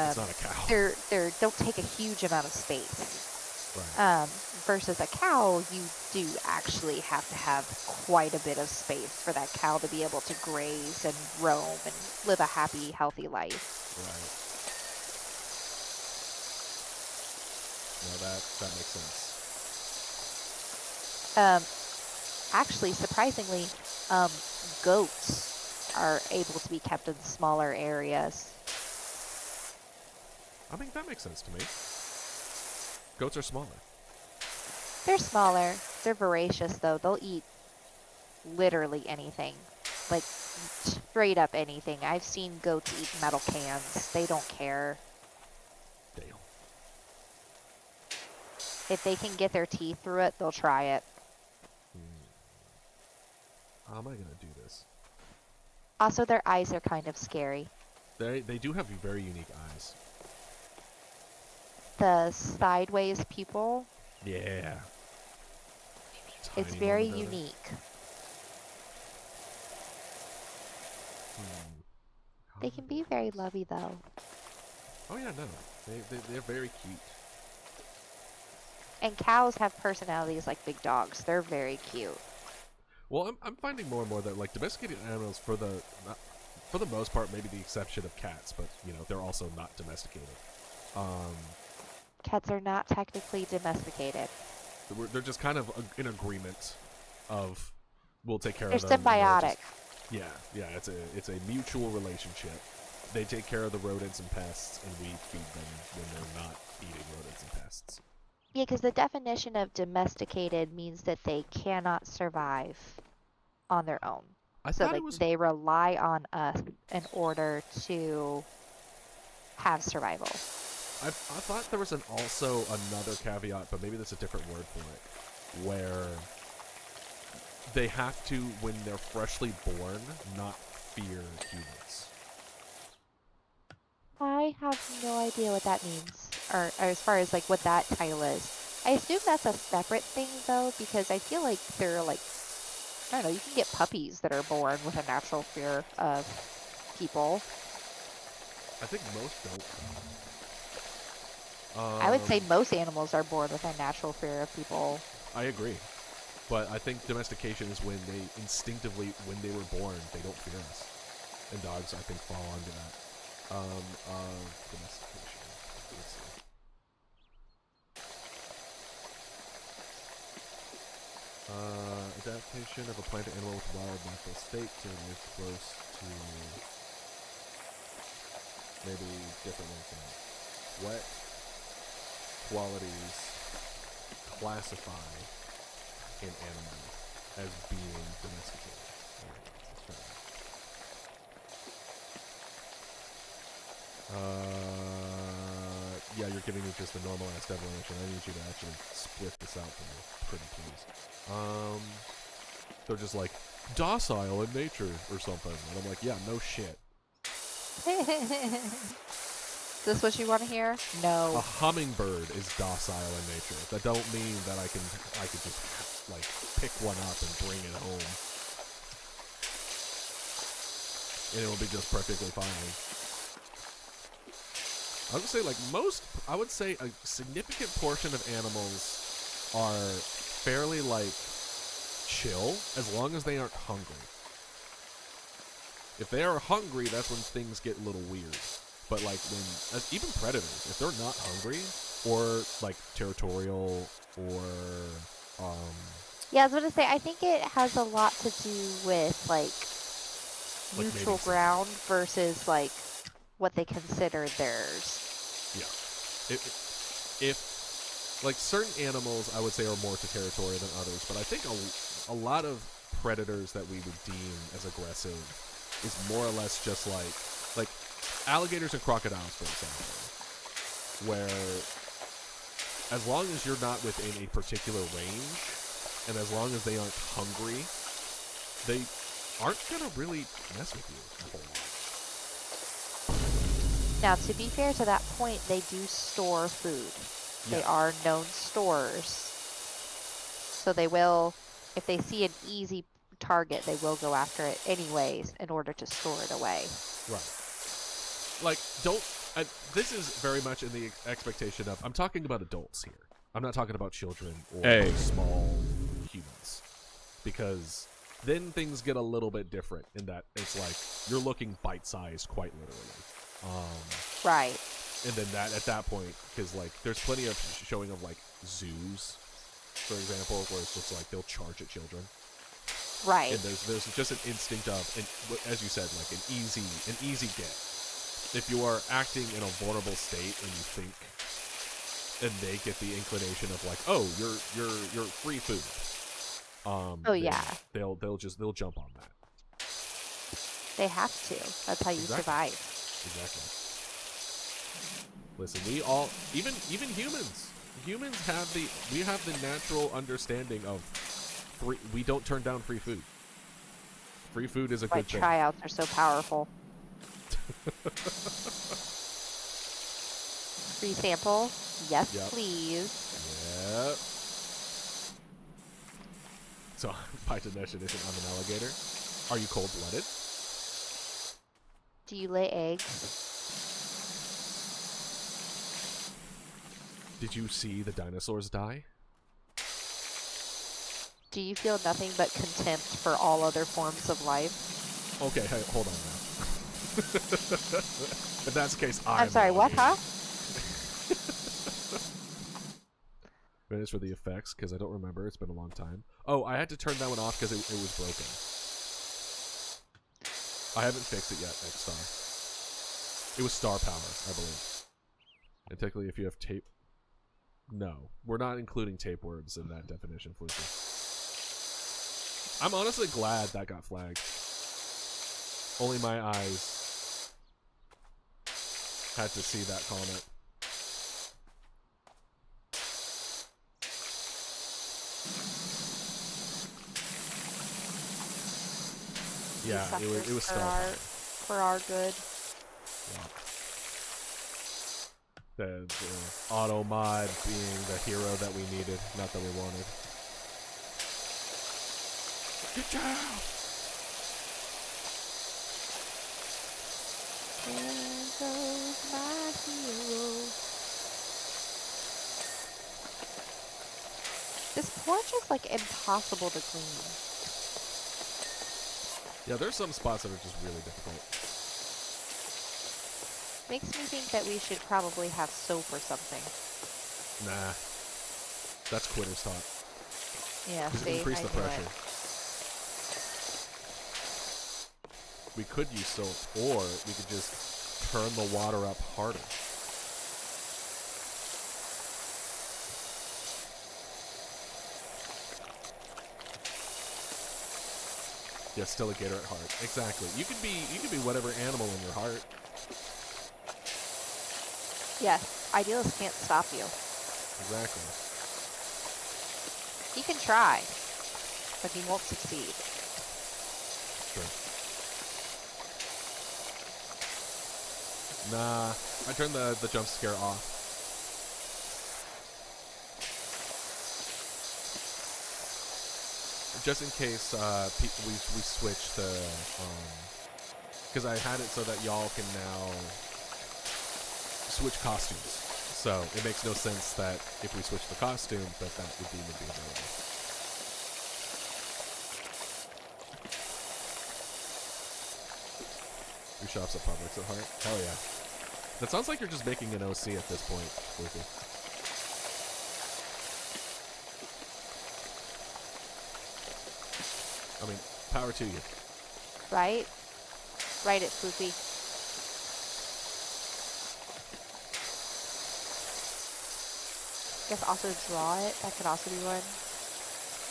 It's not a cow. they're don't take a huge amount of space. Right. Versus a cow, you do actually have to have quite a bit of space for that cow to be able to graze and roam and live a happy, healthy life. Right. No, that makes sense. Actually, surprisingly, goats are able to be kept in smaller areas. I mean, that makes sense to me. Goats are smaller. They're smaller. They're voracious, though. They'll eat literally anything. Like, straight up anything. I've seen goats eat metal cans. They don't care. Damn. If they can get their teeth through it, they'll try it. How am I gonna do this? Also, their eyes are kind of scary. They do have very unique eyes. The sideways pupil, Yeah. it's Tiny very moment of it. unique. How They am I can gonna be do very this? lovey, though. Oh yeah, no. They're very cute. And cows have personalities like big dogs. They're very cute. Well, I'm finding more and more that like domesticated animals for the most part, maybe the exception of cats, but you know they're also not domesticated. Cats are not technically domesticated. They're just kind of in agreement of we'll take care They're of them. symbiotic. Yeah, it's a mutual relationship. They take care of the rodents and pests, and we feed them when they're not eating rodents and pests. Yeah, because the definition of domesticated means that they cannot survive on their own. I So thought like it was. they rely on us in order to have survival. I thought there was also another caveat, but maybe there's a different word for it, where they have to, when they're freshly born, not fear humans. I have no idea what that means, or as far as like what that title is. I assume that's a separate thing though, because I feel like they're like, I don't know, you can get puppies that are born with a natural fear of people. I think most don't. I would say most animals are born with a natural fear of people. I agree. But I think domestication is when they instinctively, when they were born, they don't fear us. And dogs, I think, fall under that. Domestication. Let's see. Adaptation of a plant or animal with wild natural state to live close to maybe different ones. What qualities classify an animal as being domesticated? Yeah, you're giving me just the normalized evolution. I need you to actually split this out for me, pretty please. They're just like docile in nature or something, and I'm like, yeah, no shit. Is this what you want to hear? No. A hummingbird is docile in nature. That don't mean that I could just like pick one up and bring it home, and it will be just perfectly fine. I would say I would say a significant portion of animals are fairly like chill as long as they aren't hungry. If they are hungry, that's when things get a little weird. But like even predators, if they're not hungry or like territorial or Yeah, I was gonna say, I think it has a lot to do with like neutral ground versus like what they consider theirs. Yeah. If like certain animals, I would say are more to territory than others, but I think a lot of predators that we would deem as aggressive is more or less just like alligators and crocodiles, for example, where as long as you're not within a particular range, and as long as they aren't hungry, aren't gonna really mess with you a whole lot. Now, to be fair to that point, they do store food. They are known stores. So they will, if they see an easy target, they will go after it anyways in order to store it away. Right. Like, this is very much in the expectation of, I'm talking about adults here. I'm not talking about children or small humans. Because then things get a little bit different in that it's like, you're looking bite-sized quite literally. Right. And then at that point, because like there's plenty of showing of like zoos, for example, where it's just like they'll charge at children. Right. And there's just an instinct of, and as you said, like an easy get. If you are acting in a vulnerable state and you think, and they get the inclination of like, oh, you're free food. Oh yeah. They'll jump on that. They have to. That's how you survive. Exactly. Listen, we all, even humans have the natural understanding of we don't turn down free food. Free food is a good thing. Tryouts are so powerful. Free sample? Yes, please. Yep. So, by definition, I'm an alligator. Are you cold-blooded? Do you lay eggs? Did you see the dinosaurs die? Do you feel nothing but contempt for all other forms of life? Okay, hey, hold on now. If that's the case, I'm sorry, what, huh? Minutes for the effects, because I don't remember. It's been a long time. Oh, I had to turn that one off because it was broken. I haven't fixed it yet, X-Star. It was star power, I believe. And technically, if you have tape... No, we're not including tape words in that definition, Fluky. I'm honestly glad that got flagged. Only my eyes had to see that comment. Yeah, it was for our good. Yeah. The auto mod being the hero that we needed, not that we wanted. Good job! There goes my hero. This porch is like impossible to clean. Yeah, there's some spots that are just really difficult. Makes me think that we should probably have soap or something. Nah. That's quitter's talk. Yeah, Just see, increase the I knew pressure. it. We could use soap, or we could just turn the water up harder. Yeah, still a gator at heart. Exactly. You could be whatever animal in your heart. Yes, idealists can't stop you. Exactly. He can try, but he won't succeed. Sure. Nah, I turned the jump scare off. Just in case we switch the, because I had it so that y'all can now switch costumes. So it makes no sense that if we switch the costume, that would be available. Your shop's at Publix at heart? Hell yeah. That sounds like you're just making an OC at this point, Fluky. I mean, power to you. Right? Write it, Fluky. Guess also draw it. That could also be one.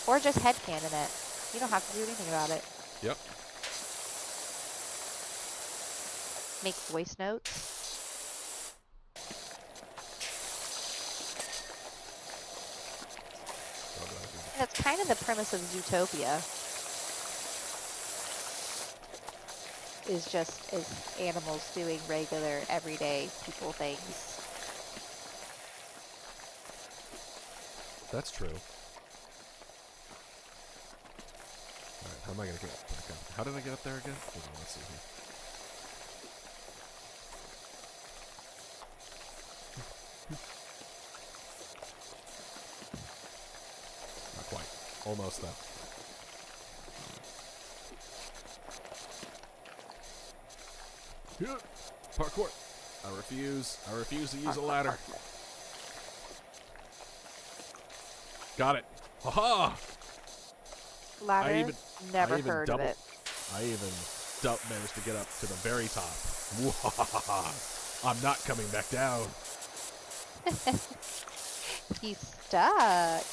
Or just headcanon it. You don't have to do anything about it. Yep. Make voice notes. That's kind of the premise of Zootopia. is just as animals doing regular, everyday people things. That's true. Alright, how am I going to get back up? How did I get up there again? Hold on, let's see here. Not quite. Almost, though. Parkour! I refuse. I refuse to use a ladder. Got it. Haha! Ladder? Never heard of it. I even managed to get up to the very top. I'm not coming back down. He's stuck.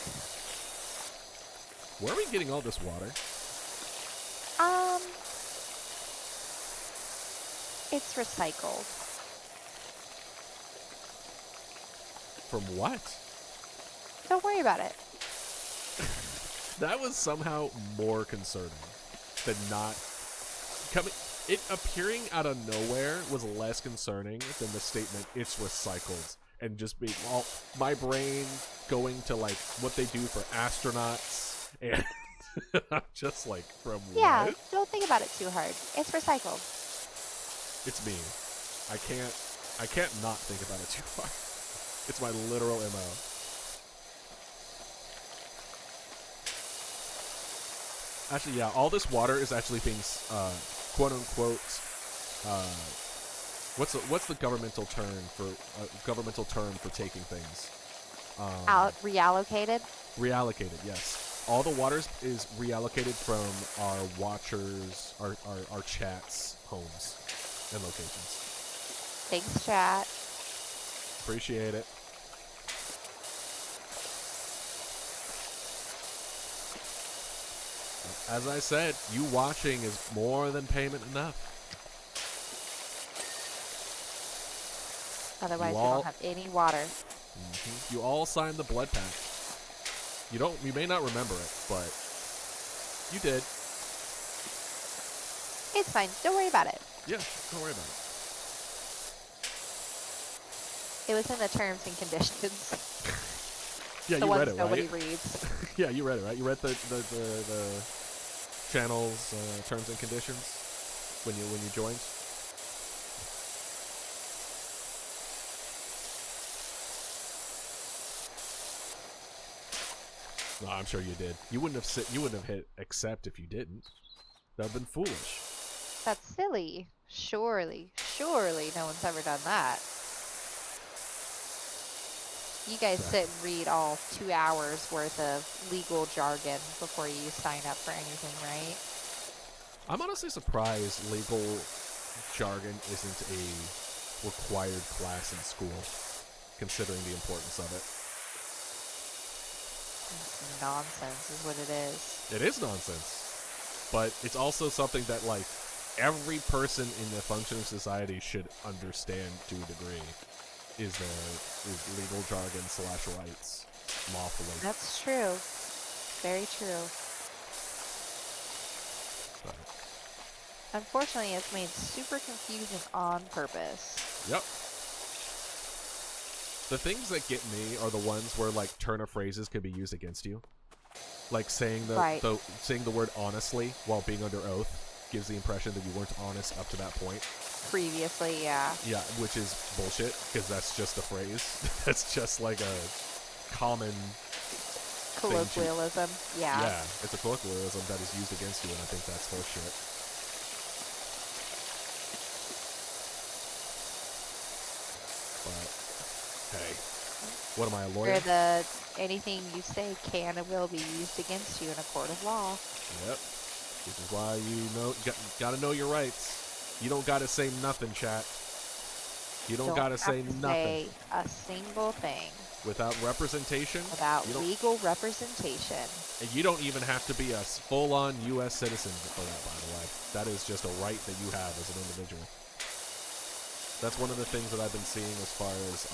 Where are we getting all this water? It's recycled. From what? Don't worry about it. That was somehow more concerning than not coming. It appearing out of nowhere was less concerning than the statement "it's recycled" and just being all my brain going to like what they do for astronauts, and I'm just like, from Yeah, what? don't think about it too hard. It's recycled. It's me. I can't not think about it too hard. It's my literal MO. Actually, yeah, all this water is actually being, quote unquote, what's the governmental term for taking things? Reallocated? Reallocated, yes. All the water is reallocated from our watchers, our chats, homes, and locations. Thanks, chat. Appreciate it. As I said, you watching is more than payment enough. Otherwise, we don't have any water. You all signed the blood pact. You may not remember it, but you did. It's fine. Don't worry about it. Yeah, don't worry about it. It was in the terms and conditions. Yeah, the you ones read it, nobody right? reads. Yeah, you read it, right? You read the channel's terms and conditions when you joined. No, I'm sure you did. You wouldn't have hit accept if you didn't. That'd have been foolish. That's silly. Surely no one's ever done that. You guys sit and read all 2 hours worth of legal jargon before you sign up for anything, right? I'm honestly surprised legal jargon isn't a required class in school, considering the importance of it. It's nonsense is what it is. It is nonsense. But it's also something that, like, every person in a functioning society should understand to a degree. Is legal jargon / rights lawfully. That's true. Very true. But, unfortunately, it's made super confusing on purpose. yep. The things that get me are the ones where, like, turn of phrases can be used against you. Like saying saying the word honestly while being under oath gives the impression that you weren't honest up to that point. Previously, yeah. Yeah, which is bullshit, because that's just a phrase. That's just like a common colloquialism. Yeah. Yeah, it's a colloquialism that is used against you, and I think that's horseshit. But, hey, what am I, a lawyer? Anything you say can and will be used against you in a court of law. Yep. Which is why you gotta know your rights. You don't gotta say nothing, chat. You don't gotta say nothing. Say a single thing. Without representation. Without legal representation. And you don't even have to be a full-on U.S. citizen for that, by the way. That is just a right that you have as an individual. That's one of the things that I've been seeing as far as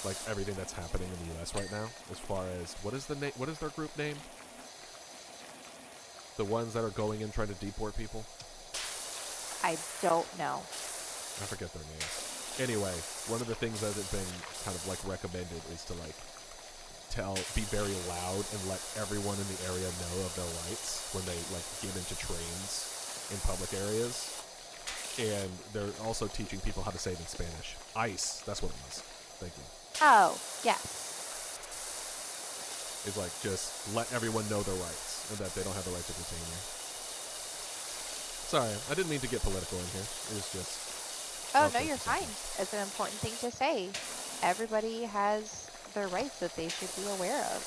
like everything that's happening in the U.S. right now. As far as what is their group name? The ones that are going in trying to deport people. I don't know. I forget their names. Anyway, one of the things that has been kind of like recommended is to like be very loud and let everyone in the area know of their rights when they like get into trains in public areas. And they're also teaching people how to say it in Spanish. ICE, that's what it was. Thank you. Oh, yes. It's like just let everyone know their rights and that they don't have the right to detain you. Sorry, I didn't mean to get political in here. It was just... Oh, no, you're fine. It's an important thing to say. Everybody has their rights that they should be aware of.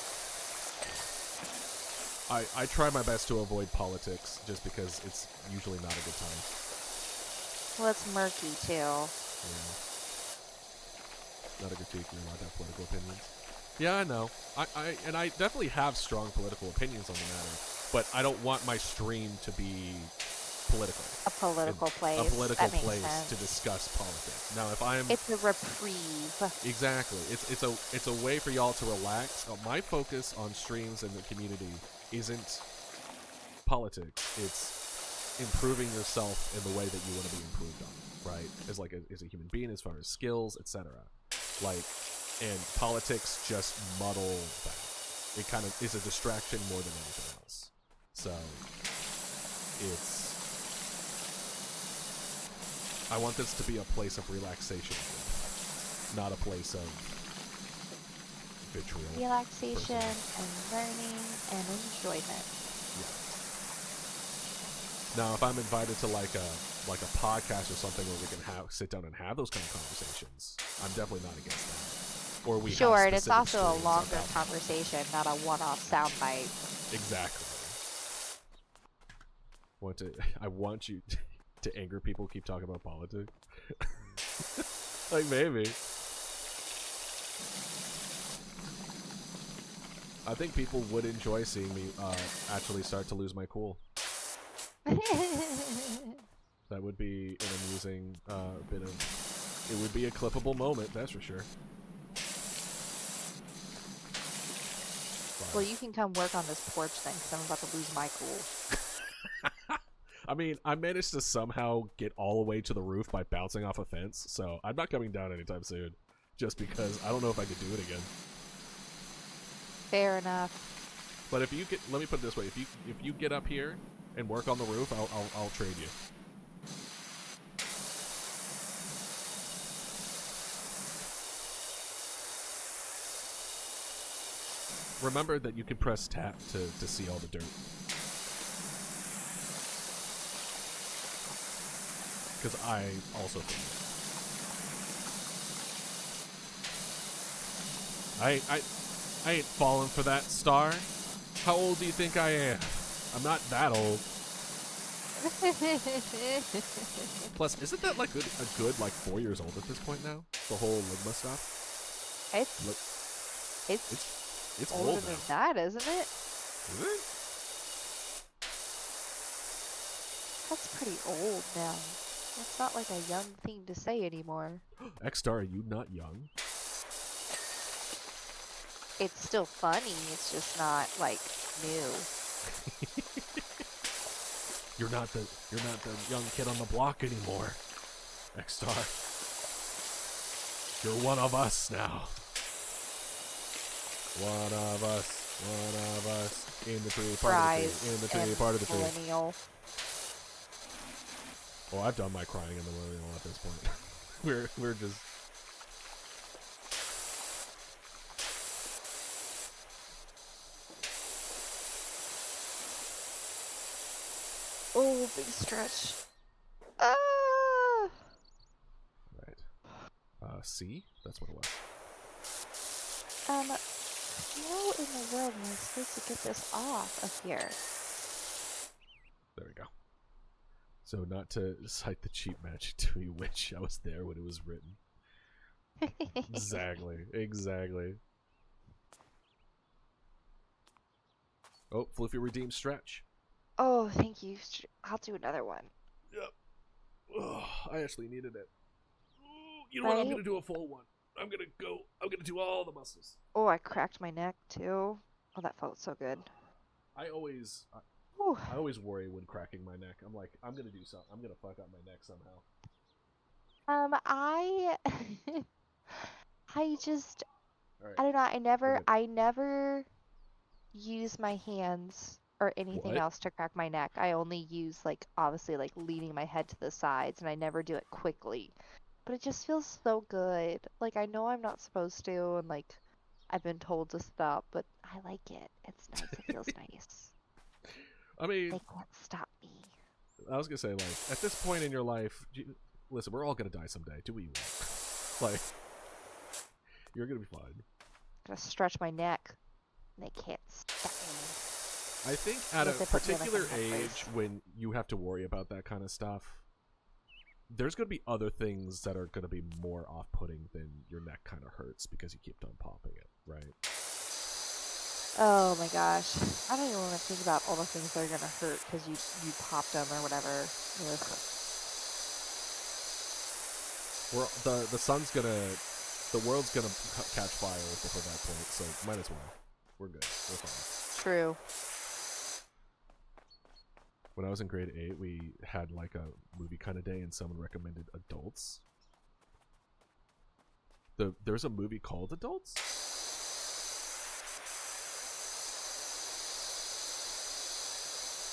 I try my best to avoid politics just because it's usually not a good time. Well, it's murky, too. Yeah. Not a good teacher, you're allowed to have political opinions. Yeah, I know. I definitely have strong political opinions on the matter, but I don't want my stream to be political. A political place. A political that makes place sense. to discuss politics. Now, if I'm... It's a reprieve. Exactly. It's a way for y'all to relax. My focus on streams and the community isn't politics. It's improving yourself in the way that you want to be improved on, right? As a human being, as far as skills, etc. And politics just muddle that. It kind of is a distraction more than anything else. So I want this to be a place of relaxation, not a place of vitriol. Relaxation and learning and enjoyment. Yeah. Now, if I'm invited to like a podcast or something where we can sit down and have those kind of conversations, I'm definitely not against that. Or we sure, have and it's also a streams longer about conversation, not a one-off soundbite. Exactly. I want you to anger people, keep talking about politics. Like, maybe. I think people would enjoy seeing me actually start to lose my cool. That would be an amusing bit of... It would be a clippable moment, that's for sure. Well, you can come work on this porch then, because I'm about to lose my cool. I mean, I managed to somehow get all the way to the roof by bouncing off a fence, so I'm not coming down anytime soon. Just because I don't know if I could do it again. Fair enough. But if you get, let me put it this way: if you get up here and work on the roof, I'll trade you. Remember that you can press tap to see all the dirt. Because I also forget. I ain't falling for that, Star. How old do you think I am? I'm not that old. Plus, isn't that like a good like 4 years old at this point now? The whole Ligma stuff. It's older old than now. that, isn't it? Is it? That's pretty old now. That's not like a young thing to say anymore. X-Star, are you not young? It's still funny, it's just not, like, new. You're not the young kid on the block anymore, X-Star. You're one of us now. One of us. In the tree, part of the tree. In the tree, part of the tree. Millennial. Oh, I've done my crying in the millennial at this point. we're just... Oh, big stretch. Right. C? That's what it was. How in the world am I supposed to get this off of here? There we go. So not to cite the cheap magic to you, which I was there when it was written. Exactly. Oh, Floofy redeemed stretch. Oh, thank you. I'll do another one. Yep. Oh, I actually needed it. Ooh, you know what? I'm gonna do a full one. I'm gonna do all the muscles. Oh, I cracked my neck too. Oh, that felt so good. I always... Whew. I always worry when cracking my neck. I'm like, I'm gonna do something. I'm gonna fuck up my neck somehow. I I just All right. I don't know. We're good. I never use my hands or anything What? else to crack my neck. I only use like obviously like leaning my head to the sides, and I never do it quickly. But it just feels so good. Like I know I'm not supposed to, and like I've been told to stop, but I like it. It's nice. It feels nice. I mean, They can't stop me. I was gonna say, like, at this point in your life, listen, we're all gonna die someday. Do what you want. Like, you're gonna be fine. I'm gonna stretch my neck. And they can't stop me. I think at a Unless they put me in, like, a particular neck age brace. when you have to worry about that kind of stuff, there's gonna be other things that are gonna be more off-putting than your neck kind of hurts because you keep on popping it, right? Oh my gosh. I don't even want to think about all the things that are gonna hurt because you popped them or whatever. Ugh. The sun's gonna, the world's gonna catch fire before that point, so might as well. We're good. We're fine. True. When I was in grade 8, we had like a movie kind of day, and someone recommended Adults. There's a movie called Adults?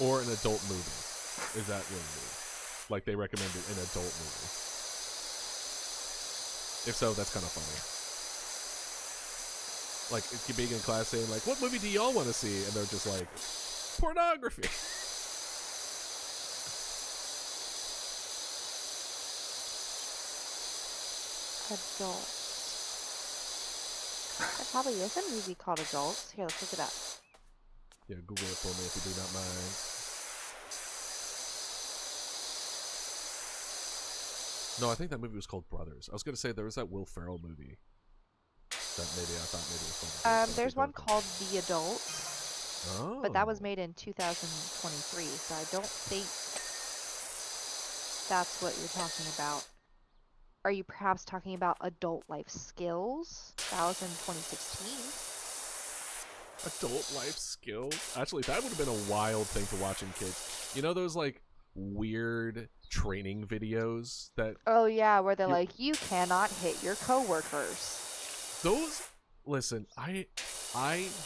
Or an adult movie. Is that what it is? Like they recommended an adult movie. If so, that's kind of funny. Like, being in class saying, like, what movie do y'all want to see? And they're just like, pornography. Adults. There probably is a movie called Adults. Here, let's look it up. Yeah, Google it for me if you do not mind. No, I think that movie was called Brothers. I was going to say there was that Will Ferrell movie that maybe I thought maybe was called. There's one called The Adults. Oh. But that was made in 2023, so I don't think that's what you're talking about. Are you perhaps talking about Adult Life Skills? That was in 2016. Adult life skills? Actually, that would have been a wild thing to watch in kids. You know those, like, weird training videos that... Oh yeah, where they're like, you cannot hit your coworkers. Those... Listen, I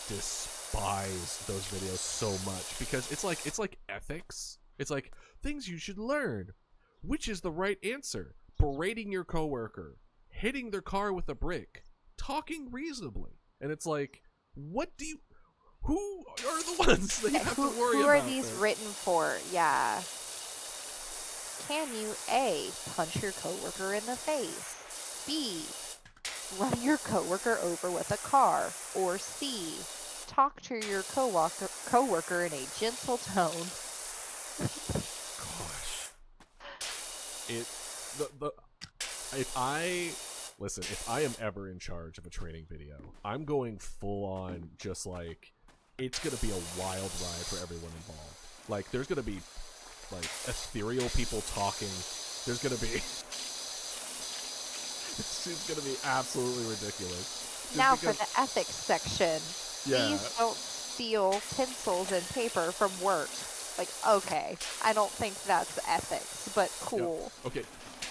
despise those videos so much because it's like ethics. It's like things you should learn. Which is the right answer? Berating your coworker, hitting their car with a brick, talking reasonably. And it's like, what do you... Who are the ones that you have to worry about? Who are these written for? Yeah. Can you A, punch your coworker in the face? B, run your coworker over with a car? Or C, talk to your coworker in a gentle tone? Gosh. If I am ever in charge of a training video, I'm going full on just like, it's going to be a wild ride for everyone involved. Like, there's going to be, like, ethereal people talking. There's going to be... It's going to be absolutely ridiculous. Just Now because... for the ethics section. Yeah. Please don't steal pencils and paper from work. Like, okay, I don't think that's ethics, but cool. Yeah. Okay,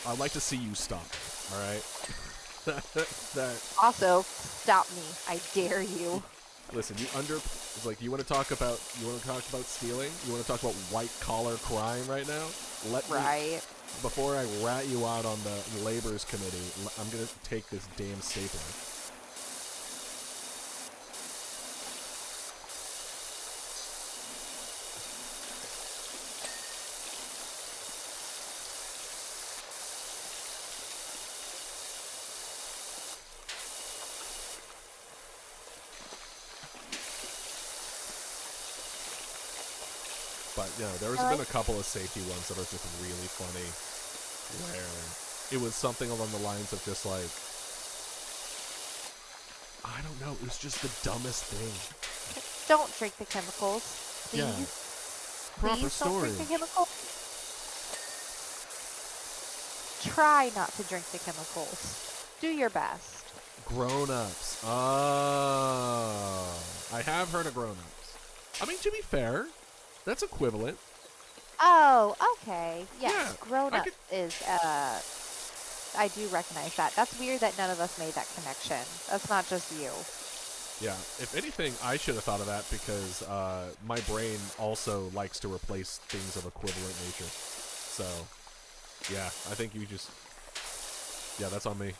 I'd like to see you stop. All right. that. Also, stop me! I dare you. Listen, it's like you want to talk about stealing. You want to talk about white collar crime right now. Right. Before I rat you out on the labor's committee, I'm gonna take this damn stapler. But, you know, there's been a couple of safety ones that are just really funny, where it was something along the lines of just like, I don't know, it was just the dumbest thing. Don't drink the chemicals, please. Yeah. Proper Please don't storage. drink the chemicals. Try not to drink the chemicals. Do your best. Grown-ups. Oh. I have heard of grown-ups. I mean, to be fair, That's equivalent. Oh, okay. Yes, Yeah, grown I up could- is, I do recognize that. That's weird that none of us made that connection. That's not just you. Yeah, if anything, I should have thought of that because my brain also likes to replace things of equivalent nature. So, yeah, I think you just... Yeah, that's on me.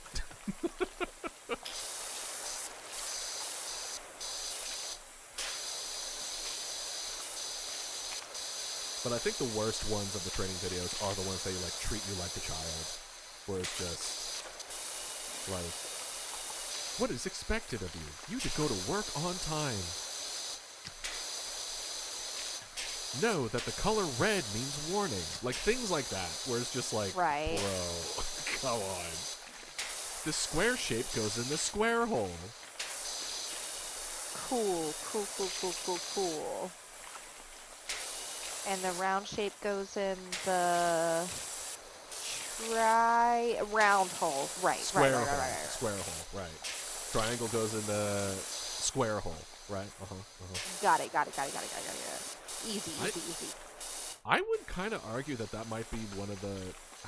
But I think the worst ones of the training videos are the ones that like treat you like a child. Where it's just like, what is expected of you? You should go to work on time. Know that the color red means warning. Like things like that, where it's just like, Right. bro, come on. The square shape goes in the square hole. Cool, cool, cool, cool, cool, cool. And the round shape goes in the round hole. Right, Square right. hole. Square hole, right. Triangle goes in the square hole, right? Got it. Easy. I would kind of argue that that might be one of the...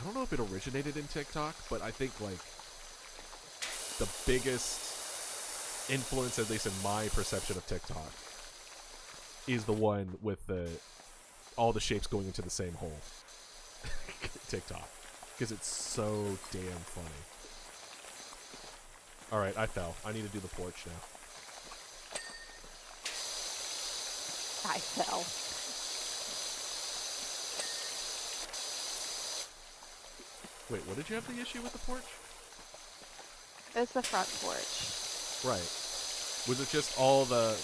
I don't know if it originated in TikTok, but I think, like, the biggest influence, at least in my perception of TikTok, is the one with all the shapes going into the same hole. TikTok. Because it's so damn funny. Alright, I fell. I need to do the porch now. I fell. Wait, what did you have the issue with the porch? It's the front porch. Right. Was it just all the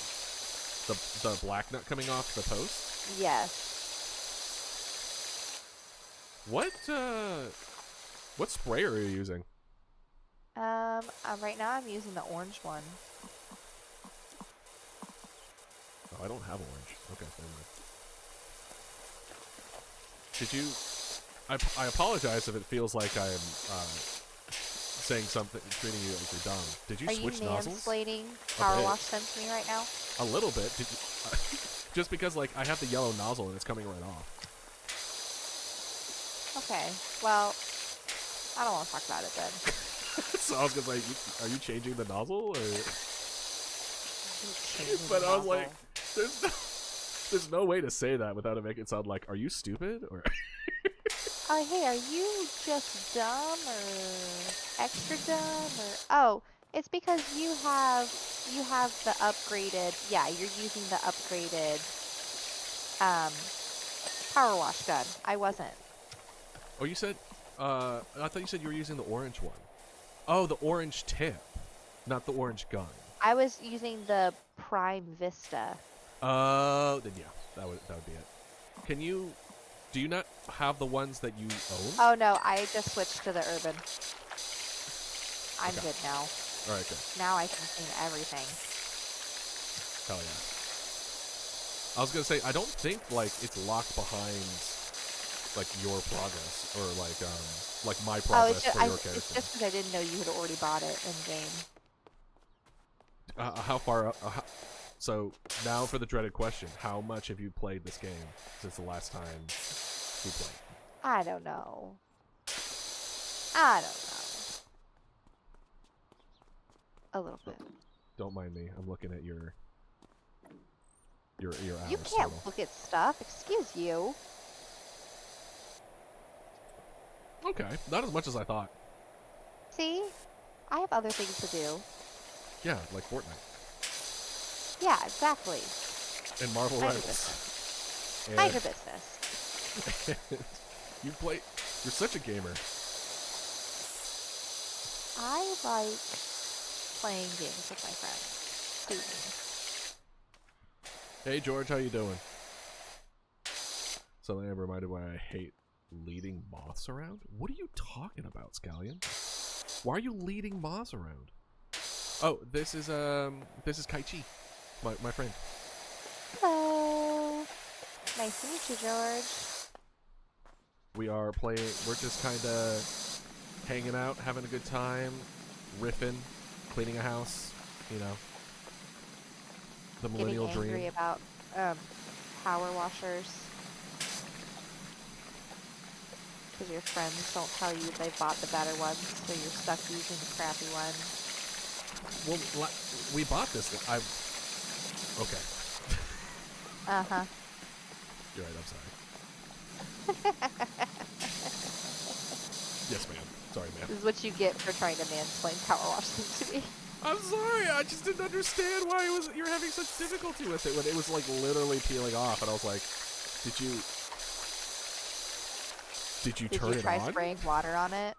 black nut coming off the post? Yes. What sprayer are you using? Right now I'm using the orange one. Oh, I don't have orange. Okay, never mind. Did you... I apologize if it feels like I'm saying something, treating you like you're dumb. Did you Are switch you nozzles? mansplaining A Powerwash bit. Sim to me right now? A little bit. Did you, just because, like, I have the yellow nozzle and it's coming right off. Okay, well, I don't want to talk about it then. So I was gonna say, are you changing the nozzle, or... Changing But the I was like, nozzle. there's no way to say that without it making it sound like, are you stupid? Or Hey, are you just dumb or extra dumb or? Oh, it's because you have the upgraded. Yeah, you're using the upgraded power wash gun. I wasn't. oh, you said, I thought you said you were using the orange one. Oh, the orange tip, not the orange gun. I was using the Prime Vista. Then yeah, that would be it. Can you? Do you not have the ones that you own? Oh no, I just switched to the urban. I'm Okay. good now. All right, good. Now I can clean everything. Hell yeah. I was gonna say, I don't think like it's locked behind like your progress or like my progress for your character. It's just because I didn't know you had already bought it in game. How far up? So now for the dreaded question: how much have you played this game since the last time you played? I don't know. A little bit. Don't mind me. I'm looking at your hours You can't total. look at stuff. Excuse you. Okay, not as much as I thought. See? I have other things to do. Yeah, like Fortnite Yeah, exactly. and Marvel Mind your Rivals. Mind your business. You play. You're such a gamer. I like playing games with my friends. Hey George, how you doing? Something I'm reminded why I hate leading moths around. What are you talking about, Scallion? Why are you leading moths around? Oh, this is Kychee, my friend. Hello. Nice to meet you, George. We are playing. We're just kind of hanging out, having a good time, riffing, cleaning a house. You know, the millennial Getting angry dream. about power washers? Because your friends don't tell you they bought the better ones, so you're stuck using the crappy one. Well, we bought this one. Okay. Uh-huh. You're right, I'm sorry. Yes, ma'am. Sorry, ma'am. This is what you get for trying to mansplain Power Wash Sim to me. I'm sorry, I just didn't understand why you're having such difficulty with it when it was like literally peeling off, and I was like, did you turn it on? Did you try spraying water on it?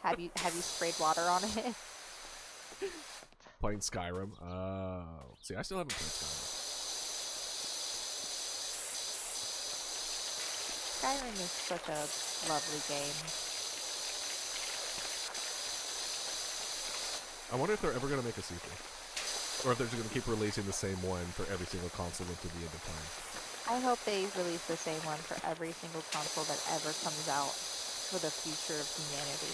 Have you sprayed water on it? Playing Skyrim. Oh, see, I still haven't played Skyrim. Skyrim is such a lovely game. I wonder if they're ever going to make a sequel. Or if they're just going to keep releasing the same one for every single console until the end of time. I hope they release the same one for every single console that ever comes out for the future of humanity.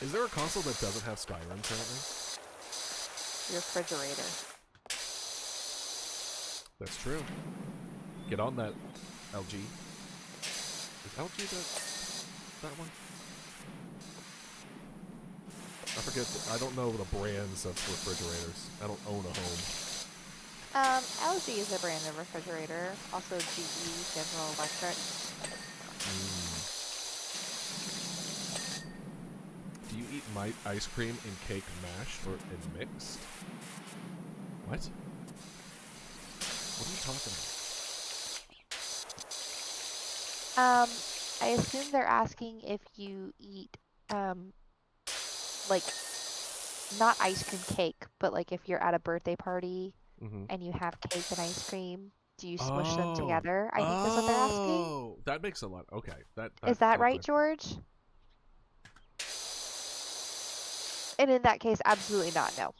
Is there a console that doesn't have Skyrim currently? Your refrigerator. That's true. Get on that, LG. Is LG that one? I forget. I don't know the brands of refrigerators. I don't own a home. LG is a brand of refrigerator. Also GE, General Electric. Do you eat ice cream in cake mashed or in mixed? What? What are you talking about? I assume they're asking if you eat, like, not ice cream cake, but like if you're at a birthday party and you have cake and ice cream, do you smush them together? I think that's what they're asking. Oh, that makes a lot. Okay, Is that right, George? And in that case, absolutely not. No.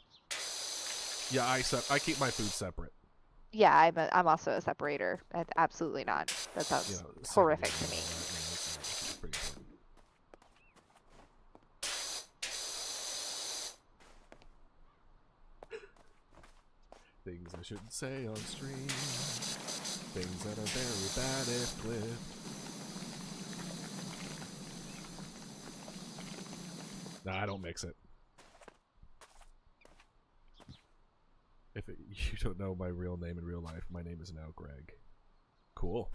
Yeah, I keep my food separate. Yeah, I'm also a separator. Absolutely not. That sounds horrific to me. It's pretty important. Things I shouldn't say on stream. Things that are very bad if clipped. Nah, I don't mix it. You don't know my real name in real life, my name is now Greg. Cool.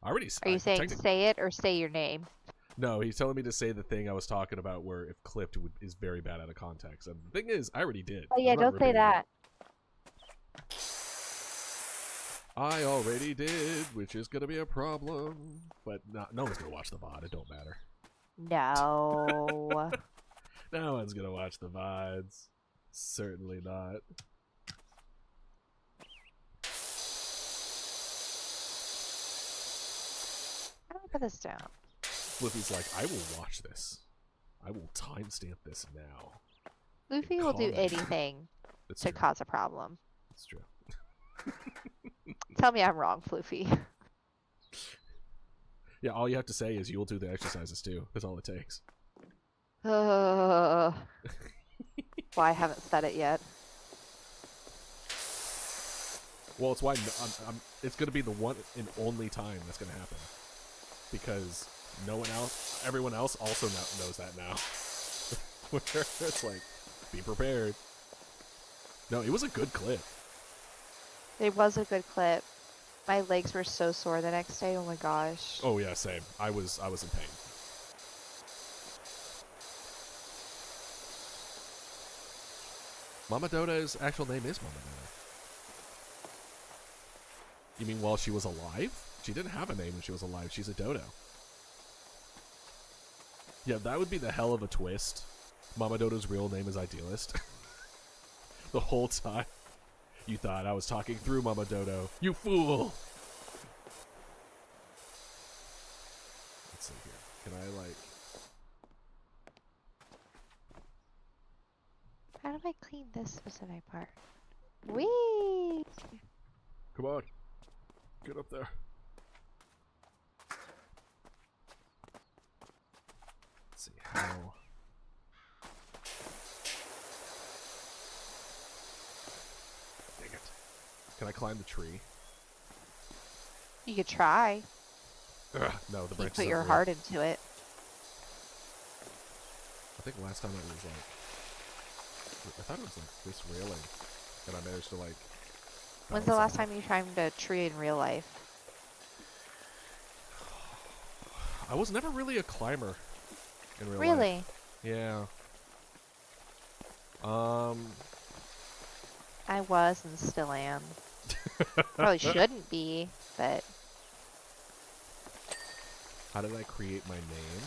Are you saying say it or say your name? No, he's telling me to say the thing I was talking about where if clipped is very bad out of context. And the thing is, I already did. Oh yeah, don't say that. I already did, which is going to be a problem. But no one's going to watch the VOD, it don't matter. No. No one's going to watch the VODs. Certainly not. How do I put this down? Flippy's like, I will watch this. I will timestamp this now. Luffy will do anything to cause a problem. That's true. Tell me I'm wrong, Floofy. Yeah, all you have to say is you'll do the exercises too. That's all it takes. Well, I haven't said it yet. Well, it's why it's going to be the one and only time that's going to happen. Because everyone else also knows that now. It's like, be prepared. No, it was a good clip. It was a good clip. My legs were so sore the next day. Oh my gosh. Oh yeah, same. I was in pain. Mama Doda's actual name is Mama Doda. You mean while she was alive? She didn't have a name when she was alive. She's a dodo. Yeah, that would be the hell of a twist. Mama Doda's real name is Idealist. The whole time. You thought I was talking through Mama Dodo. You fool! Let's see here. Can I, like... How do I clean this specific part? Whee! Come on. Get up there. Let's see how... Can I climb the tree? You could try. Ugh, no, the You branches put aren't your real. heart into it. I think last time it was like, I thought it was like this railing, and I managed to like. When's the last time you climbed a tree in real life? I was never really a climber in real life. Really? Yeah. I was and still am. Probably shouldn't be, but How did I create my name?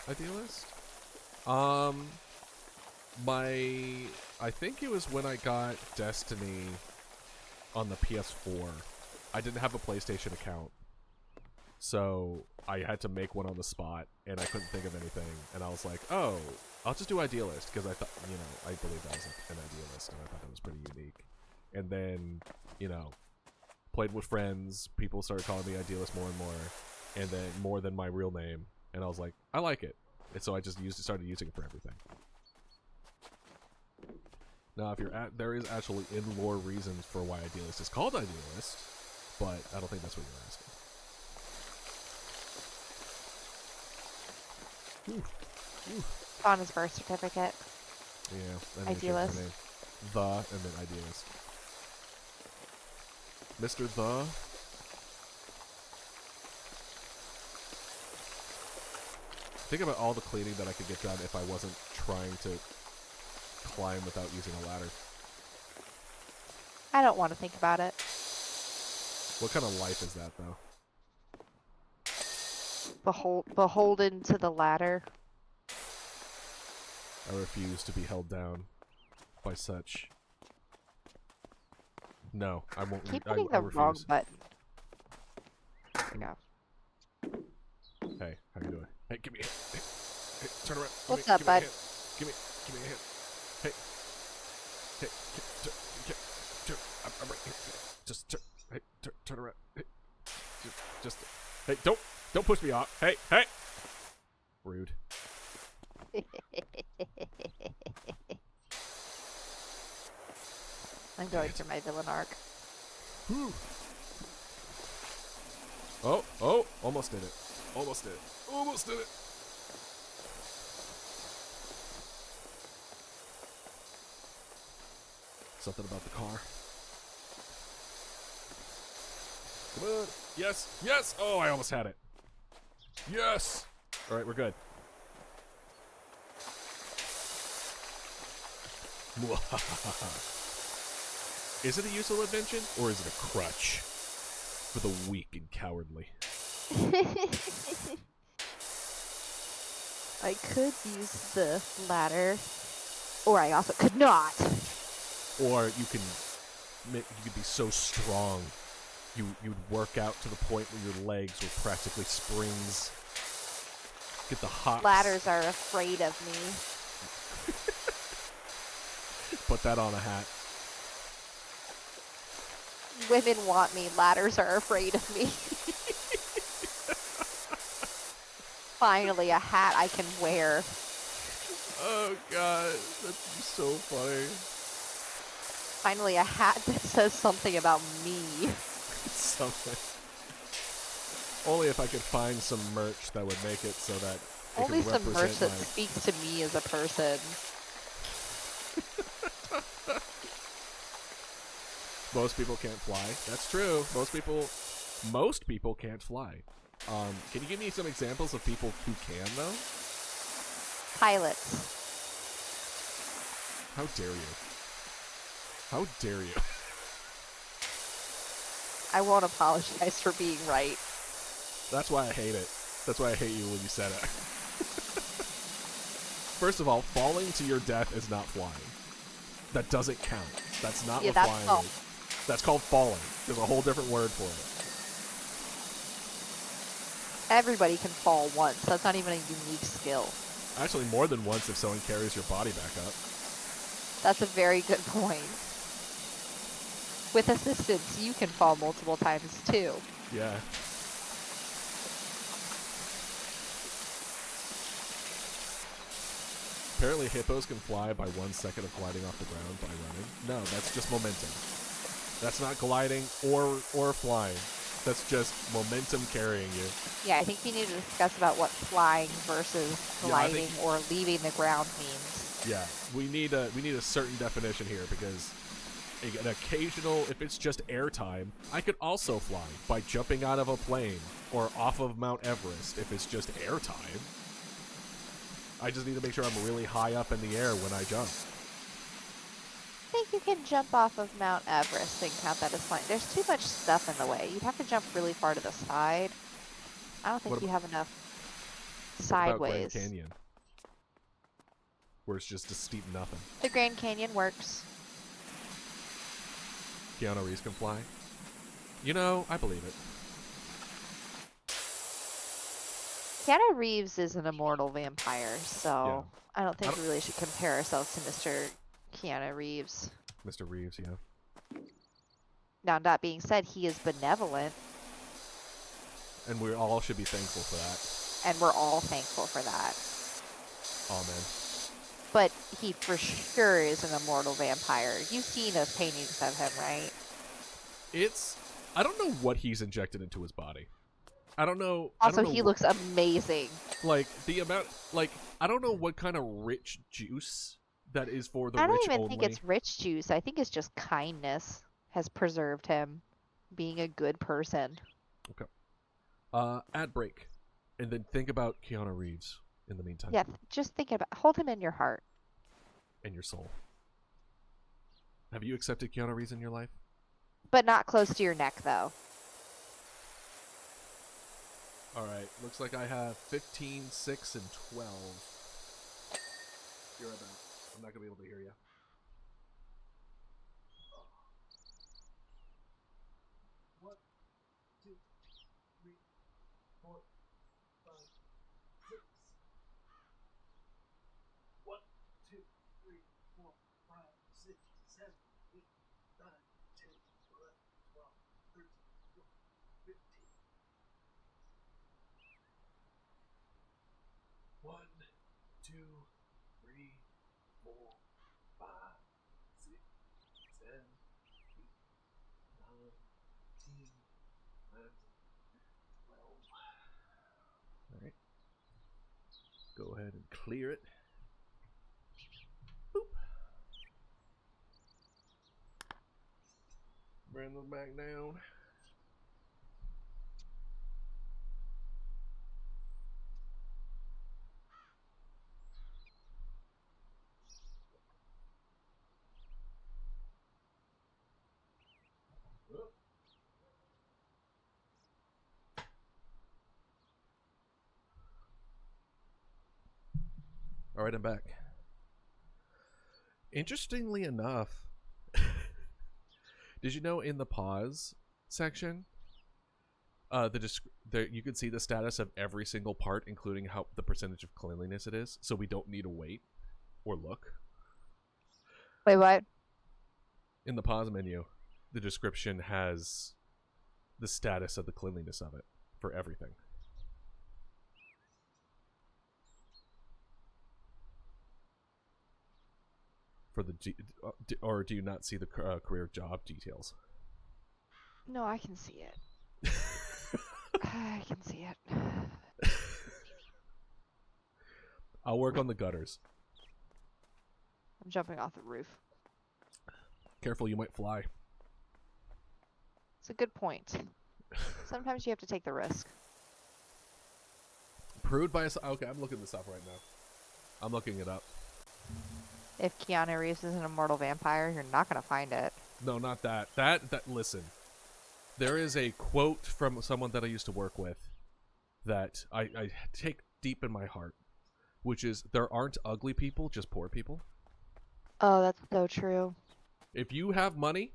Idealist? I think it was when I got Destiny on the PS4. I didn't have a PlayStation account. So I had to make one on the spot, and I couldn't think of anything. And I was like, oh, I'll just do Idealist, because I thought, you know, I believed I was an Idealist, and I thought that was pretty unique. And then, you know, played with friends, people started calling me Idealist more and more, and then more than my real name. And I was like, I like it. And so I just started using it for everything. Now, if you're there is actually in-lore reasons for why Idealist is called Idealist, but I don't think that's what you're asking. on his birth certificate. Yeah, Idealist. Name. The, and then Idealist. Mr. The. Think about all the cleaning that I could get done if I wasn't trying to climb without using a ladder. I don't want to think about it. What kind of life is that, though? Beholden to the ladder. I refuse to be held down by such. No, I won't. Keep I hitting the wrong refuse. button. There we go. Hey, how you doing? Hey, give me a hit. Hey, turn around. What's up, bud? Give me a hit. Hey, I'm right here. Just turn. Hey, turn around. Hey, just. Hey, don't push me off. Hey. Rude. I'm going through my villain arc. Whew. Oh, almost did it. Almost did it. Something about the car. Come on. Yes. Oh, I almost had it. Yes. All right, we're good. Is it a useful invention, or is it a crutch for the weak and cowardly? I could use the ladder, or I also could not. Or you could be so strong, you'd work out to the point where your legs were practically springs. Get the hops. Ladders are afraid of me. Put that on a hat. Women want me. Ladders are afraid of me. Finally, a hat I can wear. Oh god, that's so funny. Finally, a hat that says something about me. Something. Only if I could find some merch that would make it so that it Only could some merch that represent speaks to me as a person. Most people can't fly. That's true. Most people can't fly. Can you give me some examples of people who can, though? Pilots. How dare you? How dare you? I won't apologize for being right. That's why I hate it. That's why I hate you when you said it. First of all, falling to your death is not flying. That doesn't count. That's not what flying is. That's called falling. There's a whole different word for it. Everybody can fall once. That's not even a unique skill. Actually, more than once if someone carries your body back up. That's a very good point. With assistance, you can fall multiple times too. Yeah. Apparently hippos can fly by 1 second of gliding off the ground by running. No, that's just momentum. That's not gliding or flying. That's just momentum carrying you. Yeah, I think you need to discuss about what flying versus gliding or leaving the ground means. Yeah, we need a certain definition here, because an occasional, if it's just airtime, I could also fly by jumping out of a plane or off of Mount Everest if it's just airtime. I just need to make sure I'm really high up in the air when I jump. I think you can jump off of Mount Everest and count that as flying. There's too much stuff in the way. You'd have to jump really far to the side. I don't think you have enough sideways. What about Grand Canyon? Where it's just a steep nothing. The Grand Canyon works. Keanu Reeves can fly? You know, I believe it. Keanu Reeves is an immortal vampire, so Yeah. I don't think we really should compare ourselves to Mr. Keanu Reeves. Mr. Reeves, yeah. Now, that being said, he is benevolent. And we all should be thankful for that. And we're all thankful for that. Amen. But he for sure is an immortal vampire. You've seen those paintings of him, right? I don't know what he's injected into his body. I don't know. Also, he looks amazing. Like, the amount, like, I don't know what kind of rich juice that is for the rich I only. don't even think it's rich juice. I think it's just kindness has preserved him being a good person. Okay. Ad break. And then think about Keanu Reeves in the meantime. Yeah, just think about, hold him in your heart. And your soul. Have you accepted Keanu Reeves in your life? But not close to your neck, though. Alright, looks like I have 15, 6, and 12. You're right back. I'm not going to be able to hear you. One, two, three, four, five, six. 1, 2, 3, 4, 5, 6, 7, 8, 9, 10, 11, 12, 13, 14, 15. 1, 2, 3, 4, 5, 6, 7, 8, 9, 10, 11, 12. Alright. Go ahead and clear it. Boop. Bring them back down. All right, I'm back. Interestingly enough, did you know in the pause section, you can see the status of every single part, including how the percentage of cleanliness it is, so we don't need to wait or look. Wait, what? In the pause menu, the description has the status of the cleanliness of it for everything. For the or do you not see the career job details? No, I can see it. I can see it. I'll work on the gutters. I'm jumping off the roof. Careful, you might fly. It's a good point. Sometimes you have to take the risk. Proved by us. Okay, I'm looking this up right now. I'm looking it up. If Keanu Reeves is an immortal vampire, you're not going to find it. No, not that. That listen. There is a quote from someone that I used to work with that I take deep in my heart, which is, there aren't ugly people, just poor people. Oh, that's so true. If you have money,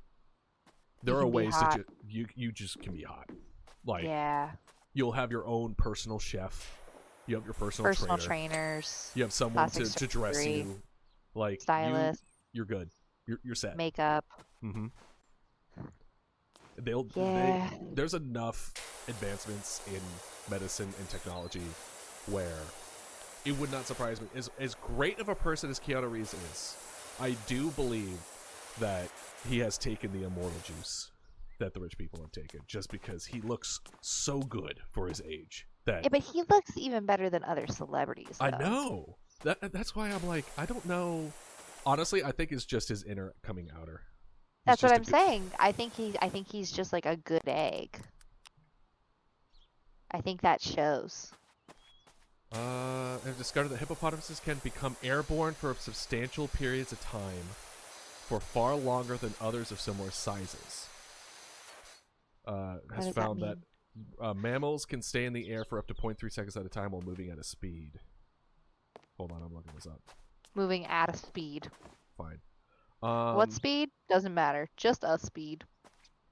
there are ways that you just can be hot. Like, yeah. You'll have your own personal chef. You have your personal trainers. You have someone to dress you. Like, stylist. You're good. You're set. Makeup. Mm-hmm. There's enough advancements in medicine and technology where it would not surprise me. As great of a person as Keanu Reeves is, I do believe that he has taken the immortal juice that the rich people have taken, just because he looks so good for his age. That Yeah, but he looks even better than other celebrities, though. I know. That's why I'm like, I don't know. Honestly, I think it's just his inner coming outer. That's what I'm saying. I think he's just like a good egg. I think that shows. I've discovered that hippopotamuses can become airborne for substantial periods of time, for far longer than others of similar sizes. Has found that mammals can stay in the air for up to 0.3 seconds at a time while moving at a speed. Hold on, I'm looking this up. Moving at a speed. Fine. What speed? Doesn't matter. Just a speed.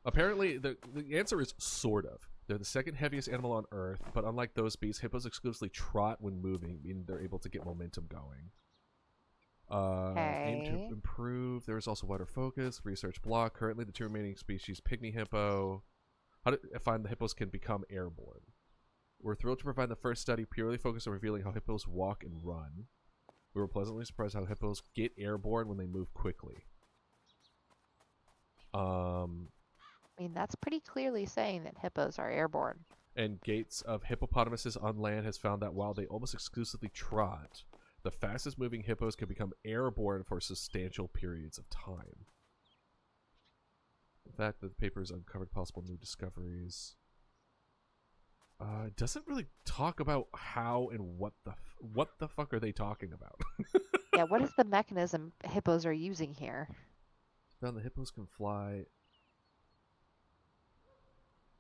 Apparently, the answer is sort of. They're the second heaviest animal on Earth, but unlike those beasts, hippos exclusively trot when moving, meaning they're able to get momentum going. Aim to improve. There's also wider focus. Research block. Currently, the two remaining species, pygmy hippo. How to find the hippos can become airborne. We're thrilled to provide the first study purely focused on revealing how hippos walk and run. We were pleasantly surprised how hippos get airborne when they move quickly. I mean, that's pretty clearly saying that hippos are airborne. And Gates of hippopotamuses on land has found that while they almost exclusively trot, the fastest moving hippos can become airborne for substantial periods of time. In fact, the paper has uncovered possible new discoveries. It doesn't really talk about how and what the fuck are they talking about? Yeah, what is the mechanism hippos are using here? Found the hippos can fly.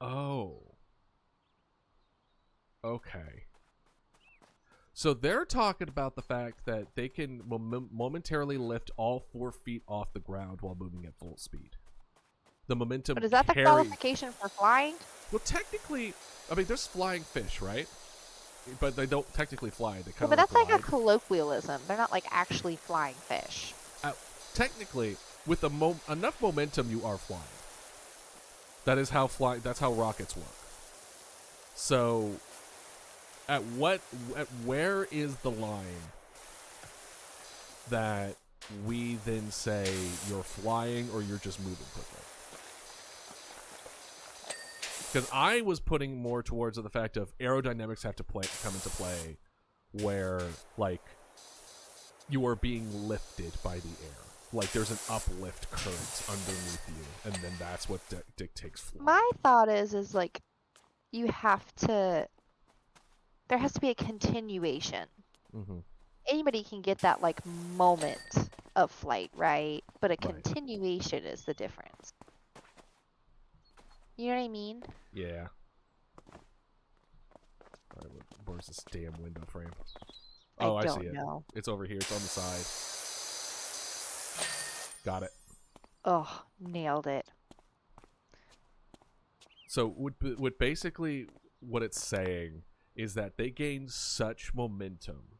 Oh. Okay. So they're talking about the fact that they can momentarily lift all 4 feet off the ground while moving at full speed. The momentum. But is that the qualification for flying? Well, technically, I mean, there's flying fish, right? But they don't technically fly. They kind of. But that's like a colloquialism. They're not like actually flying fish. Technically, with enough momentum, you are flying. That is how That's how rockets work. So, where is the line that we then say you're flying or you're just moving quickly? Because I was putting more towards the fact of aerodynamics have to come into play, where like you are being lifted by the air. Like there's an uplift current underneath you, and then that's what dictates flight. My thought is like you have to. There has to be a continuation. Mm-hmm. Anybody can get that like moment of flight, right? But a continuation is the difference. You know what I mean? Yeah. Alright, where's this damn window frame? Oh, I see it. Know. It's over here. It's on the side. Got it. Oh, nailed it. So, what basically what it's saying is that they gain such momentum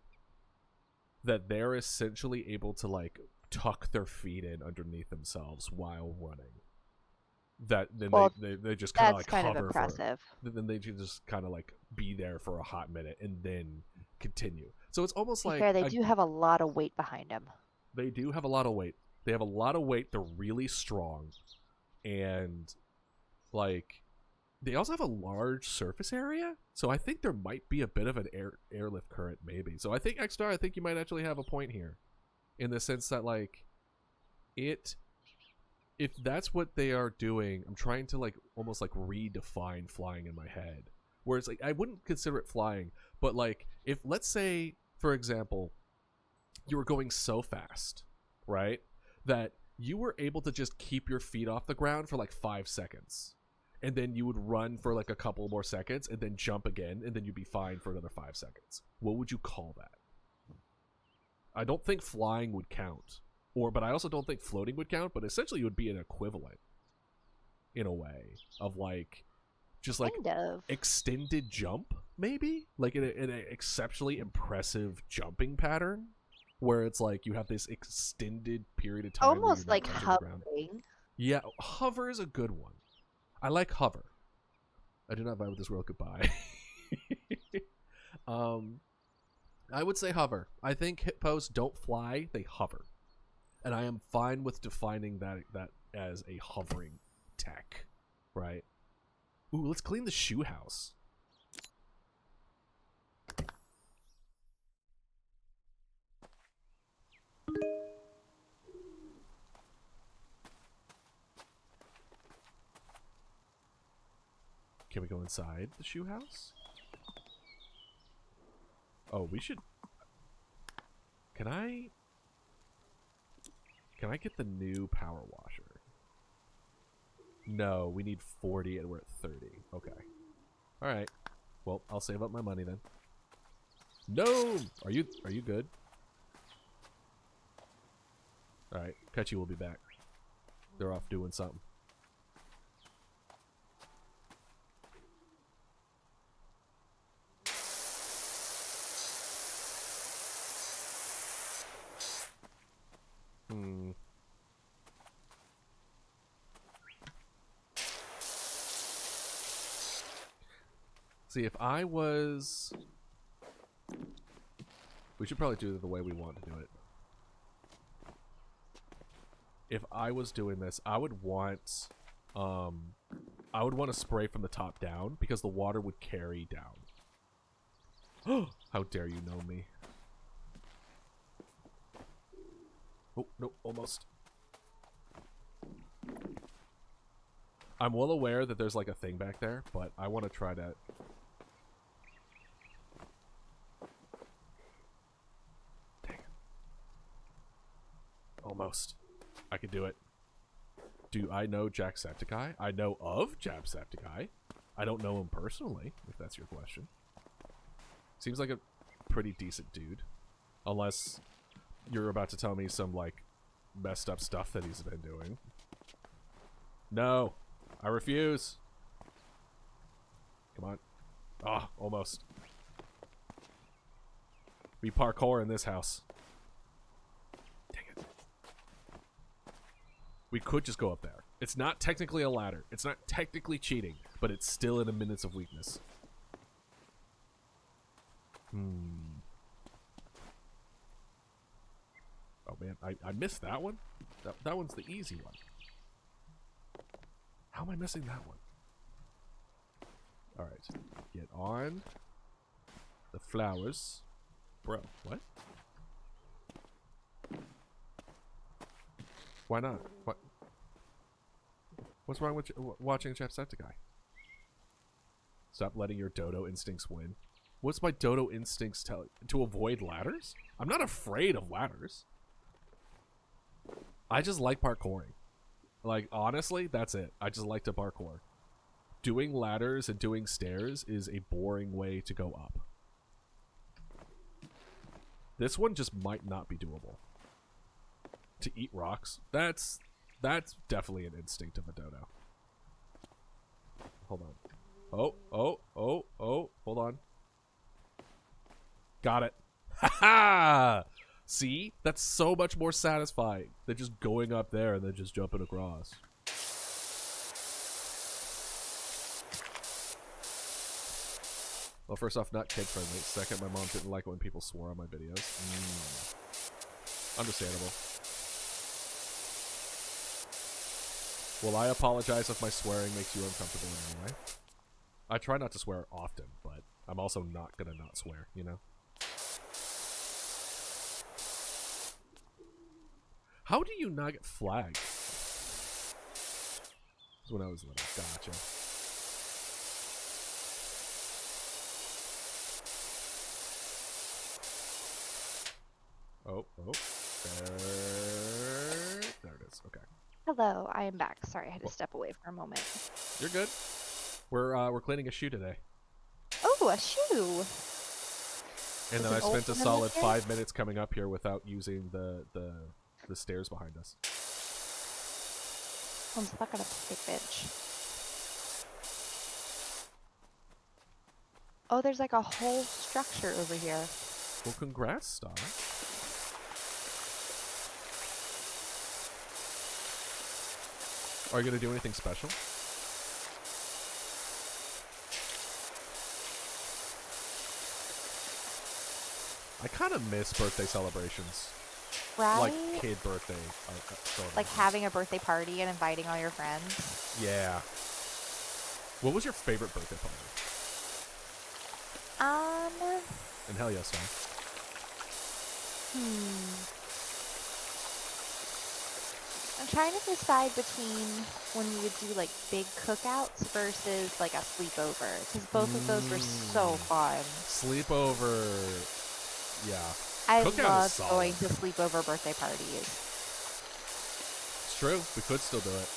that they're essentially able to like tuck their feet in underneath themselves while running. That then they just kind of like hover. That's kind of impressive. Then they just kind of like be there for a hot minute and then continue. So it's almost like fair, they do have a lot of weight behind them. They do have a lot of weight. They have a lot of weight. They're really strong, and like they also have a large surface area. So I think there might be a bit of an airlift current, maybe. So I think X-Star, I think you might actually have a point here, in the sense that like if that's what they are doing, I'm trying to like almost like redefine flying in my head. Where it's like I wouldn't consider it flying, but like if let's say, for example, you were going so fast, right, that you were able to just keep your feet off the ground for like 5 seconds. And then you would run for like a couple more seconds and then jump again, and then you'd be fine for another 5 seconds. What would you call that? I don't think flying would count. But I also don't think floating would count, but essentially it would be an equivalent in a way of like just like extended jump, maybe like in an exceptionally impressive jumping pattern where it's like you have this extended period of time almost like hovering. Yeah, hover is a good one. I like hover. I do not vibe with this world. Goodbye. I would say hover. I think hippos don't fly, they hover. And I am fine with defining that as a hovering tech, right? Ooh, let's clean the shoe house. Can we go inside the shoe house? Oh, we should... Can I get the new power washer? No, we need 40 and we're at 30. Okay. Alright. Well, I'll save up my money then. No! Are you good? Alright, Kychee will be back. They're off doing something. See, if I was... We should probably do it the way we want to do it. If I was doing this, I would want to spray from the top down because the water would carry down. Oh, how dare you know me. Oh, no, almost. I'm well aware that there's like a thing back there, but I want to try to... Dang it. Almost. I could do it. Do I know Jacksepticeye? I know of Jacksepticeye. I don't know him personally, if that's your question. Seems like a pretty decent dude. Unless you're about to tell me some, like, messed up stuff that he's been doing. No. I refuse. Come on. Ah, oh, almost. We parkour in this house. Dang it. We could just go up there. It's not technically a ladder. It's not technically cheating, but it's still in a minutes of weakness. Oh man, I missed that one. That one's the easy one. How am I missing that one? Alright. Get on the flowers. Bro, what? Why not? What? What's wrong with watching Jacksepticeye? Stop letting your dodo instincts win. What's my dodo instincts tell you? To avoid ladders? I'm not afraid of ladders. I just like parkouring. Like, honestly, that's it. I just like to parkour. Doing ladders and doing stairs is a boring way to go up. This one just might not be doable. To eat rocks, that's definitely an instinct of a dodo. Hold on. Oh, hold on. Got it. Ha-ha! See? That's so much more satisfying than just going up there and then just jumping across. Well, first off, not kid-friendly. Second, my mom didn't like it when people swore on my videos. Understandable. Well, I apologize if my swearing makes you uncomfortable in any way. I try not to swear often, but I'm also not gonna not swear, you know? How do you not get flagged? This is when I was little. Gotcha. Oh. There it is. Okay. Hello, I am back. Sorry, I had to step away for a moment. You're good. We're cleaning a shoe today. Oh, a shoe! And then I spent a solid 5 minutes coming up here without using the stairs behind us. I'm stuck on a picnic bench. Oh, there's like a whole structure over here. Well, congrats, Star. Are you gonna do anything special? I kind of miss birthday celebrations. Right? like kid birthday Like celebrations. having a birthday party and inviting all your friends. Yeah. What was your favorite birthday party? And hell yes, man. I'm trying to decide between when we would do like big cookouts versus like a sleepover, because both of those were so fun. Sleepover. Yeah. I Cookout is love solid. going to sleepover birthday parties. It's true. We could still do it.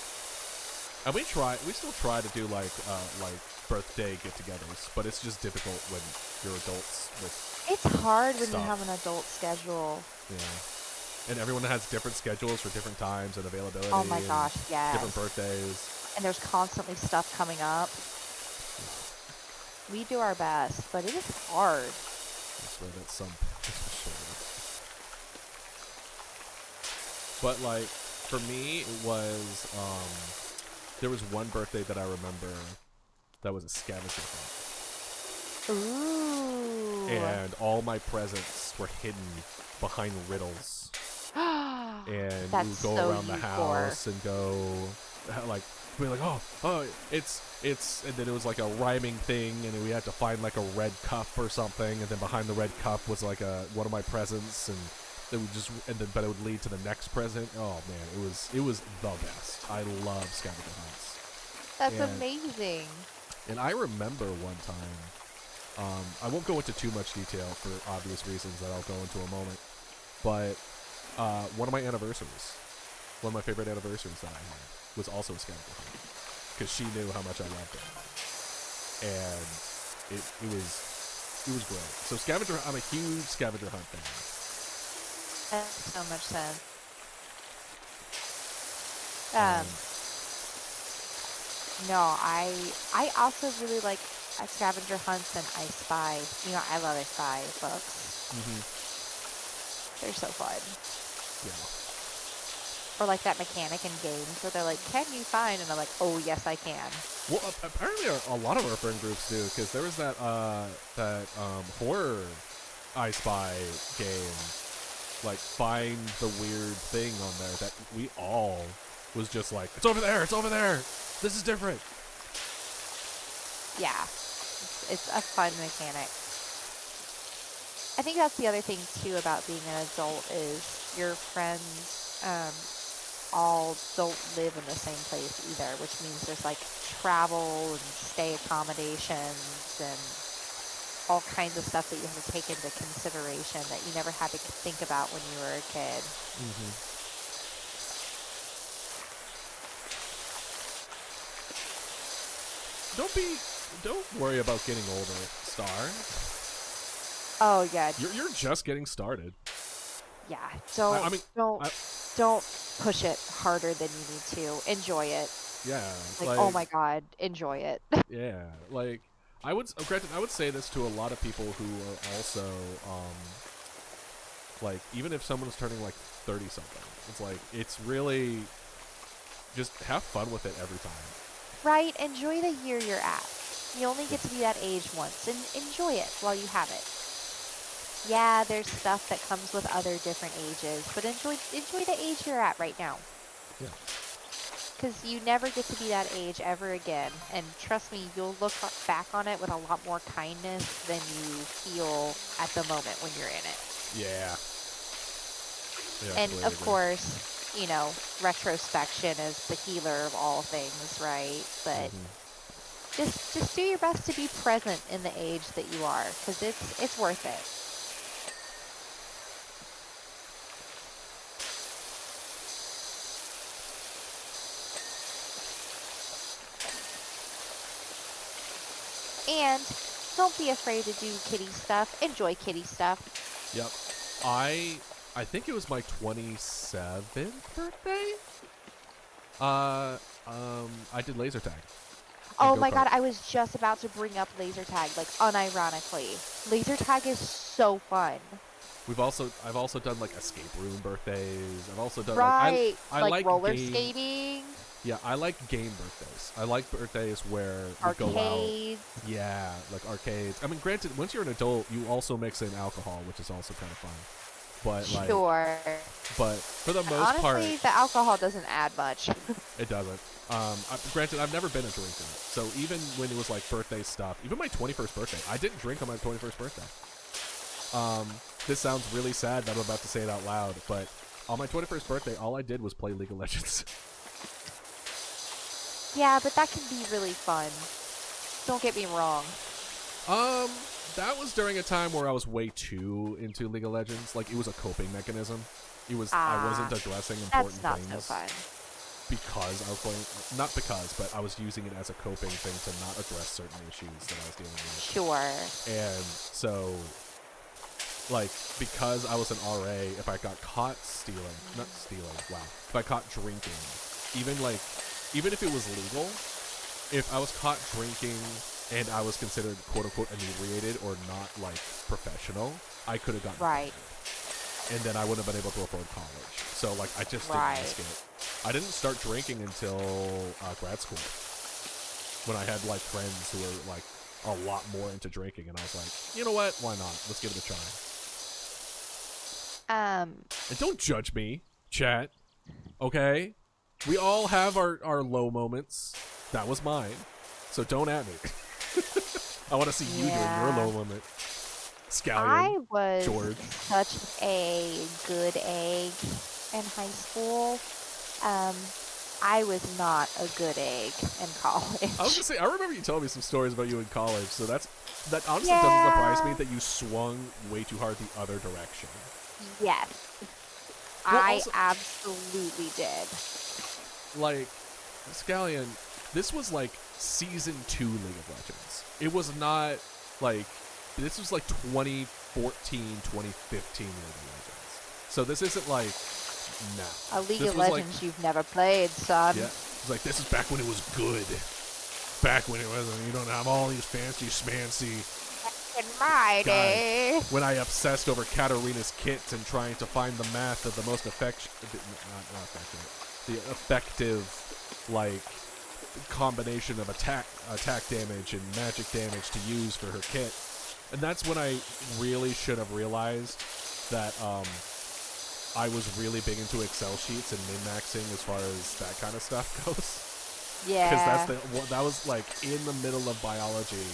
And we still try to do like birthday get-togethers, but it's just difficult when you're adults with It's hard when stuff. you have an adult schedule. Yeah. And everyone has different schedules for different times and availability. Oh my and gosh, yes. Different birthdays. And there's constantly stuff coming up. We do our best, but it is hard. I swear that's some. But like, for me, it was there was one birthday that I remember that was a scavenger hunt. Ooh. And all my presents were hidden behind riddles. And we would go around the house and go, like, be like, oh, it's, and then it was like a rhyming thing, and then we had to find like a red cup or something, and then behind the red cup was like one of my presents, and it would just, but it would lead to the next present. Oh man, it was the best. I love scavenger hunts. That's amazing. And I remember one time, I won't go into too much detail for obvious reasons that I'll go into a moment, but one of my anniversaries, one of my favorite anniversaries that I had, was also a scavenger hunt, because she knew how much I loved it, and it was great. So I'm a huge scavenger hunt fan. That makes so much sense. No, I also really like scavenger hunts and I Spy. You know, I love I Spy books. They're so fun. Yeah. Or like that mechanic in games where they're like, can you find? And I'm like, oh, yes, I can. Well, apparently a lot of our friend groups do, because there was that horror I Spy game, like Find the Weird Thing on there, that we all was just like, it's over there, this is different. Yeah, it's a fun mechanic. I think that's the other thing too about being an adult is your friends all don't live in the same place either, which means there's like travel and stay accommodations and all kinds of stuff that you have to take into consideration that you never had to think about when you were a kid. Don't worry about getting older, Star. Oh yeah. You're just getting started. Yeah. Don't push it harder than you need to. Enjoy it. Yeah. Like oh my god, enjoy it. Yeah. Like I would say this to a lot of people who are also like, even if someone's turning like 30 something, it's like, it's really just have fun with it every time. Right? Enjoy the year you're at. You only get to be that age once, and enjoy it while you have it. Yeah, there's stuff that comes with other different ages, but enjoy the age you're at right now. Yeah. Because you never get to be that age ever again, and trust me, you'll look back on it with a lot more kindness than you feel at the moment when you're in it. Yeah. And of course, you know, retrospection is the healer of all things, right? But just do your best to be present in the age that you are, because it's worth it. And don't be afraid to do kitty stuff. Enjoy kitty stuff. Yep. I think it was my 27th birthday. I did laser tag. Oh my god, I was just about to bring up laser tag, like unironically. Laser tag is so fun. I've also done like escape room birthdays. I've also done I like roller skating. Yeah, I like game birthdays. I like birthdays where arcades. We go out. Yeah, like arcades. I mean, granted, once you're an adult, you also mix in alcohol, which is also kind of fun. but like, Sure. but for the most Honestly, part, the alcohol doesn't add much. it doesn't. Granted, I've never been a drinker, so even when it was like birthday stuff, even my 21st birthday, I didn't drink on my 21st birthday. This sounds really sad that I'm about to say it out loud, but on my 21st birthday, all I did was play League of Legends. Yeah, but that can be really fun. Don't get me wrong. That was during a time where I was way too into League of Legends. Like, it was a coping mechanism. It was, I wasn't addressing important That's not things. so fun. Because I was playing, not because, but I was using it as a coping thing to not address certain issues that I was dealing with. Sure. And so, like, because I was an RA, if I got caught stealing, not stealing, wow, if I caught drinking, even if it was legal, if I was caught drinking and I was considered quote-unquote inebriated or not, like, professional, I could have gotten Right. fired. And then I wouldn't have been able to afford college. So, like, I just didn't risk it. I didn't start drinking until grad school, when I had, like, friends who were, like, a lot more into drinking, and I was like, you know what? Why not? Let's give it a try. And don't judge me, chat. Okay? We all have our low moments. That was mine. So don't at me. I want to see you doing your low moment. Scallion. I was George. such a good egg in high school. I was not a good egg in college. I was gonna say, I remember you telling me some stories about you in college, so that honestly Yeah. doesn't surprise me that you swung way too hard the other direction. Yes. Well, I also, absolutely did. like, Scallion, this was like season 2 League of Legends. It was not like, this was like 2014, 2015 League of Legends. So this isn't like now. A League This of was Legends like, you've never played, son. yeah, it's like, this is back when it was good. Back when it wasn't, you don't have all these fancy schmancy. In my day. When I obsessed over Katarina's kits and trying to find the math of the most effective, like, combination of attack damage and magic damage to use for her kit. And that's when I really should have realized that I was really big into Excel sheets and min-maxing as far as that kind of stuff goes. Yeah. Because that was like in the middle of biology.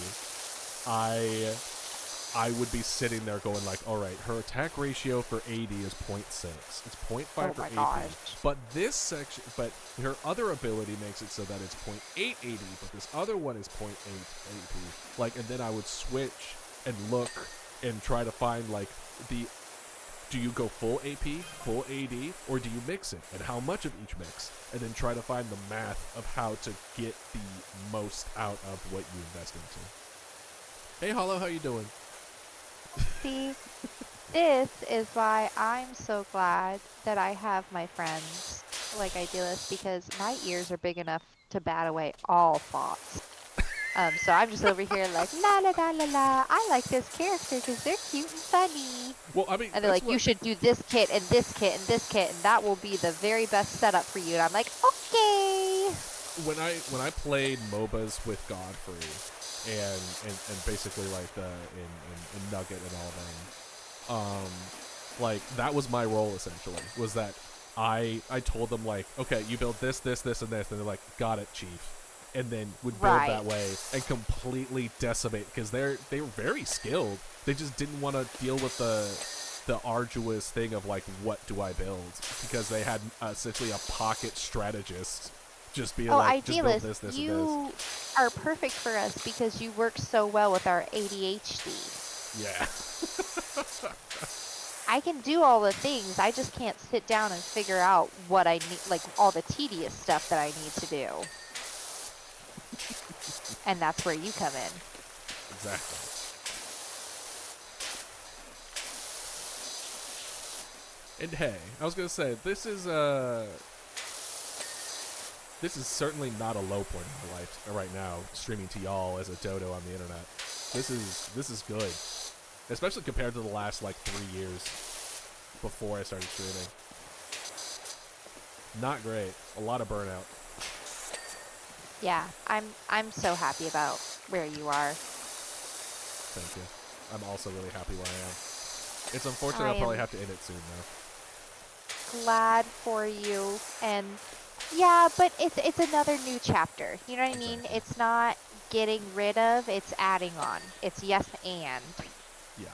I would be sitting there going like, all right, her attack ratio for AD is 0.6. It's 0.5 for AP. Gosh. But this section, but her other ability makes it so that it's 0.8 AD, but this other one is 0.8 AP. Like, and then I would switch and look and try to find like do you go full AP, full AD, or do you mix it? And how much of each mix? And then try to find the math of how to get the most out of what you invest into. Hey, Hollow, how you doing? See, this is why I'm so glad that I have my friends like I do this, because my ears are big enough to bat away all thoughts. So I'm just over here like, la la la la la, I like this character because they're cute and funny. Well, I mean, and they're like, you should do this kit and this kit and this kit, and that will be the very best setup for you. And I'm like, okay. When I played MOBAs with Godfrey and basically like in Nugget and all them, like that was my role essentially. Was that I told them like, okay, you build this, this, this, and this, and they're like, got it, chief. And then would build that way and completely decimate, because they were very skilled. They just didn't want to deal with the arduous thing of like, what do I build? Because they had essentially a pocket strategist just being like, just build this, this, and this. You are perfect for us because you work so well with our ADHD. Yeah. I can do all the things. I just can't sit down and figure out what I need, like all the tedious stuff that I need to do. And that's where you come in. Exactly. And hey, I was gonna say, this is certainly not a low point in my life right now, streaming to y'all as a dodo on the internet. This is good. Especially compared to the last like 3 years before I started streaming. Not great. A lot of burnout. Yeah, I'm so happy about where you are. Thank you. I'm also really happy where I am. It's unfortunate I I'll probably am have to end it soon, though. glad for you. And yeah, but it's another new chapter. You know what I mean? Exactly. It's not getting rid of, it's adding on. It's yes and. Yeah.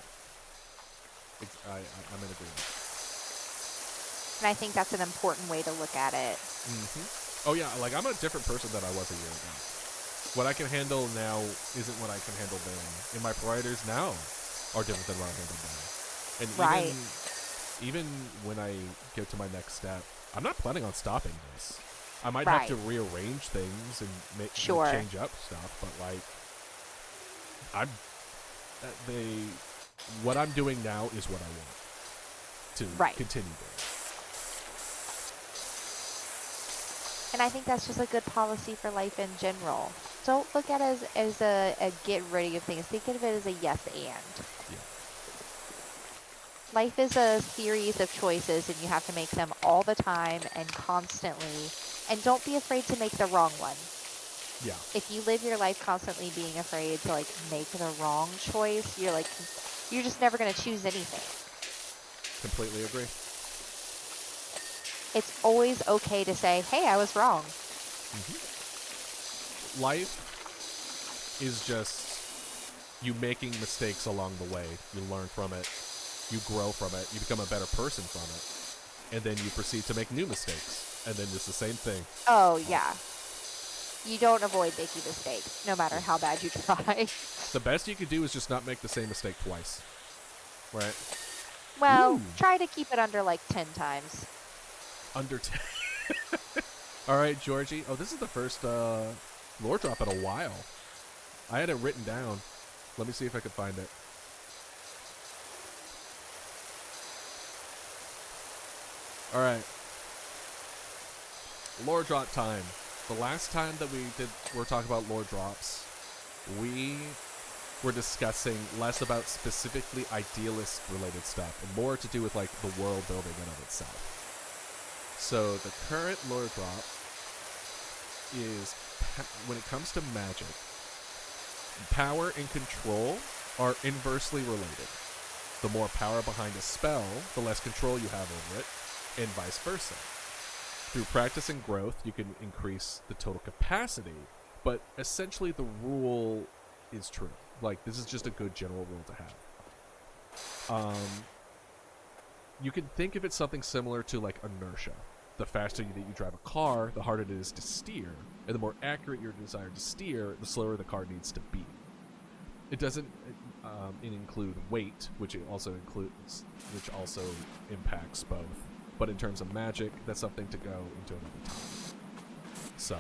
I'm in agreement. And I think that's an important way to look at it. Oh, yeah, like, I'm a different person than I was a year ago. What I can handle now isn't what I can handle then. And my providers now are different than what I handled then. And Right. even when I get to my next step, I'm not planning on stopping this. I might Right. have to rearrange things and Sure. change up stuff, but like, what I'm doing now is what I want to Right. continue doing. And I think that's just a good policy for life in general. Don't look at it as a get rid of things. Think of it as a yes and. Yeah. Life is a series of choices, and you have to make them all the time and constantly. And don't be afraid to make the wrong one. Yeah. If you live your life constantly being afraid to like make the wrong choice, you're just never going to choose anything. Completely agree. It's always okay to say, hey, I was wrong. Life is just you making mistakes along the way. You learn from it. You grow from it. You become a better person from it. And then you proceed to make new mistakes. And then it's the same thing. Oh, yeah. You don't avoid making mistakes, no matter how bad you try. The best you could do is just not make the same mistake twice. Right? Well, Ooh. try to keep it under like 10 times. Under 10. All right, Georgie. Oh, this is the first lore drop in a while. I had it written down. Let me see if I could find it. All right. Lore drop time. The last time that we were talking about lore drops, we were discussing less about specifically idealist related stuff and more to do with like the world building in of itself. So the current lore drop is, when it comes to magic, power and control are inversely related. The more power behind a spell, the less control you have over it, and vice versa. Through practice and growth, you can increase the total capacity, but essentially the rule is true. Like, this is just a good general rule to have. You can think of it something similar to like inertia. The faster that you drive a car, the harder it is to steer, and the more accurate your desire to steer, the slower the car needs to be. It doesn't include weight, which also impacts both. But in terms of magic, that's something to go into another time. So,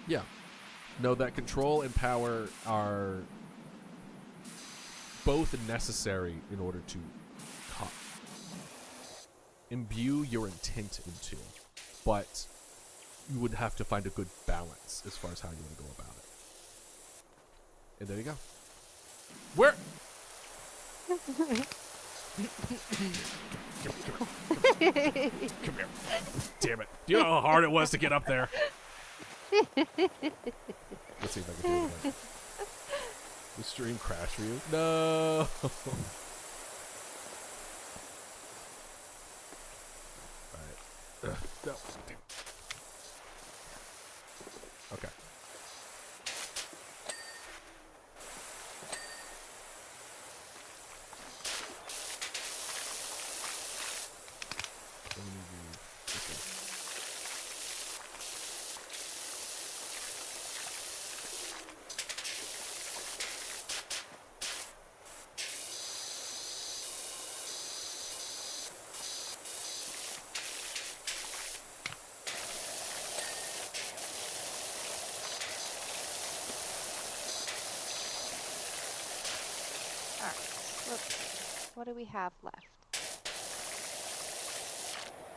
yeah. Know that control and power are both necessary in order to imbue your intent into, but you would have to find a good balance as far as how you want to go about it. And there you go. Where? Come here. Damn it. Do you know how hard it was to get up there? Let's see if I can do it again. The stream crashed for you? No. Alright. No. Okay. Let me do this one. What do we have left?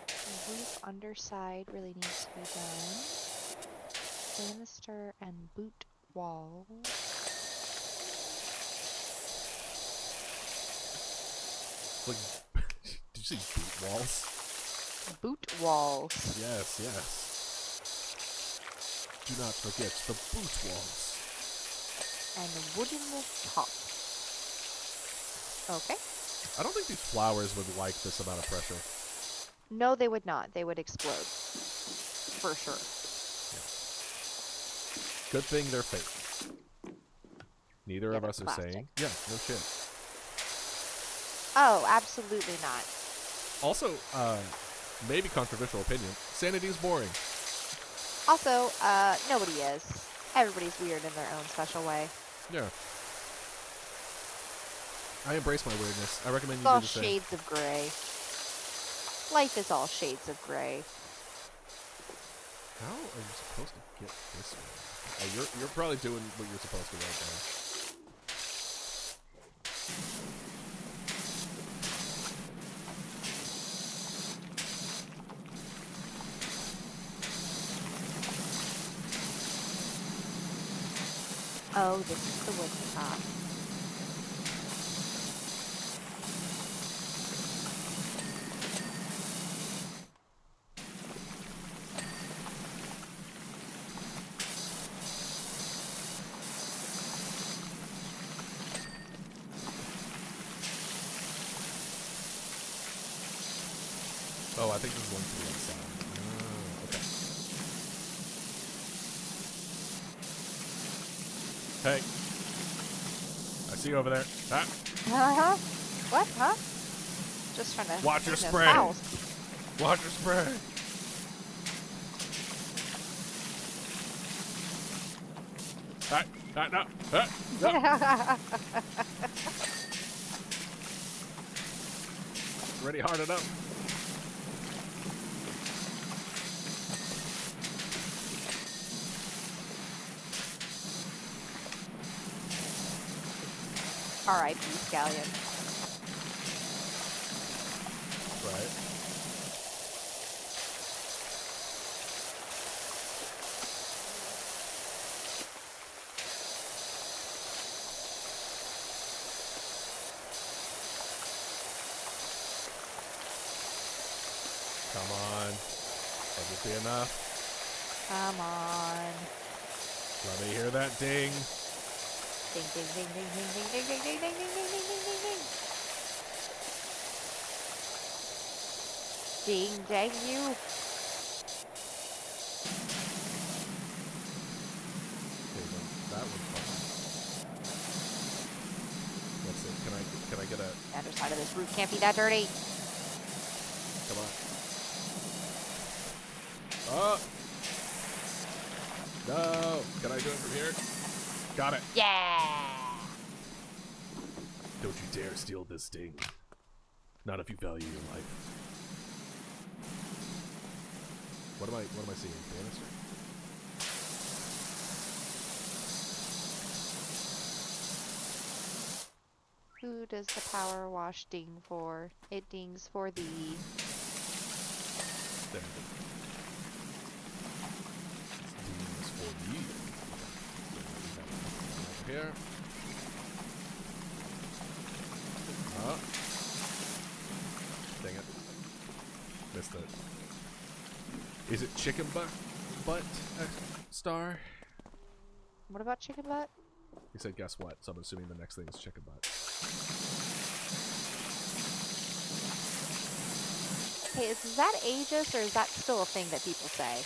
The roof underside really needs to be done. Banister and boot wall. Like, did you see boot walls? Boot walls. Yes, yes. Do not forget the boot walls. And the wooden top. Okay. I don't think these flowers would like this amount of pressure. No, they would not. They would explode. For sure. Good thing they're fake. Neither Yeah, of us they're are plastic. saying. Yeah, no shit. Oh, absolutely not. Also, maybe controversial opinion. Sanity is boring. Also, nobody is. Everybody's weird in their own special way. Yeah. I embrace my weirdness. I recommend It's you do all the same. shades of gray. Life is all shades of gray. How are you supposed to get this one? Oh, you're probably doing what you're supposed to right now. Oh, this is the wooden top. Oh, I think this is one to the other side. Oh, okay. Hey. I see you over there. Ah, Uh-huh. What? Huh? Just trying to... watch your clean those spray. towels. Watch your spray. No. No. Ready hard enough. R.I.P. Scallion. Right. Come on. Let it be enough. Come on. Let me hear that ding. Ding, ding, ding, ding, ding, ding, ding, ding, ding, ding, ding, ding, ding, ding, ding. Ding, dang you. Okay, then that one's fine. Let's see. Can I get a... The underside of this roof can't be that dirty. Come on. Oh! No! Can I do it from here? Got it. Yeah. Don't you dare steal this ding. Not if you value your life. What am I seeing? Banister? Who does the power wash ding for? It dings for thee. There we go. This ding is for you. Over here. Oh. Dang it. Missed it. Is it chicken butt star? What about chicken butt? He said, guess what? So I'm assuming the next thing is chicken butt. Hey, is that ageist or is that still a thing that people say?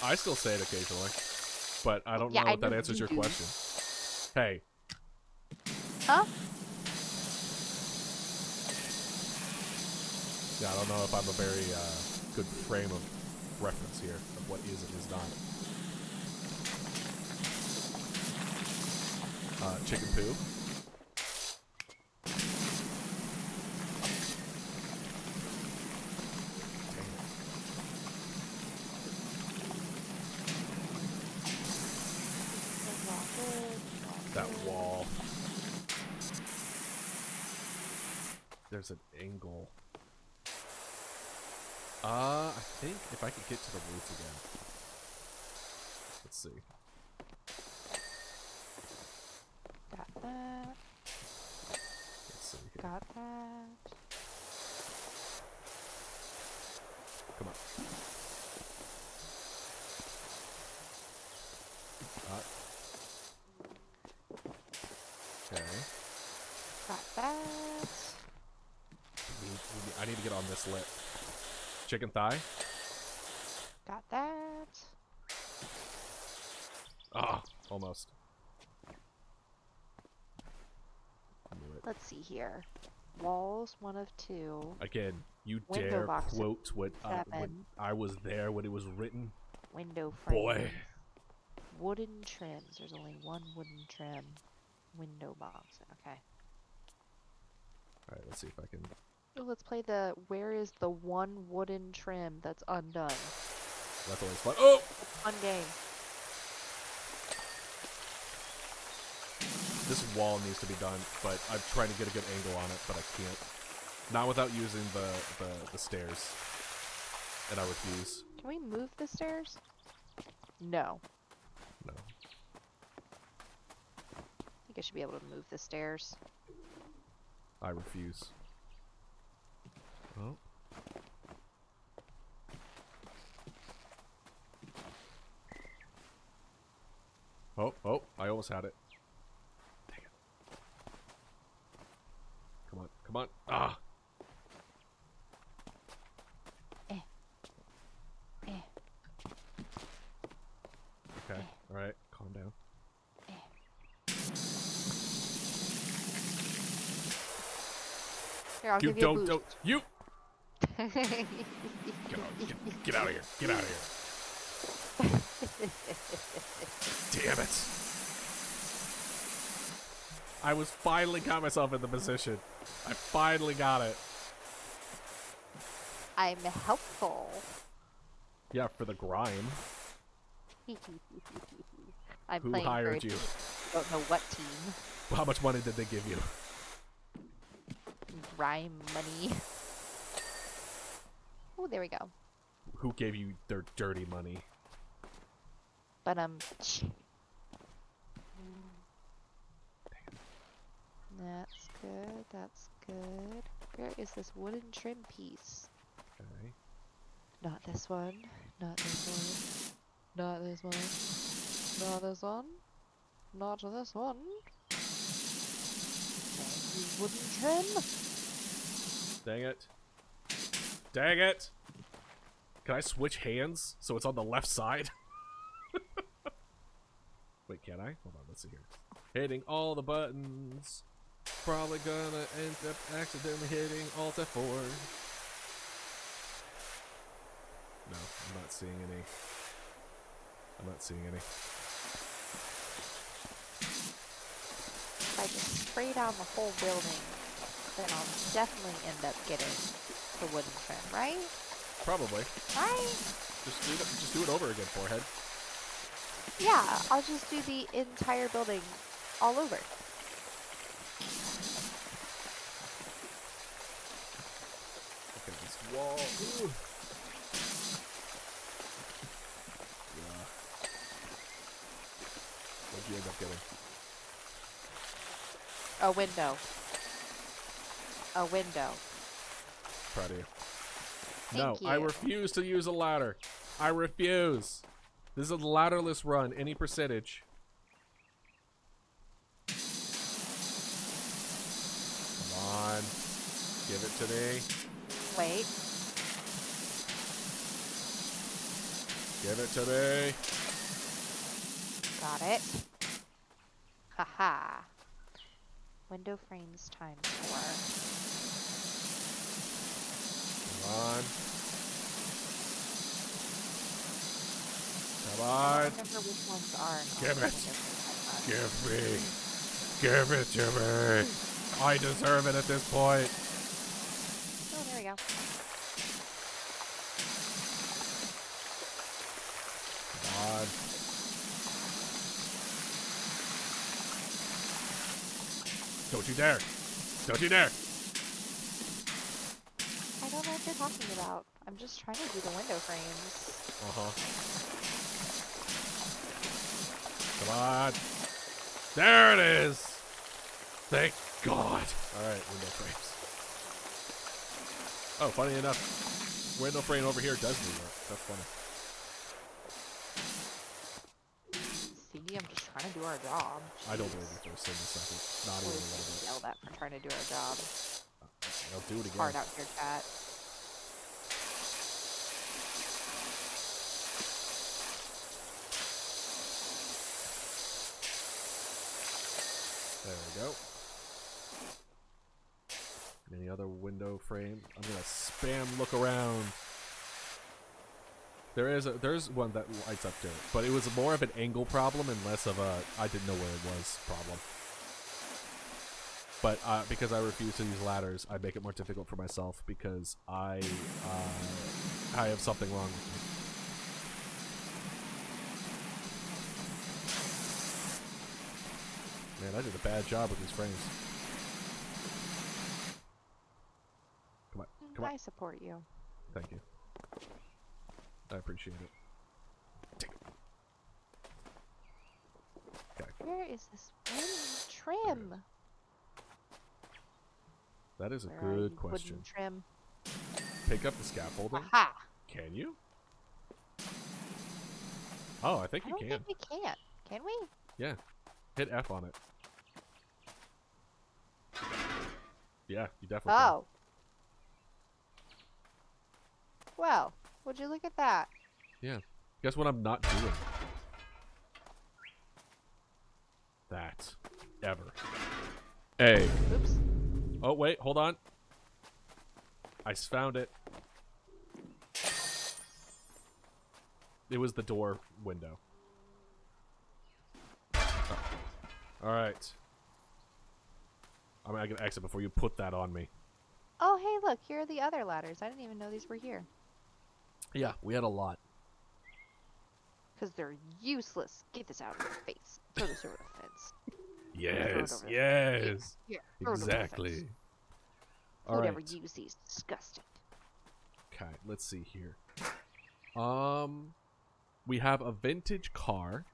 I still say it occasionally, but I don't Yeah, know I if that know answers you your do. question. Hey. Huh? Yeah, I don't know if I'm a very good frame of reference here of what is and is not. Chicken poo. That wall. There's an angle. I think if I could get to the roof again. Let's see. Got that. Let's see here. Got that. Come on. Okay. need to get on this lip. Chicken thigh. Got that. Ah, almost. Knew it. Let's see here. Walls, 1 of 2. Again, you Window dare box quote what when 7. I was there when it was written? Window frame. Boy. Wooden trims. There's only 1 wooden trim. Window box. Okay. Alright, let's see if I can... Oh, let's play the where is the 1 wooden trim that's undone? That's always fun. Oh! Fun game. This wall needs to be done, but I'm trying to get a good angle on it, but I can't. Not without using the stairs. And I refuse. Can we move the stairs? No. No. I think I should be able to move the stairs. I refuse. Oh. Oh, I almost had it. Dang it. Come on. Ah! Okay, alright, calm down. Here, I'll You give you a don't, boost. you! Get out of here, get out of here. Damn it. I was finally got myself in the position. I finally got it. I'm helpful. Yeah, for the grime. I'm Who playing for hired a you? team. Don't know what team. How much money did they give you? Grime money. Oh, there we go. Who gave you their dirty money? But that's good. That's good. Where is this wooden trim piece? Okay. Not this one. Not this one. Not this one. Not this one. Not this one. Thank you, wooden trim. Dang it. Dang it! Can I switch hands so it's on the left side? Wait, can I? Hold on, let's see here. Hitting all the buttons. Probably gonna end up accidentally hitting Alt F4. No, I'm not seeing any. I'm not seeing any. If I just spray down the whole building, then I'll definitely end up getting the wooden trim, right? Probably. Right? Just do it over again, forehead. Yeah, I'll just do the entire building all over. Look at this wall. Ooh. Yeah. What'd you end up getting? A window. A window. Proud of you. Thank No, I you. refuse to use a ladder. I refuse. This is a ladderless run, any percentage. Come on. Give it to me. Wait. Give it to me. Got it. Haha. Window frames times 4. Come on. Come on. I don't remember which ones are. Give Oh, it. Give me. Give it to me. I deserve it at this point. Oh, there we go. Come on. Don't you dare. Don't you dare. I don't know what you're talking about. I'm just trying to do the window frames. Uh-huh. Come on. There it is. Thank God. All right, window frames. Oh, funny enough, window frame over here does do that. That's funny. See, I'm just trying to do our job. I don't believe you for a single second. Not even a little bit. Yelled at for trying to do our job. I'll do it again. Hard out here, chat. There we go. Any other window frame? I'm gonna spam look around. There's one that lights up to it, but it was more of an angle problem and less of a I didn't know where it was problem. But because I refuse to use ladders, I make it more difficult for myself because I have something wrong with me. Man, I did a bad job with these frames. Come on, come on. I support you. Thank you. I appreciate it. Take it. Okay. Where is this trim? That is a Where are good you, question. wooden trim. Pick up the scaffolding? Aha! Can you? Oh, I think I you don't can. think we can. Can we? Yeah. Hit F on it. Yeah, you definitely can. Oh. Well, would you look at that? Yeah. Guess what I'm not doing? That. Ever. A. Oops. Oh, wait. Hold on. I found it. It was the door window. Oh. Alright. I mean, I can exit before you put that on me. Oh, hey, look. Here are the other ladders. I didn't even know these were here. Yeah, we had a lot. Because they're useless. Get this out of your face. Throw this over the fence. Yes, over yes. Here, throw it over the fence. Exactly. Who'd ever Alright. use these? Disgusting. Okay, let's see here. We have a vintage car,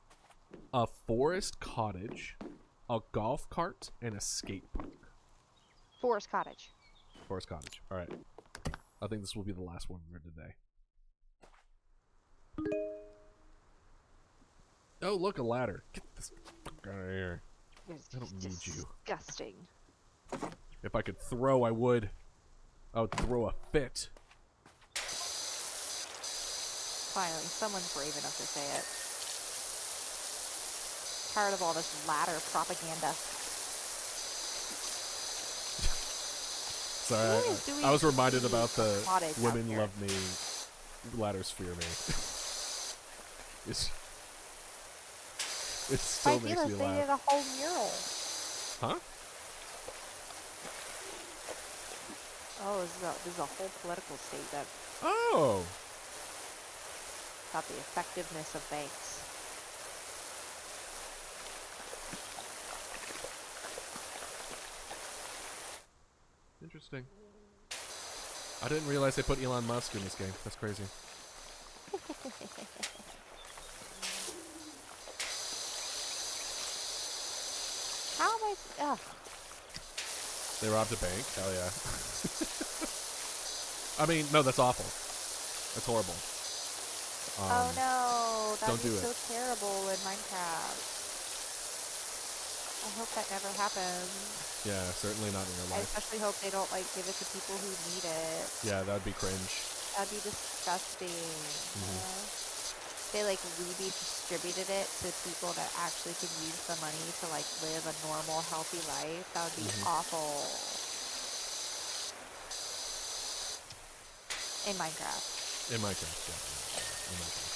a forest cottage, a golf cart, and a skate park. Forest Cottage. Forest cottage. All right. I think this will be the last one for today. Oh, look, a ladder. Get this out of here. I don't need you. Disgusting. If I could throw, I would. I would throw a fit. Finally, someone's brave enough to say it. Tired of all this ladder propaganda. Sorry, I was reminded about the cottage out women here. love me, ladders fear me. it still makes me They laugh. did a whole mural. Huh? Oh, this is a whole political statement Oh! about the effectiveness of banks. Interesting. I didn't realize they put Elon Musk in this game. That's crazy. How am I? Ugh. They robbed a bank? Hell yeah. I mean, no, that's awful. That's horrible. Oh no, that don't is do so it. terrible in Minecraft. I hope that never happens. Yeah, certainly not in your I life. especially hope they don't like give it to people who need it. Yeah, that would be cringe. That'd be disgusting. They like redistributed it to people that actually could use the money to like live a normal, healthy life. That would be awful. In Minecraft. In Minecraft, yeah. In Minecraft.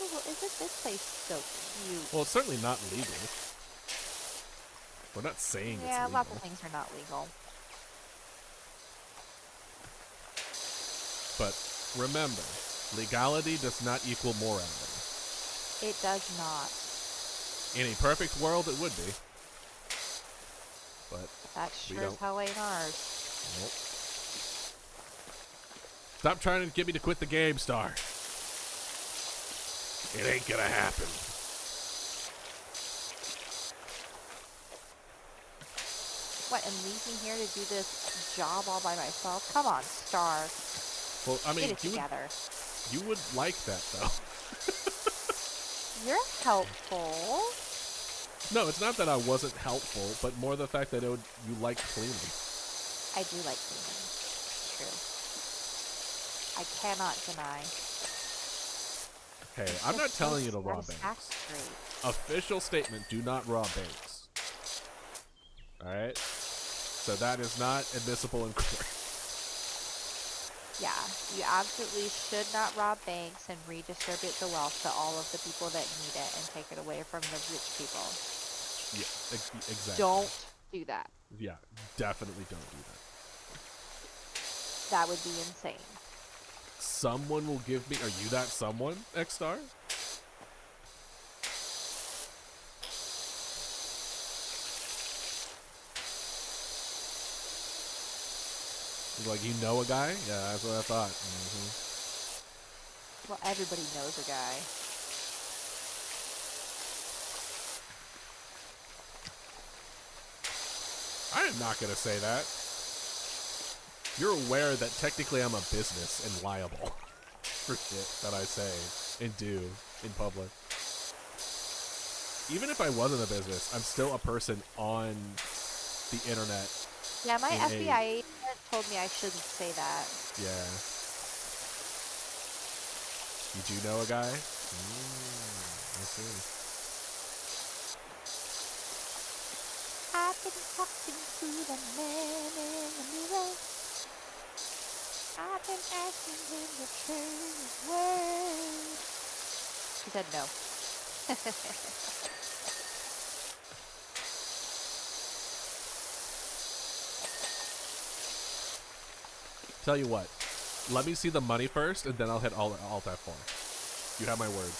Oh, isn't this place so cute? Well, it's certainly not legal. We're not saying Yeah, it's legal. lots of things are not legal. But remember, legality does not equal morality. It does not. In a perfect world, it would be. But That sure as hell ain't ours. nope. Stop trying to get me to quit the game, Star. It ain't gonna happen. What, and leave me here to do this job all by myself? Come on, Star. Well, I mean, Get it together. you would like that, though. You're helpful. No, it's not that I wasn't helpful, but more the fact that you like cleaning. I do like cleaning. True. I cannot deny. Hey, I'm not telling you to rob That is banks. great. Official statement, do not rob banks. Alright? So that is not admissible in court. Yeah, you absolutely should not rob banks and redistribute the wealth to all of the people that need it and take it away from the rich people. Yeah, exactly. Don't do that. Yeah, definitely don't do that. That would be insane. Someone will give me... Are you that someone, X-Star? Like, you know a guy? Yeah, that's what I thought. Well, everybody knows a guy. I am not going to say that. You're aware that technically I'm a business and liable for shit that I say and do in public. Even if I wasn't a business, I'm still a person on the internet. Yeah, my FBI agent told me I shouldn't say that. Yeah. You do know a guy? I see. I've been talking to the man in the mirror. I've been asking him to change his ways. He said no. Tell you what. Let me see the money first, and then I'll hit Alt F4. You have my word.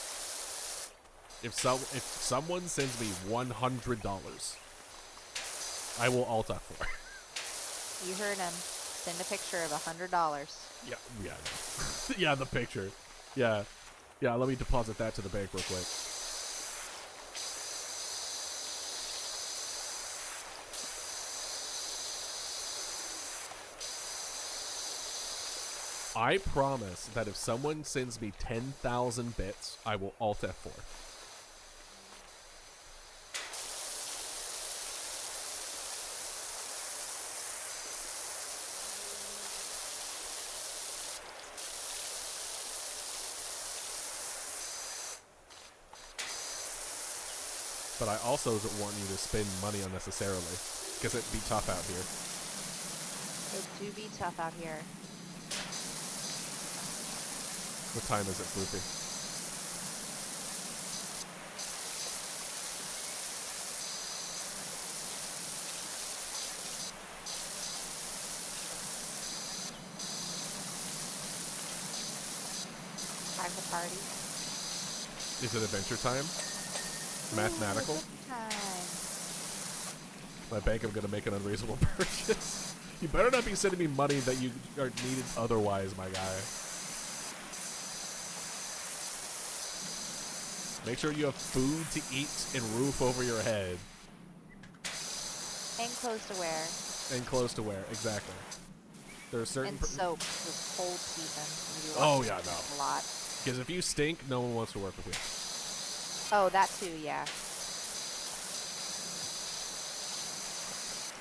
If someone sends me $100, I will Alt F4. You heard him. Send a picture of $100. Yeah, no. Yeah, the picture. Yeah, let me deposit that to the bank real quick. I promise that if someone sends me 10,000 bits, I will Alt F4. But I also don't want you to spend money unnecessarily, because it'd be tough out here. It do be tough out here. What time is it, Floopy? Time to party. Is it adventure time? Mathematical? Ooh, time. My bank, I'm gonna make an unreasonable purchase. You better not be sending me money that you are needed otherwise, my guy. Make sure you have food to eat and roof over your head. And clothes to wear. And clothes to wear, exactly. There are certain... And soap, this cold season. Oh, yeah, no. A lot. Because if you stink, no one wants to work with you. Oh, that too, yeah.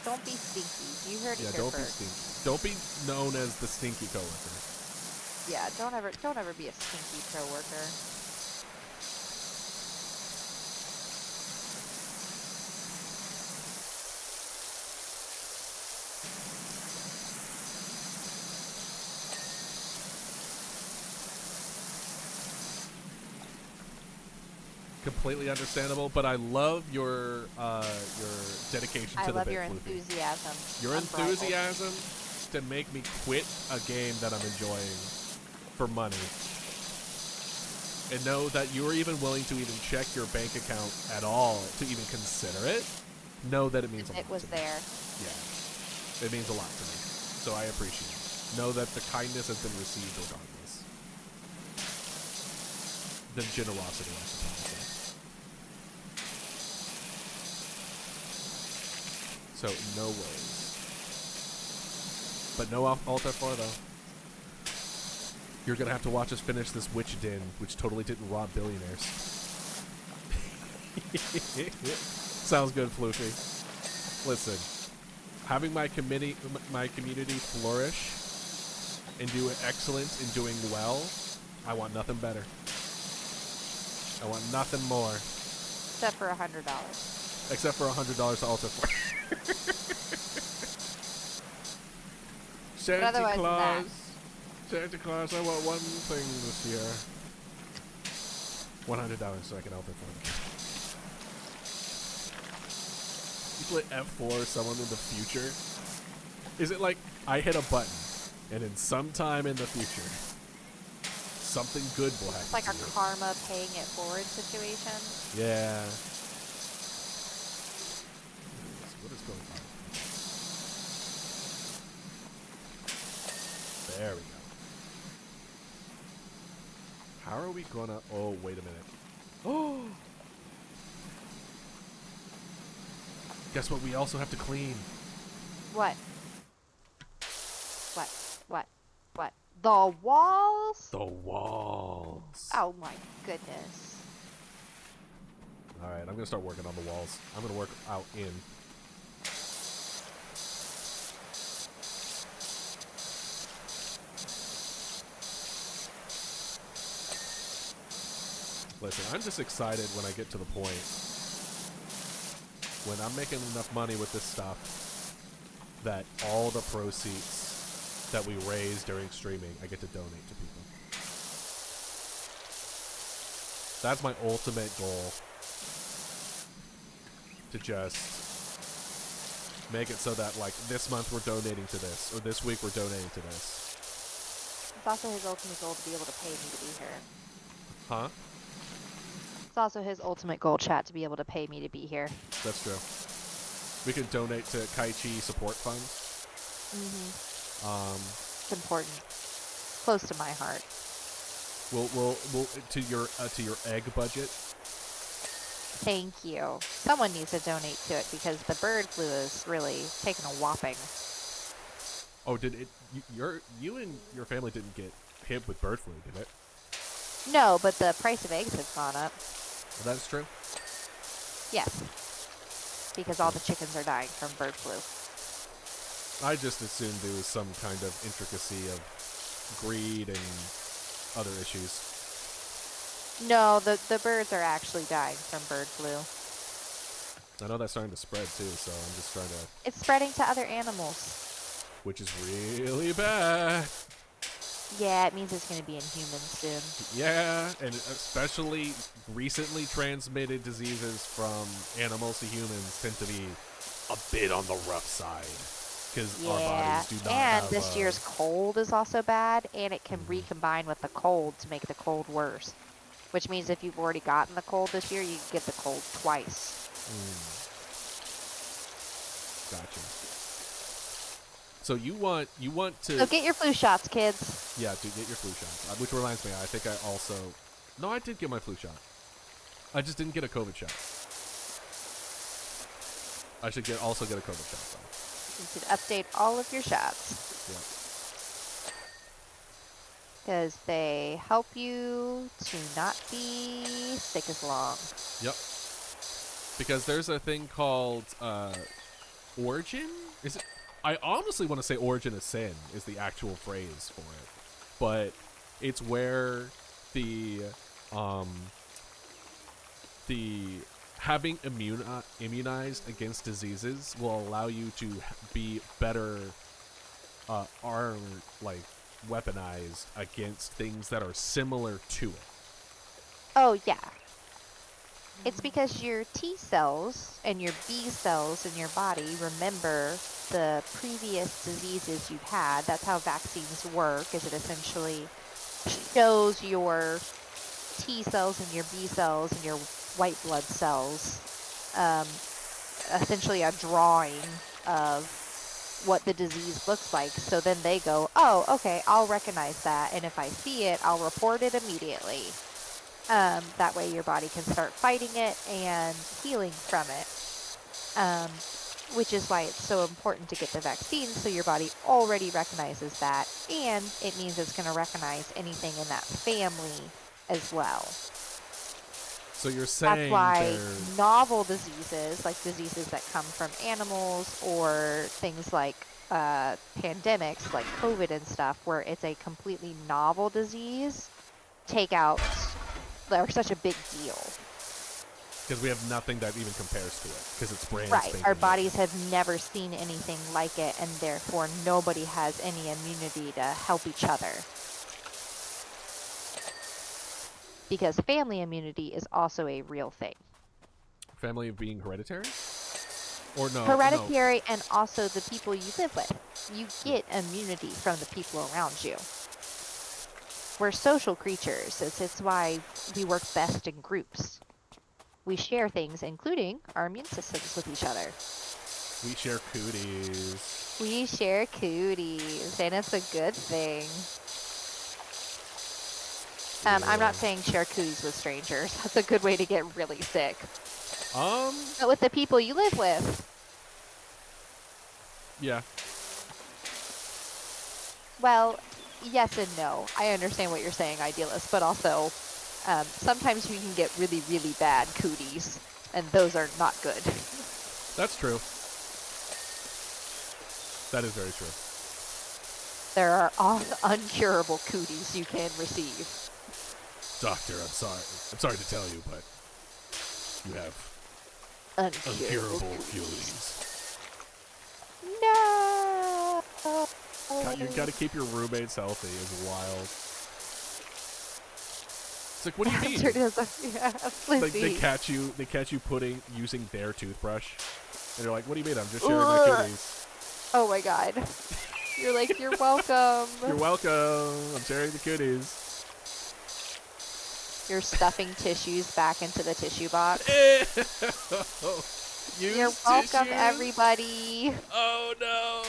Don't be stinky. You heard it Yeah, here don't be first. stinky. Don't be known as the stinky coworker. Yeah, don't ever be a stinky coworker. Completely understandable, but I love your dedication to the bit, I love your Floopy. enthusiasm. Your Unbridled. enthusiasm to make me quit a game that I'm enjoying for money. And know that you're even willing to even check your bank account at all to even consider it. Know that it means a lot It was to me. there. Yeah. It means a lot to me. So I appreciate it. Know that the kindness has been received regardless. The generosity, I suppose. So, no worries. But no Alt F4 though. You're gonna have to watch us finish this witch den, which totally didn't rob billionaires. Sounds good, Floofy. Listen, having my community flourish and do excellent and doing well, I want nothing better. I want nothing more. Except for $100. Except for $100 to alter for. Santa Claus, I want one thing this year. $100 so I can alter for. You play F4 someone in the future? Is it like I hit a button and in some time in the future something good will happen? It's like to a you? karma paying it forward situation. Yeah. What is going on? There we go. How are we gonna... Oh, wait a minute. Oh! Guess what we also have to clean? What? What? The walls? The walls. Oh my goodness. Alright, I'm gonna start working on the walls. I'm gonna work out in. Listen, I'm just excited when I get to the point when I'm making enough money with this stuff that all the proceeds that we raise during streaming, I get to donate to people. That's my ultimate goal. To just make it so that, like, this month we're donating to this, or this week we're donating to this. It's also his ultimate goal to be able to pay me to be here. Huh? It's also his ultimate goal, chat, to be able to pay me to be here. That's true. We can donate to Kychee support fund. It's important. Close to my heart. We'll to your egg budget. Thank you. Someone needs to donate to it because the bird flu is really taking a whopping. Oh, did it? You and your family didn't get hit with bird flu, did it? No, but the price of eggs has gone up. That's true. Yes. Because all the chickens are dying from bird flu. I just assumed there was some kind of intricacy of greed and other issues. No, the birds are actually dying from bird flu. I know that's starting to spread too, so I'm just trying to... It's spreading to other animals. Which is really bad. Yeah, it means it's going to be in humans soon. Yeah, and especially recently transmitted diseases from animals to humans tend to be a bit on the rough side. Because our bodies do not have... And this year's cold is also bad, and it can recombine with the cold to make the cold worse. Which means if you've already gotten the cold this year, you can get the cold twice. Gotcha. So you want to... So get your flu shots, kids. Yeah, do get your flu shot. Which reminds me, I think I also... No, I did get my flu shot. I just didn't get a COVID shot. I should also get a COVID shot, though. You should update all of your shots. Yeah. Because they help you to not be sick as long. Yep. Because there's a thing called origin? Is it? I honestly want to say origin of sin is the actual phrase for it. But it's where the having immunized against diseases will allow you to be better armed, like weaponized against things that are similar to it. Oh, yeah. It's because your T cells and your B cells in your body remember the previous diseases you've had. That's how vaccines work, is it essentially shows your T cells and your B cells and your white blood cells essentially a drawing of what the disease looks like. So then they go, oh, okay, I'll recognize that. And if I see it, I'll report it immediately. That way your body can start fighting it and healing from it. which is why it's so important to get the vaccine, so your body already recognizes that, and it means it's going to recognize anything in that family as well. So you're That's saying why novel diseases, like diseases that come from animals or things like pandemics like COVID and stuff, where it's a completely novel disease, are such a big deal. because we have nothing that even compares to it, because it's brand Right. spanking Our new. bodies have never seen anything like it, and therefore nobody has any immunity to help each other. Because family immunity is also a real thing. Family of being hereditary? Or no? Hereditary and also the people you live with. You get immunity from the people around you. We're social creatures. It's why we work best in groups. We share things, including our immune systems, with each other. We share cooties. We share cooties, and it's a good thing. I'm not saying share cooties with strangers. That's a good way to get really sick. But with the people you live with. Yeah. Well, yes and no. I understand what you're saying, Idealist, but also sometimes you can get really, really bad cooties, and those are not good. That's true. That is very true. There are uncurable cooties you can receive. Doctor, I'm sorry. I'm sorry to tell you, but you have uncurable cooties. No! You gotta keep your roommates healthy is wild. It's like, what do you mean? Like they catch you using their toothbrush, and you're like, what do you mean? I'm just sharing my cooties. Oh my god. You're like, you're welcome. You're welcome. I'm sharing the cooties. You're stuffing tissues back into the tissue box. You're welcome, everybody. Oh no.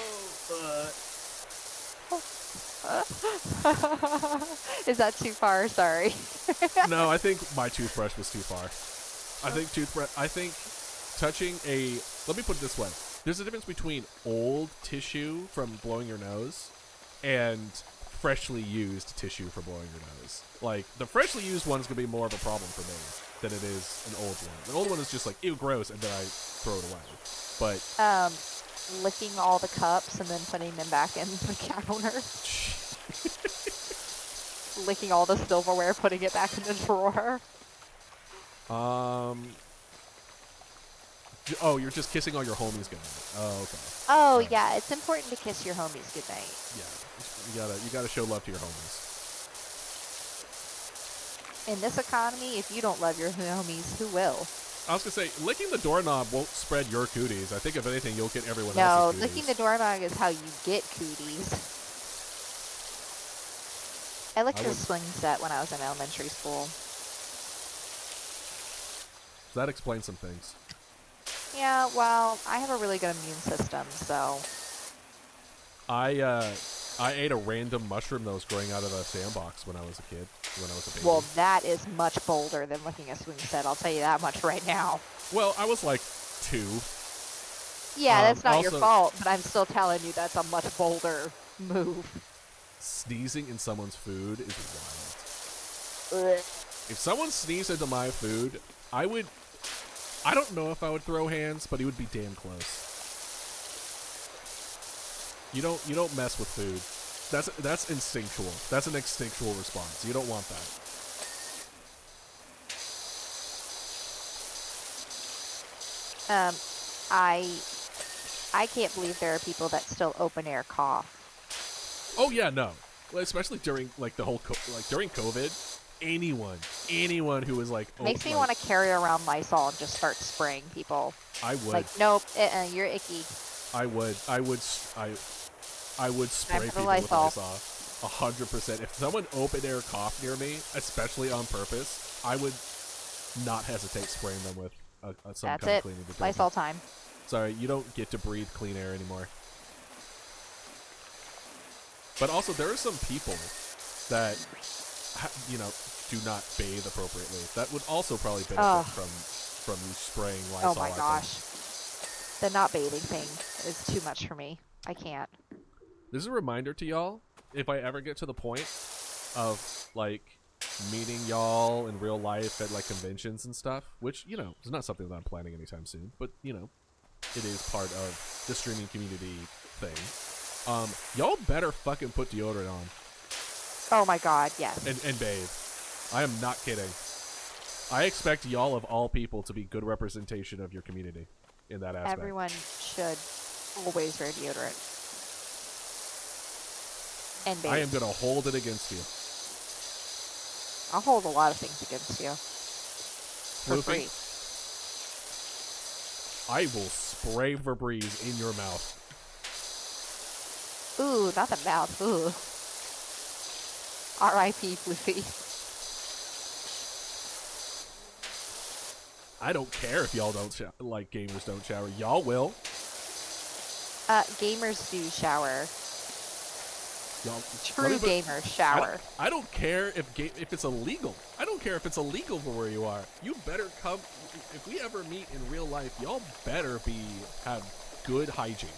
Is that too far? Sorry. No, I think my toothbrush was too far. I think touching a... Let me put it this way. There's a difference between old tissue from blowing your nose and freshly used tissue for blowing your nose. Like, the freshly used one's going to be more of a problem for me than it is an old one. An old one is just like, ew, gross, and then I throw it away. But... licking all the cups and then putting them back in the counter. Licking all the silverware, putting it back in the drawer. Oh, you're just kissing all your homies goodnight. Oh, okay. Oh, yeah, it's important to kiss your homies goodnight. Yeah, you gotta show love to your homies. In this economy, if you don't love your homies, who will? I was gonna say, licking the doorknob won't spread your cooties. I think if anything, you'll get everyone else's No, cooties. licking the doorknob is how you get cooties. I licked a swing set when I was in elementary school. That explains some things. Yeah, well, I have a really good immune system, so... I ate a random mushroom that was growing out of a sandbox when I was a kid, when I was a baby. Well, that is much bolder than licking a swing set, I'll tell you that much right now. Well, I was like 2. Yeah, that's not your fault, but I'm still telling you that's a much bolder move. Sneezing in someone's food is wild. Ugh. If someone sneezed into my food, I don't know if I would throw hands, but it would be damn close. You don't mess with food. That's instinctual. That's an instinctual response. You don't want that. I can't believe there are people that still open air cough. Oh yeah, no. Well, especially during like the whole during COVID, anyone who was like makes me want to carry around Lysol and just start spraying people. I would. Like, nope, you're icky. I would spray people with Lysol. 100%. If someone open air coughed near me, especially on purpose, I would not hesitate spraying them with some kind of cleaning detergent. Lysol time. Sorry, you don't get to breathe clean air anymore. But also, there are some people that, do not bathe appropriately. That would also probably benefit from you spraying Lysol. Oh my gosh. The not bathing thing is too much for me. I can't. This is a reminder to y'all, if I ever get to the point of, like, meeting y'all in real life at, like, conventions and stuff, which, you know, is not something that I'm planning anytime soon, but, you know, it is part of the streaming community thing. Y'all better fucking put deodorant on. Oh my god, yes. And bathe. I am not kidding. I expect y'all of all people to be good representation of your community in that aspect. Everyone should always wear deodorant. And bathe. I am going to hold it against you. I'll hold a lot of things against you. For Floofing, free. I will spray Febreze in your mouth. Ooh, not the mouth. Ooh. R.I.P. Floofy. I don't care if y'all don't like gamers don't shower. Y'all will. Gamers do shower. Y'all, True gamers shower. I don't care if it's illegal. I don't care if it's illegal for where you are. You better come. If we ever meet in real life, y'all better have good hygiene.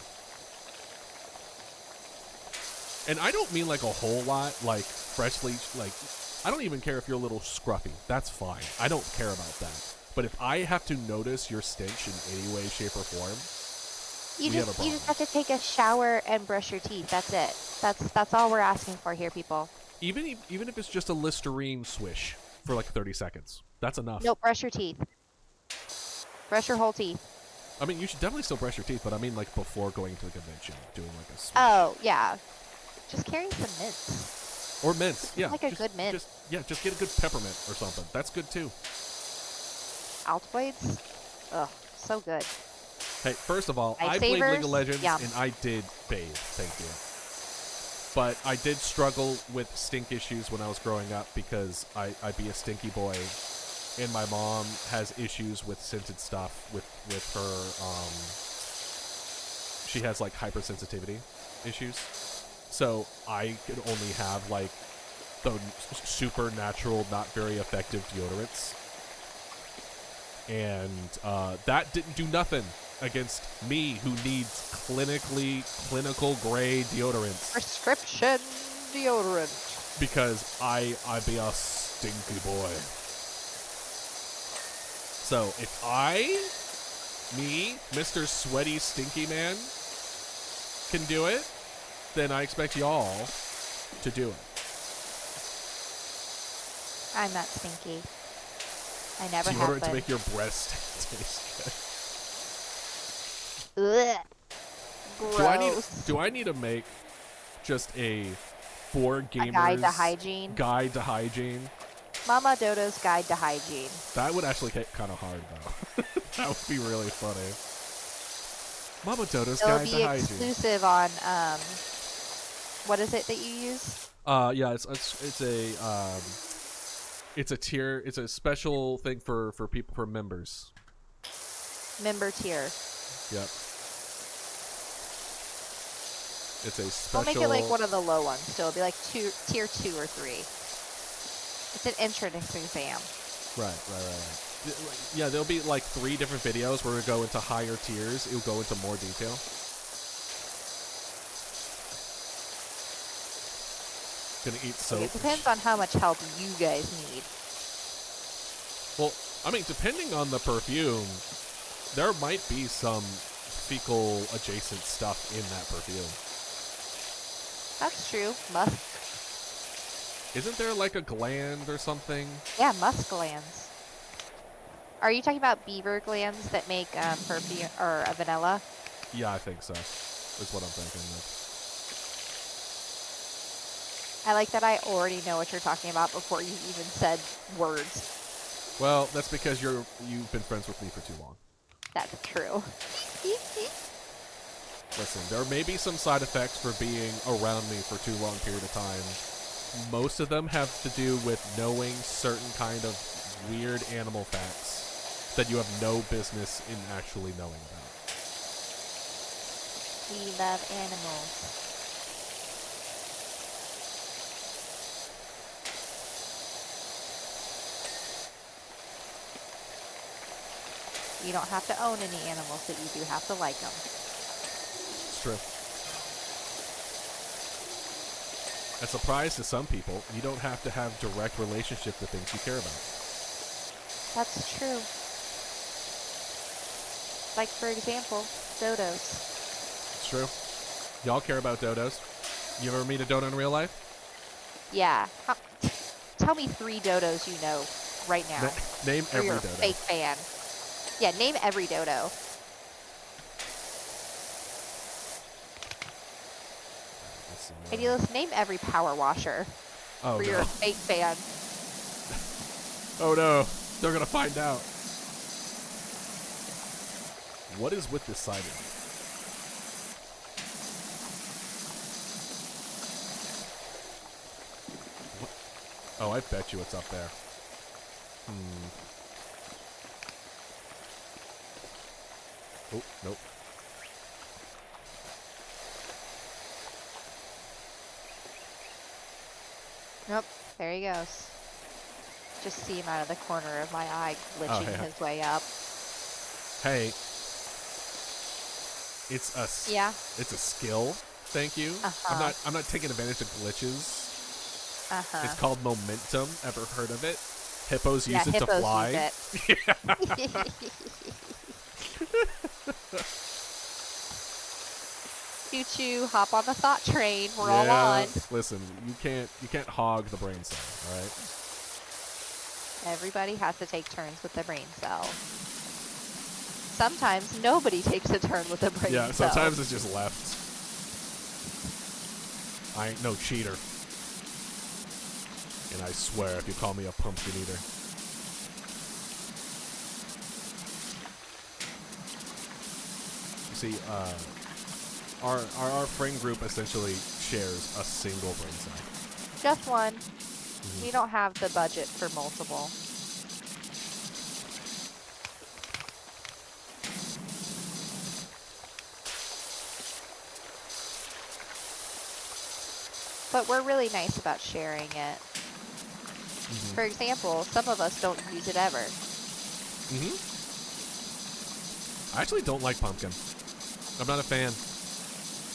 And I don't mean like a whole lot, like freshly, like, I don't even care if you're a little scruffy. That's fine. I don't care about that. But if I have to notice your stench in any way, shape, or form, You just have to take a shower and brush your teeth. That's it. That's all we're asking for here, people. Even if it's just a Listerine swish for like 30 seconds, that's enough. Nope, brush your teeth. Brush your whole teeth. I mean, you should definitely still brush your teeth, but I mean like before going to the convention, doing like a swish. Oh, yeah. Just carry some mints. Or mints, yeah. Like a good mint. Just get a good peppermint or something. That's good too. Altoids? Ugh, so good. Hey, first of all, I played League of Legends Yum. and I did bathe, thank you. But I did struggle with stink issues when I was growing up because I'd be a stinky boy, and my mom has issues with scented stuff with her. She has like hypersensitivity issues, so I could only have like the super natural, not very effective deodorants, and that didn't do nothing against me, who needs clinical grade deodorants. Prescription deodorant. Because I be a stinky boy. So if me, Mr. Sweaty Stinky Man, can do it, then I expect y'all to do it. I'm not stinky. I never have Deodorant been. to make your breast taste good. Ugh. Gross. Do I need to make just a for gamers guide to hygiene? Mama Dodo's Guide to Hygiene. That would actually hit kind of hard though. That would be really funny. Mama Dodo's Guide to Hygiene. It'll be exclusive on what is it that you use? Yeah, it's a tier. It's a special thing for people, for members. Member tier. Yep. It's a special. I'll make it like one of the low ones. So it'll be like tier 2 or 3. It's an entrance exam. Right. Yeah, there'll be like 3 different videos where we go into higher tiers. It'll go into more detail. Gonna eat soap. It depends on how much help you guys need. Well, I mean, depending on the perfume, there might be some fecal adjacent stuff in that perfume. That's true. Musk. Isn't there like a gland or something? Yeah, musk glands. Are you talking about beaver glands that make perfume or vanilla? Yeah, I think so. Is what I'm thinking of. I like that I already know what you're talking about before you even said words. Well, that's because you've been friends with me for too long. That's true. Listen, there may be some side effects for being around me for too long period of time. Most of them have to do with knowing certain kind of weird animal facts that you have no business in actually knowing about. We love animals. You don't have to own any animals, but you do have to like them. It's true. A surprise to some people, you don't have to have direct relationship with things you care about. That's true. Like, for example, dodos. It's true. Y'all care about dodos. You ever meet a dodo in real life? Yeah. Tell me 3 dodos you know right now. Name Or every you're a dodo. fake fan. Yeah, name every dodo. Idealist, name every power washer. Oh, Or you're no. a fake fan. Oh, no. They're going to find out. What is with this siding? Oh, I bet you it's up there. Oh, nope. Nope, there he goes. Just see him out of the corner of my eye, glitching his way up. Hey, it's a it's a skill. Thank you. I'm not taking advantage of glitches. It's called momentum. Ever heard of it? Hippos use it to fly. Choo-choo, hop on the thought train. We're all on. Listen, you can't hog the brain cell, all right? Everybody has to take turns with the brain cell. Sometimes nobody takes a turn with the brain cell. Yeah, sometimes it's just left. I ain't no cheater. And I swear, if you call me a pumpkin eater. You see, our friend group essentially shares a single brain cell. Just one. We don't have the budget for multiple. But we're really nice about sharing it. For example, some of us don't use it ever. I actually don't like pumpkin. I'm not a fan.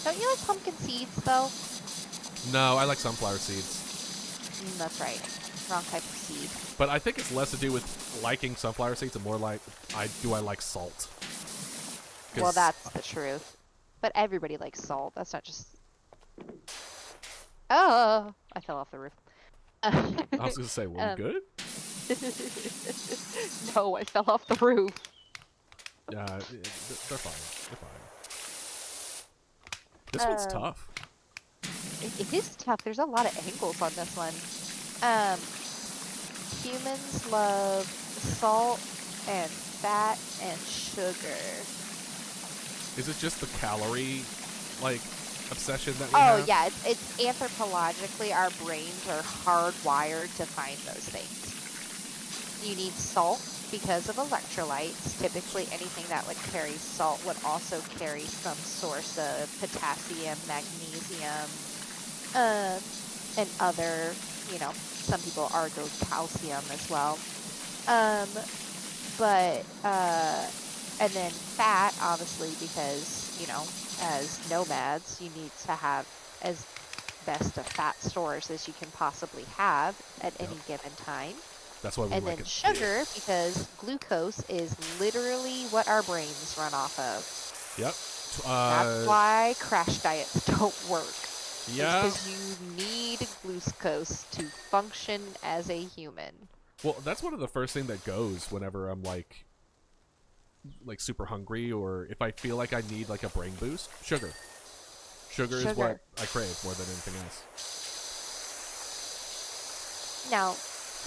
Don't you like pumpkin seeds, though? No, I like sunflower seeds. That's right. Wrong type of seed. But I think it's less to do with liking sunflower seeds and more like, I like salt. Well, that's the truth. But everybody likes salt. That's not just... Oh! I fell off the roof. I was going to say, were we good? No, I fell off the roof. Yeah, they're fine. They're fine. This one's tough. It is tough. There's a lot of angles on this one. Humans love salt and fat and sugar. Is it just the calorie, like, obsession that we have? Oh, yeah. It's anthropologically, our brains are hardwired to find those things. You need salt because of electrolytes. Typically, anything that would carry salt would also carry some source of potassium, magnesium, and other, some people argue calcium as well. And then fat, obviously, because, as nomads, you need to have as best of fat stores as you can possibly have at any given time. That's why we and like then it. sugar, because glucose is literally what our brains run off of. Yep. That's why crash diets don't work. Yeah. Because you need glucose to function as a human. Well, that's one of the first thing that goes whenever I'm like super hungry, or if I feel like I need like a brain boost. Sugar is what I crave more than anything else. Now,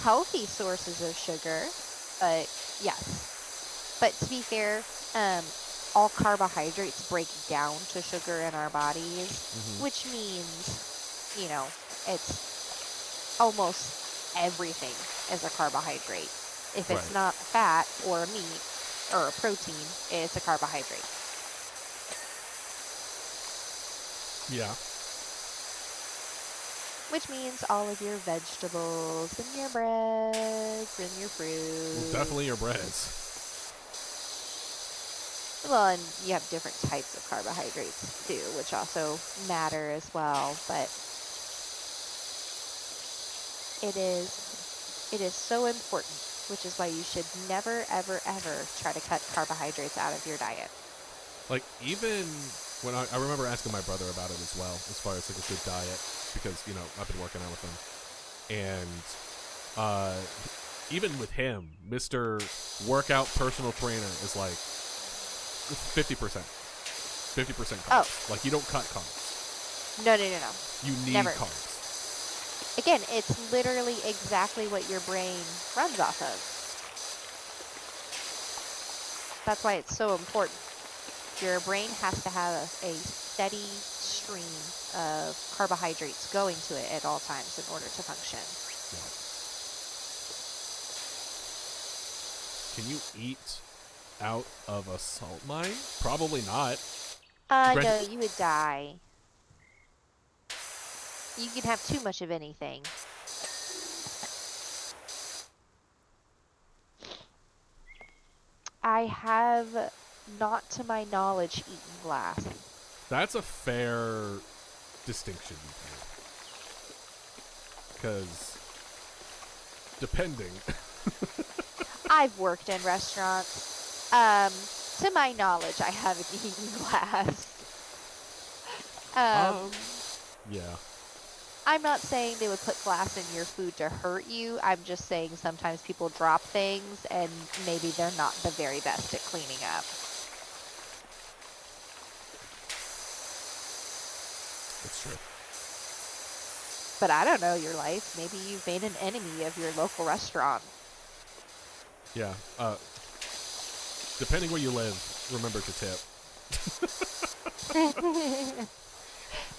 healthy sources of sugar, but yes. But to be fair, all carbohydrates break down to sugar in our bodies, which means, it's almost everything is a carbohydrate. If it's not fat or a meat or a protein, it's a carbohydrate. Yeah. Which means all of your vegetables and your breads and your fruits. Well, definitely your breads. Well, and you have different types of carbohydrates too, which also matter as well. But it is so important, which is why you should never, ever, ever try to cut carbohydrates out of your diet. Like, even when I remember asking my brother about it as well, as far as like a good diet, because, you know, I've been working out with him. And even with him, Mr. Workout Personal Trainer is like 50%. 50% carbs. Oh. Like, you don't cut carbs. No. You need Never. carbs. Again, it's literally exactly what your brain runs off of. That's why it's so important. Your brain has to have a steady stream of carbohydrates going to it at all times in order to function. Yeah. Can you eat out of a salt mine? Probably not. No, you would die. You can have too much of anything. I have, not to my knowledge, eaten glass. That's a fair distinction you've made. Because, depending. I've worked in restaurants. To my knowledge, I haven't eaten glass. Yeah. I'm not saying they would put glass in your food to hurt you. I'm just saying sometimes people drop things and maybe they're not the very best at cleaning up. That's true. But I don't know your life. Maybe you've made an enemy of your local restaurant. Yeah. Depending where you live, remember to tip.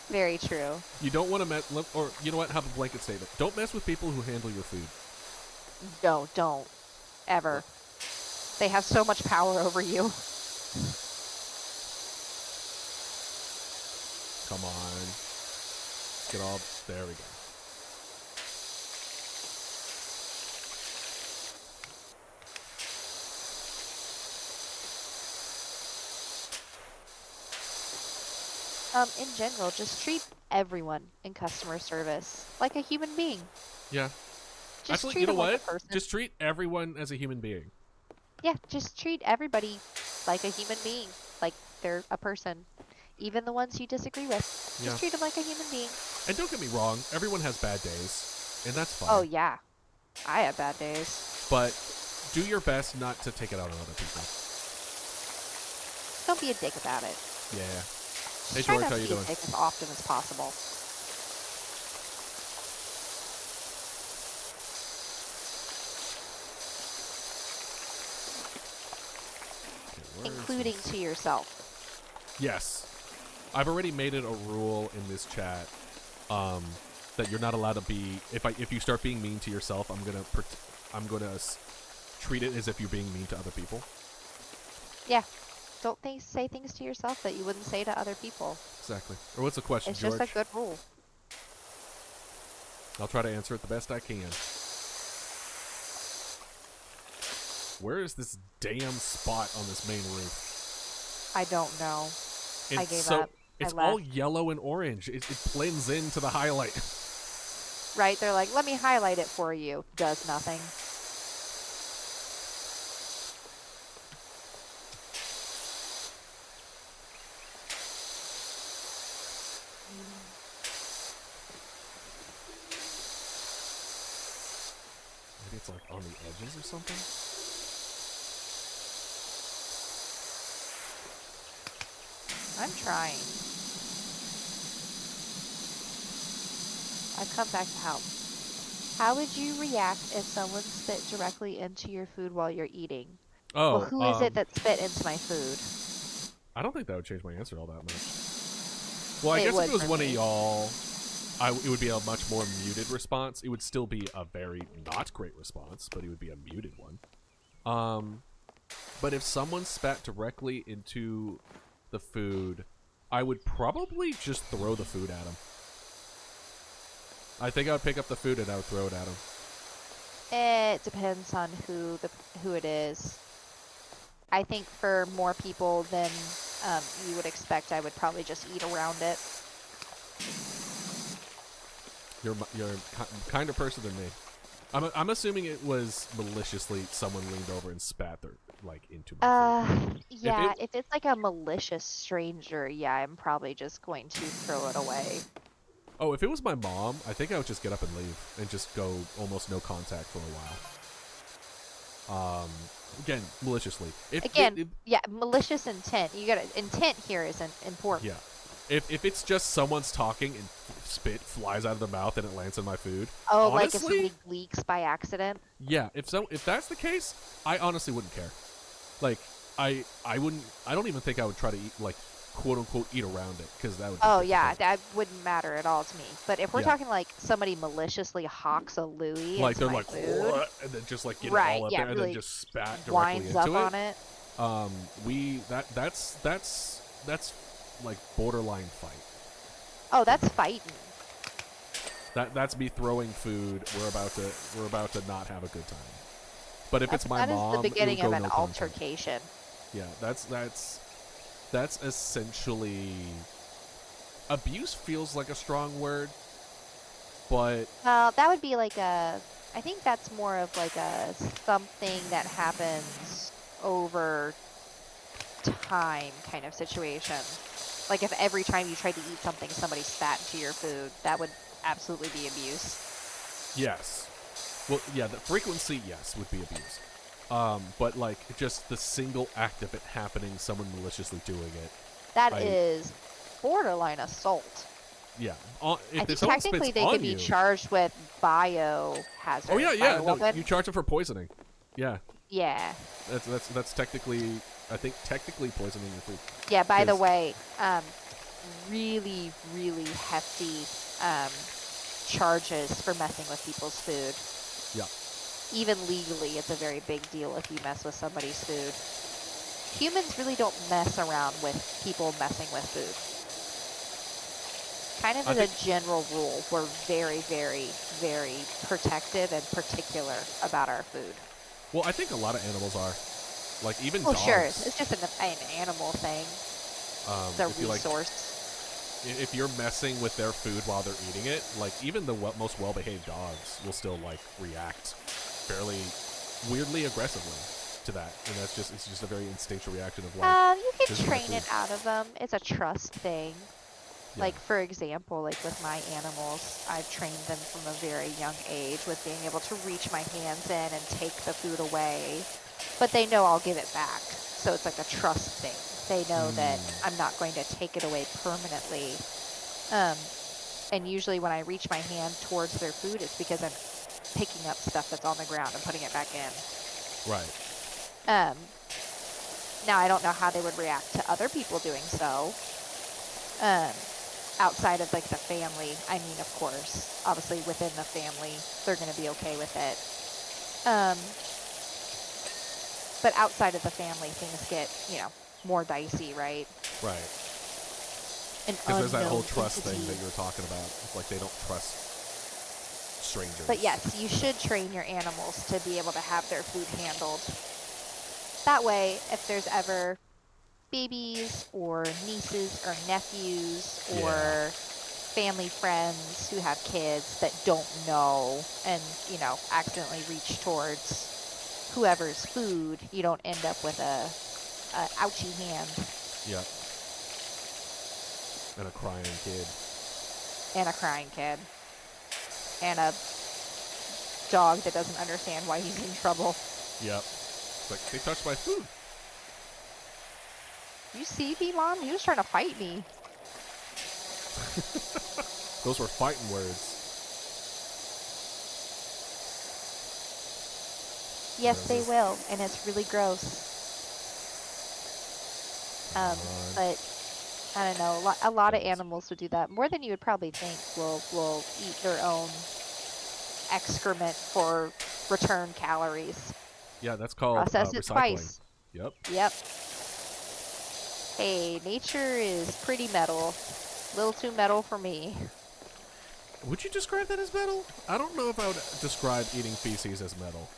Very true. You don't want to mess, or you know what? Have a blanket statement. Don't mess with people who handle your food. No, don't. Ever. They have so much power over you. Come on. Get all, there we go. In general, just treat everyone in customer service like a human being. Yeah. Just Actually, treat you know them like what? a person. Just treat everyone as a human being. Yeah, just treat everybody like a human being, like they're a person. Even the ones you disagree with. Just treat them like a human being. And don't get me wrong, everyone has bad days, and that's fine. Oh, yeah. I have bad days. But do your best not to take it out on other people. Don't be a dick about it. Yeah. Just Hey, try George, not how to you be doing? a dick as often as possible. Okay, Including to yourself. Yes. I've already made it a rule in this chat that you're not allowed to be, if you start being mean to yourself, I'm gonna treat it as if you're being mean to other people. Yeah. Don't say things to yourself that you wouldn't say to other people. Exactly. Or what's the question, It's George? just a good rule. I'll try to answer it the best I can. Where is this damn spot on this main roof? I don't know. I gave up. It's I all left. yellow and orange. It blends into the highlight. Right? They're like, let me highlight it for you. Does nothing. Maybe it's like on the edges or something? I'm trying. I've come back to help. How would you react if someone spit directly into your food while you're eating? Oh, Well, who is it that spit into my food? I don't think that would change my answer all that much. Well, I It guess would if it was for one me. of y'all, it would be a much more muted response. It would still be a very not great response, but it would be a muted one. But if someone spat directly into the food, I would probably just throw the food at them. I think I would pick up the food and I would throw it at them. It depends on who it is. I think for more people than you would expect, I would probably just eat around it. You're kind of person than me. I'm assuming it was maliciously someone leaned over and spat their into my food. Yeah, if it's like a malicious stranger, yeah, I'm probably just going to throw it away. Oh, if it was my mom, I think I would just get up and leave and just go almost no contact for a while. Again, maliciously. Yeah, malicious intent. You gotta intent here is important. Yeah. If it's just someone's talking and spit flies out of their mouth and it lands in my food. Oh, honestly, like if somebody leaks by accident. Yeah, if that's the case, I honestly wouldn't care. Like I don't even think I would try to eat quote unquote eat around it because that would. Oh yeah, that wouldn't matter at all to me. But if we're Yeah. talking like somebody maliciously hawks a Louis, like into they're my like food, what? And then just get right, it all up yeah, there and really then just spat directly winds into up it. on it. That's like borderline fight. Oh, that's fighting. That's me throwing food. We're about to not have a good time. But if it's my mom, that is the beginning it would of go an no contact. altercation. Yeah, that's essentially abuse. Feels like a strong word, but Well, that would be like I think that's more of like a something that happens over time kind of situation. Like if every time you tried to eat something, somebody spat into your food, that would absolutely be abuse. yes. Well, yeah, the frequency, yes, would be abuse. But just the single act of it happening, someone maliciously doing it. That is borderline assault. Yeah. I think technically they could be charged with biohazard. Oh yeah. No, you charge them for poisoning. Yeah. Yeah. That's technically, I think, poisoning your food. Yeah. By the way, really, really hefty charges for messing with people's food. Yeah. Even legally, it's a very big deal if you mess with somebody's food. Humans really don't mess around with people messing with food. Kind of as a general rule, we're very, very, very protective and particular about our food. Well, I think a lot of animals are. Even well, dogs. Sure. It's just an animal thing. It's a resource. If you're messing with their food while they're eating it, even the most well-behaved dogs will still react fairly weirdly aggressively to that, and it's just a very instinctual reaction of you can train it out of them. It's a trust thing. Yeah. For example, with my animals, I've trained them from a very young age with being able to reach my hands in and take the food away, but they know I'll give it back. So it's like a trust thing. They know that I'm not going to take it away permanently. And usually when I reach my hand towards their food, it's because I'm picking up stuff that's on the ground and putting it back in. Right. Now, I don't know how they would react to other people doing so. Outside of the family, I mean, of course, obviously within the family, they're going to be okay with it. But outside of the family, things get, more dicey, right? Right. Because there's that whole trust thing that you were talking about. It's they don't trust strangers. But yes, you should train your animals to be able to have their food handled. That way, if there's ever babies or nieces or nephews or family friends who have kids that don't know and, accidentally reach towards whoever's food, you don't end up with a ouchie hand. Yep. And a crying kid. And a crying kid. And a dog that doesn't understand why he's in trouble. Yep. It's they touched my food. You see me, Mom? He was trying to fight me. Those were fighting words. Yes, they will, and it's really gross. But I don't know. A lot of animals would do that. More than you would probably think. Will eat their own excrement for return calories. Yeah, that's called process it recycling. Twice. Yep. Yep. Hey, nature is pretty metal. A little too metal for me. Would you describe that as metal? I don't know if I would describe eating feces as metal.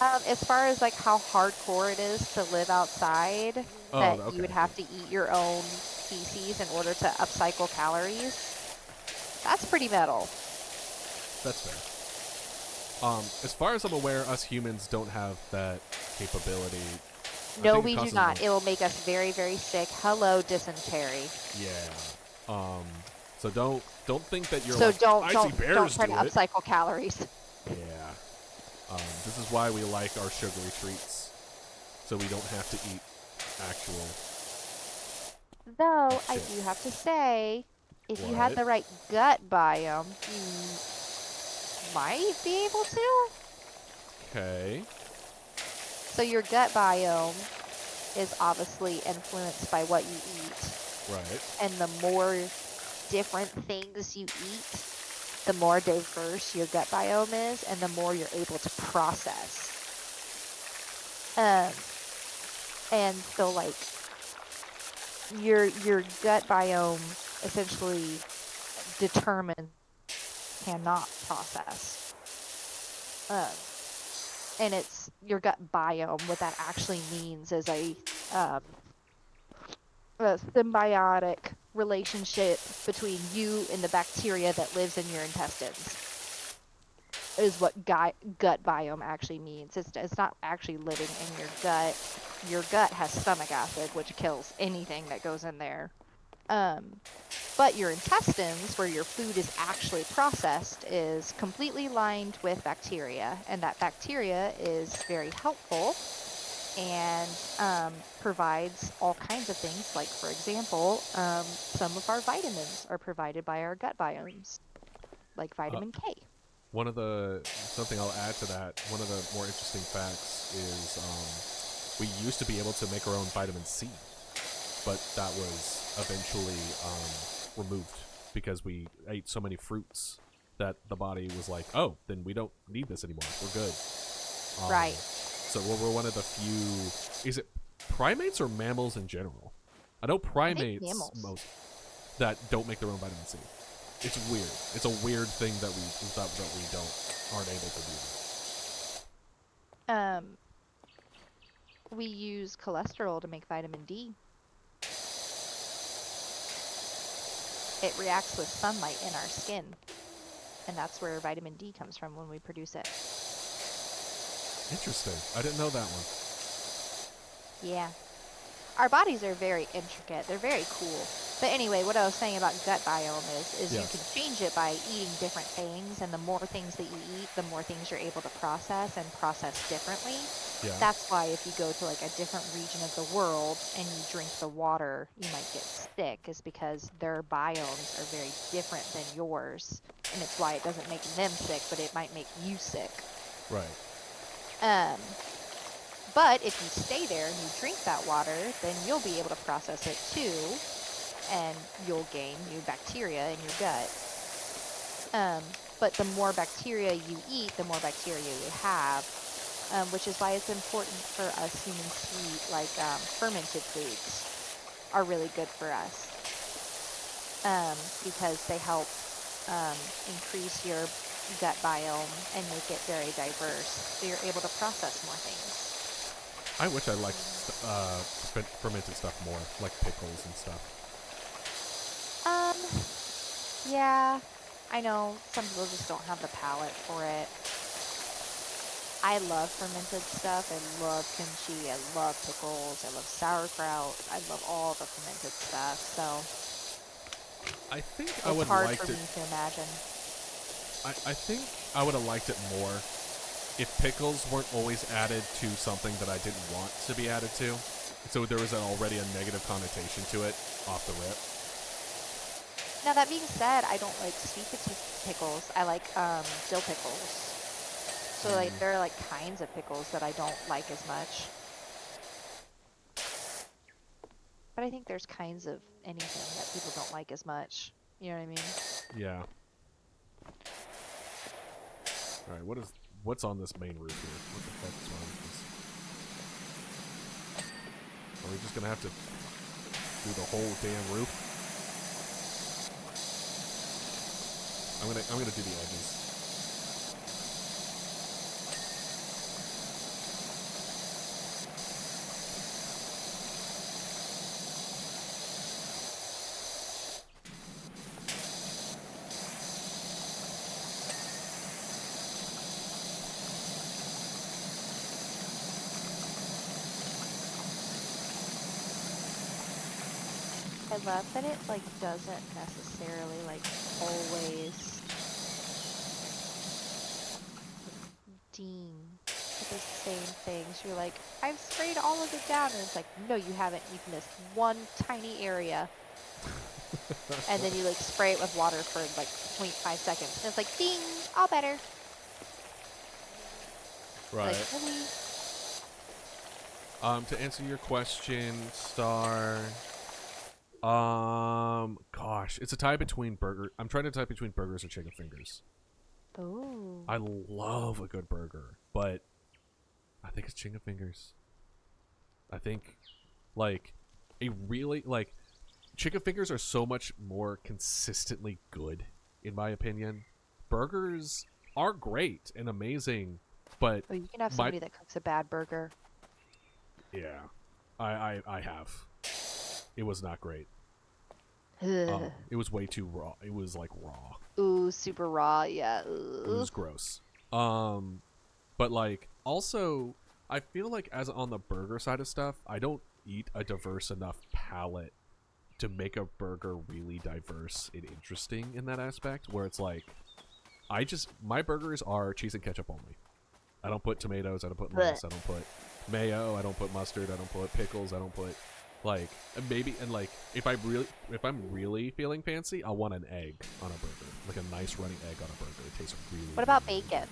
As far as like how hardcore it is to live outside, Oh, that okay. you would have to eat your own feces in order to upcycle calories, that's pretty metal. That's fair. As far as I'm aware, us humans don't have that capability. I No, think it we do causes not. more- It will make us very, very sick. Hello, dysentery. Yeah. So don't think that you're So like I see bears don't try do to it. upcycle calories. Yeah. This is why we like our sugary treats, so we don't have to eat actual. Though I Shit. do have to say, if you had What? the right gut biome, you might be able to. Okay. So your gut biome is obviously influenced by what you eat. Right. And the more different things you eat, the more diverse your gut biome is, and the more you're able to process. And so like your gut biome essentially determines cannot process. And it's your gut biome. What that actually means is a symbiotic relationship between you and the bacteria that lives in your intestines. Is what gut biome actually means. It's not actually living in your gut. Your gut has stomach acid, which kills anything that goes in there. But your intestines, where your food is actually processed, is completely lined with bacteria, and that bacteria is very helpful and provides all kinds of things. Like, for example, some of our vitamins are provided by our gut biomes, like vitamin K. Something I'll add to that, one of the more interesting facts is we used to be able to make our own vitamin C, but that was eventually removed because we ate so many fruits that the body was like, oh, then we don't need this anymore. We're good. Right. So we're one of the few. Is it primates or mammals in general? I know primates mammals. that don't make their own vitamin C. It's weird. It's a weird thing that we aren't able to do. We use cholesterol to make vitamin D. It reacts with sunlight in our skin, and that's where vitamin D comes from when we produce it. Interesting. I didn't know that one. Yeah. Our bodies are very intricate. They're very cool. But anyway, what I was saying about gut biome is Yes. you can change it by eating different things, and the more things that you eat, the more things you're able to process and process differently. Yeah. That's why if you go to like a different region of the world and you drink the water, you might get sick, is because their biomes are very different than yours. And it's why it doesn't make them sick, but it might make you sick. Right. But if you stay there and you drink that water, then you'll be able to process it too, and you'll gain new bacteria in your gut. But the more bacteria you eat, the more bacteria you have, which is why it's important for us humans to eat, like fermented foods are really good for us, because they help increase your gut biome and make it very diverse, so you're able to process more things. I wish I liked fermented stuff more, like pickles and stuff. Yeah, I know some people just don't have the palate for it. I love fermented stuff. I love kimchi. I love pickles. I love sauerkraut. I love all the fermented stuff. So I think it's I would hard like for it. me to imagine. I think I would have liked it more if pickles weren't always added to something that I didn't want to be added to. So there was already a negative connotation to it off the rip. Now that being said, I don't like sweet pickles. I like dill pickles. So like there are like kinds of pickles that I don't like as much. But I think there's kinds of anything that people don't like as much. You know what I mean? Yeah. All right, what's on this main roof here? What the fuck is wrong with this? Are we just gonna have to do the whole damn roof? I'm gonna do the edges. love that it like doesn't necessarily like always ding for the same things. You're like, I've sprayed all of it down, and it's like, no, you haven't. You've missed one tiny area. And then you like spray it with water for like 0.5 seconds, and it's like, ding, all better. Right. Like, really? To answer your question, Star. Gosh, it's a tie between burger. I'm trying to tie between burgers and chicken fingers. Oh. I love a good burger, but I think it's chicken fingers. I think, like, chicken fingers are so much more consistently good, in my opinion. Burgers are great and amazing, but Oh, you can have somebody that cooks a bad burger. yeah, I have. It was not great. Ugh. It was way too raw. It was like raw. Ooh, super raw, yeah. It was gross. But like also, I feel like as on the burger side of stuff, I don't eat a diverse enough palette to make a burger really diverse and interesting in that aspect. Where it's like, my burgers are cheese and ketchup only. I don't put tomatoes. I don't put lettuce. I don't put mayo. I don't put mustard. I don't put pickles. I don't put like maybe and like if I'm really feeling fancy, I want an egg on a burger, like a nice running egg on a burger. It tastes really. What about really bacon? Good.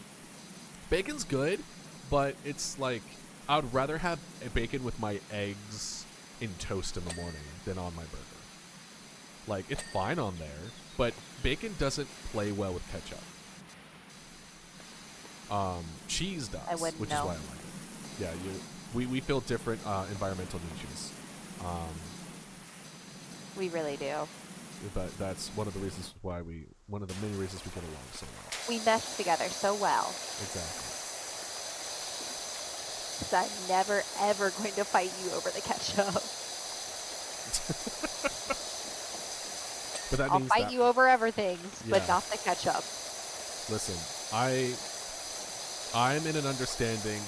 Bacon's good, but it's like I would rather have a bacon with my eggs in toast in the morning than on my burger. Like it's fine on there, but bacon doesn't play well with ketchup. Cheese does, I wouldn't which know. is why I like it. Yeah, we feel different environmental niches. We really do. But that's one of the reasons why one of the many reasons we get along so well. We mesh together so well. Exactly. 'Cause I'm never ever going to fight you over the ketchup. But that I'll means fight you over everything, but Yeah. not the ketchup. Listen, I'm in an understanding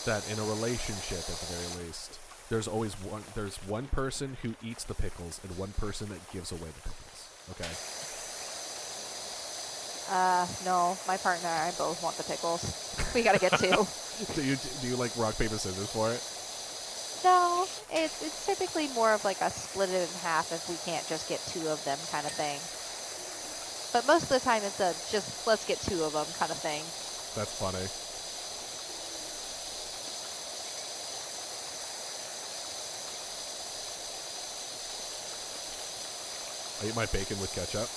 that in a relationship, at the very least, there's one person who eats the pickles and one person that gives away the pickles. Okay. No, my partner and I both want the pickles. We gotta get two. do you like rock paper scissors for it? No, it's typically more of like a split it in half if we can't just get two of them kind of thing. But most of the time it's a just let's get two of them kind of thing. That's funny. I eat my bacon with ketchup.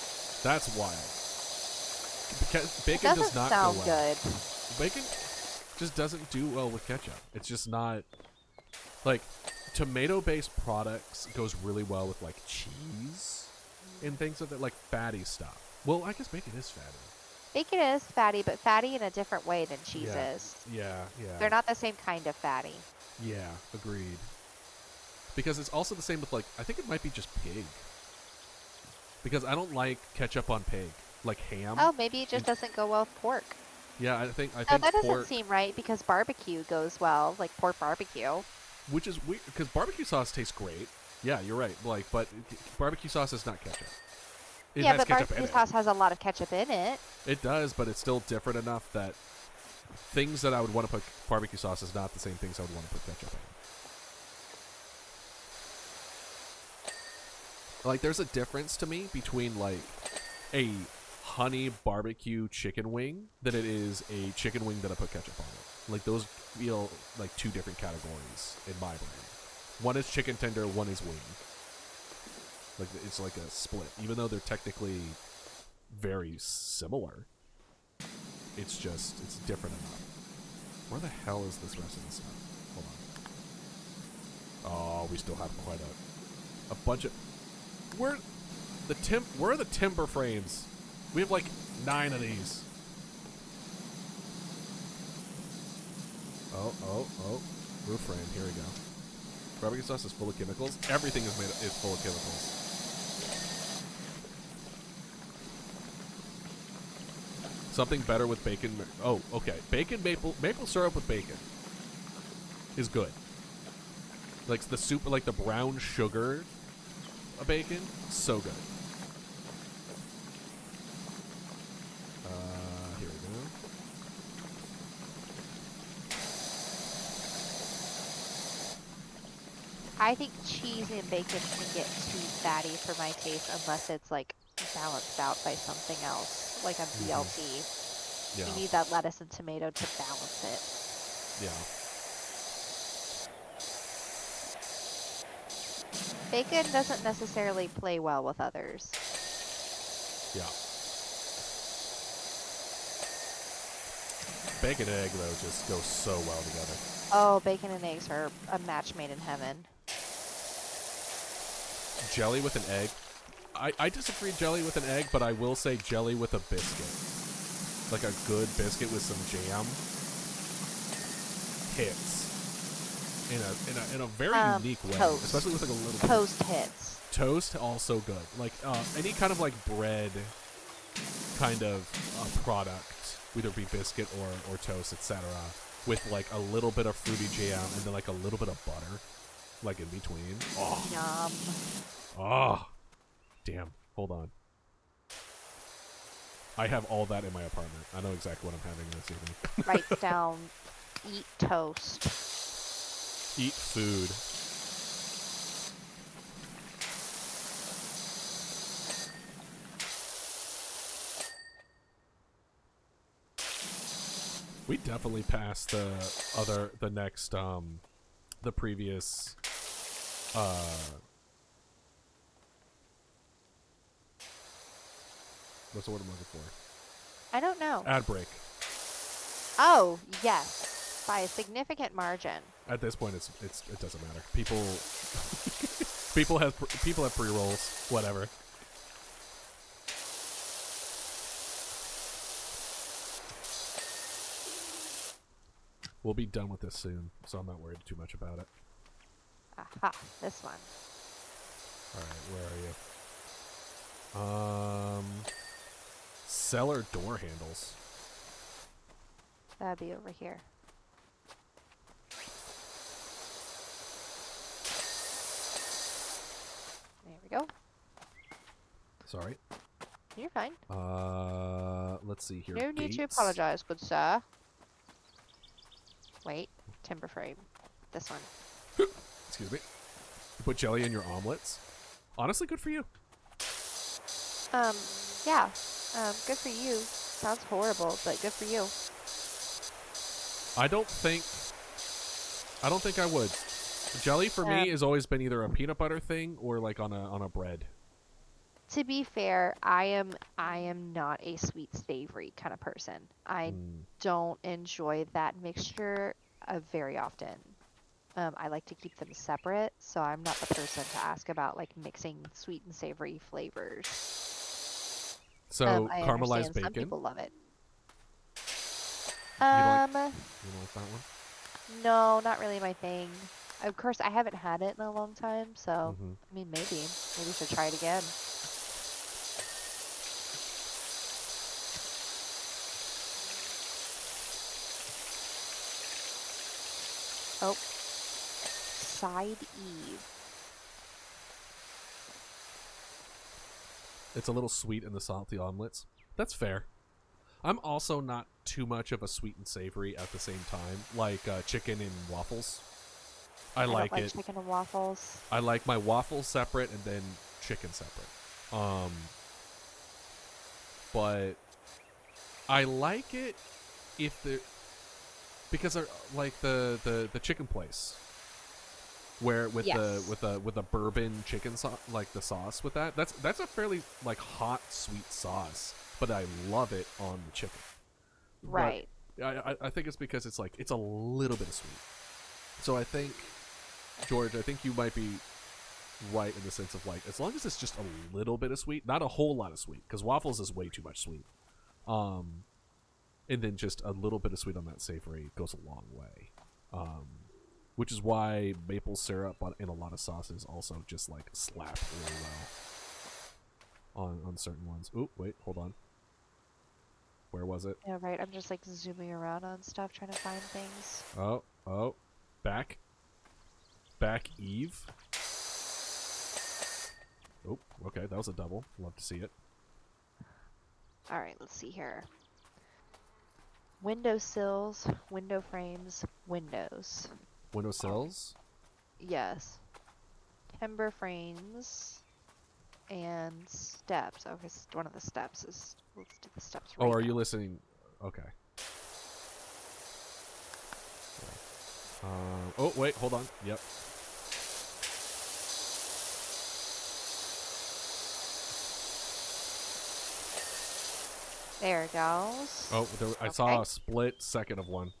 That's wild. Bacon It does doesn't not sound go well. good. Bacon just doesn't do well with ketchup. It's just not like tomato-based products goes really well with like cheese and things of that, like fatty stuff. Well, I guess bacon is fatty. Bacon is fatty, but fatty in a different way than cheese Yeah. is. Yeah. They're not the same kind of fatty. Yeah, agreed. Because it's also the same with like I think it might be just pig. Because I don't like ketchup on pig, like ham. Oh, maybe it just doesn't go well with pork. Yeah, I think No, that doesn't pork, seem right because barbecue goes well, like pork barbecue. which is weird because barbecue sauce tastes great. Yeah, you're right. Like, but barbecue sauce is not ketchup. It Yeah, has but ketchup barbecue in sauce has a lot of ketchup in it. It does, but it's still different enough that things that I would want to put barbecue sauce is not the same things I would want to put ketchup in. Like, there's a difference to me between like a honey barbecue chicken wing than it is a chicken wing that I put ketchup on it. Like, those feel like two different categories in my brain. One is chicken tender, one is wing. Like, it's like a split. Even though they're technically very similar, it's different enough. Where the hell is this rest of the stuff? Hold on. Oh, we still have quite a bunch of... Where are the timber frames? We have like 9 of these. Oh. Roof frame. Here we go. Barbecue sauce is full of chemicals. Everything is full of chemicals. Something better with bacon. Oh, okay. Bacon maple syrup with bacon is good. Like the soup, like the brown sugar a bacon. So good. Here we go. I think cheese and bacon can get too fatty for my taste unless it's like balanced out by something else, like a BLT. Yeah. You need that lettuce and tomato to balance it. Yeah. Bacon doesn't necessarily play well with others. Yeah. Bacon and egg, though, just go so well together. Oh, bacon and eggs are a match made in heaven. Jelly with an egg. I disagree jelly with an egg, but I will say jelly with a biscuit. Like a good biscuit with some jam. Hits. In a very unique way. Toast. Especially with like a little Toast hits. Toast also good. Like any kind of like bread kind of product, whether it be biscuit or toast, etc. With like a little bit of fruity jam and then like a little bit of butter, like in between. Oh, Yum. oh, damn. Hold on. I have all that in my apartment. I know exactly what I'm having this evening. Write down, eat toast. Eat food. We definitely passed the next the previous what's the word I'm looking for? I don't know. Ad break. Oh, yes. By a significant margin. At this point it doesn't matter. People have pre-rolls, whatever. We'll be done with this soon, so I'm not worried too much about it. Aha, this one. Alright, where are you? Cellar door handles. That'd be over here. There we go. Sorry. You're fine. Let's see here. No need to Gates. apologize, good sir. Wait, timber frame. This one. Excuse me. You put jelly in your omelets. Honestly, good for you. Yeah. Good for you. Sounds horrible, but good for you. I don't think I would. Jelly for me has always been either a peanut butter thing or like on a bread. To be fair, I am not a sweet savory kind of person. I don't enjoy that mixture very often. I like to keep them separate, so I'm not the person to ask about like mixing sweet and savory flavors. So I caramelized understand bacon. some people love it. You don't like that one? No, not really my thing. Of course, I haven't had it in a long time, so I mean, maybe we should try it again. Oh, side Eve. It's a little sweet in the salty omelets. That's fair. I'm also not too much of a sweet and savory at the same time, like chicken and waffles. I like don't like it. chicken and waffles. I like my waffles separate and then chicken separate. But I like it if the because like the chicken place where with the bourbon chicken sauce, like the sauce with that's a fairly like hot sweet sauce, but I love it on the chicken. Right. But I think it's because it's a little bit of sweet. So I think, George, I think you might be right in the sense of like, as long as it's just a little bit of sweet, not a whole lot of sweet, because waffles is way too much sweet. And then just a little bit of sweet on that savory goes a long way. Which is why maple syrup in a lot of sauces also just like slap really well on certain ones. Oop, wait, hold on. Where was it? Yeah, right. I'm just like zooming around on stuff, trying to find things. Oh, back Eve. Oh, okay, that was a double. Love to see it. All right, let's see here. Window sills, window frames, windows. Window sills? Yes. Timber frames and steps. Okay, one of the steps is. Let's do the steps right Oh, are now. you listening? Okay. Oh, wait, hold on. Yep. There it goes. Oh, I saw a split second of one.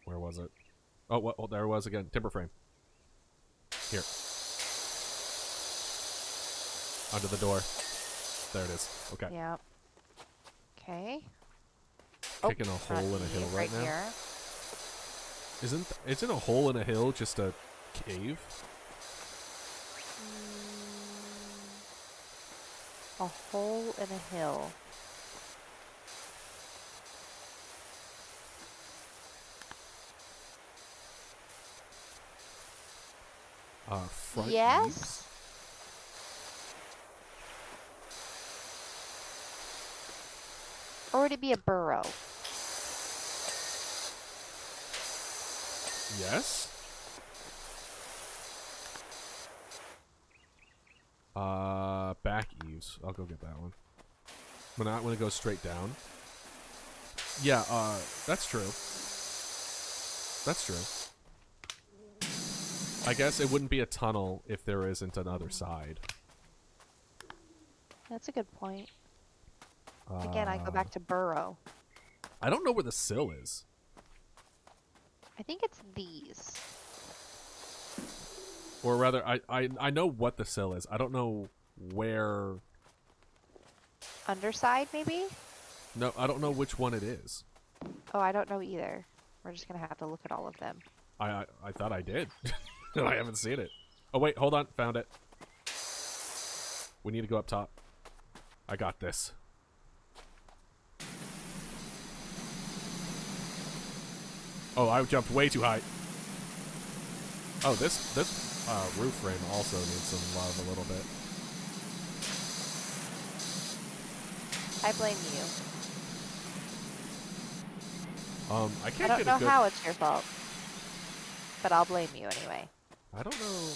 Where was it? Oh, what? Oh, there it was again. Timber frame. Here. Under the door. There it is. Okay. Yep. Okay. Kicking a hole in a hill right now. Here. Isn't a hole in a hill just a cave? A hole in a hill. Front Yes. eaves? Or would it be a burrow? Yes. Back eaves. I'll go get that one. When it goes straight down. Yeah, that's true. That's true. I guess it wouldn't be a tunnel if there isn't another side. That's a good point. Again, I go back to burrow. I don't know where the sill is. I think it's these. Or rather, I know what the sill is. I don't know where... Underside, maybe? No, I don't know which one it is. Oh, I don't know either. We're just going to have to look at all of them. I thought I did. I haven't seen it. Oh, wait, hold on. Found it. We need to go up top. I got this. Oh, I jumped way too high. Oh, this roof frame also needs some love a little bit. I blame you. I can't I get don't a good... know how it's your fault. But I'll blame you anyway. I don't know...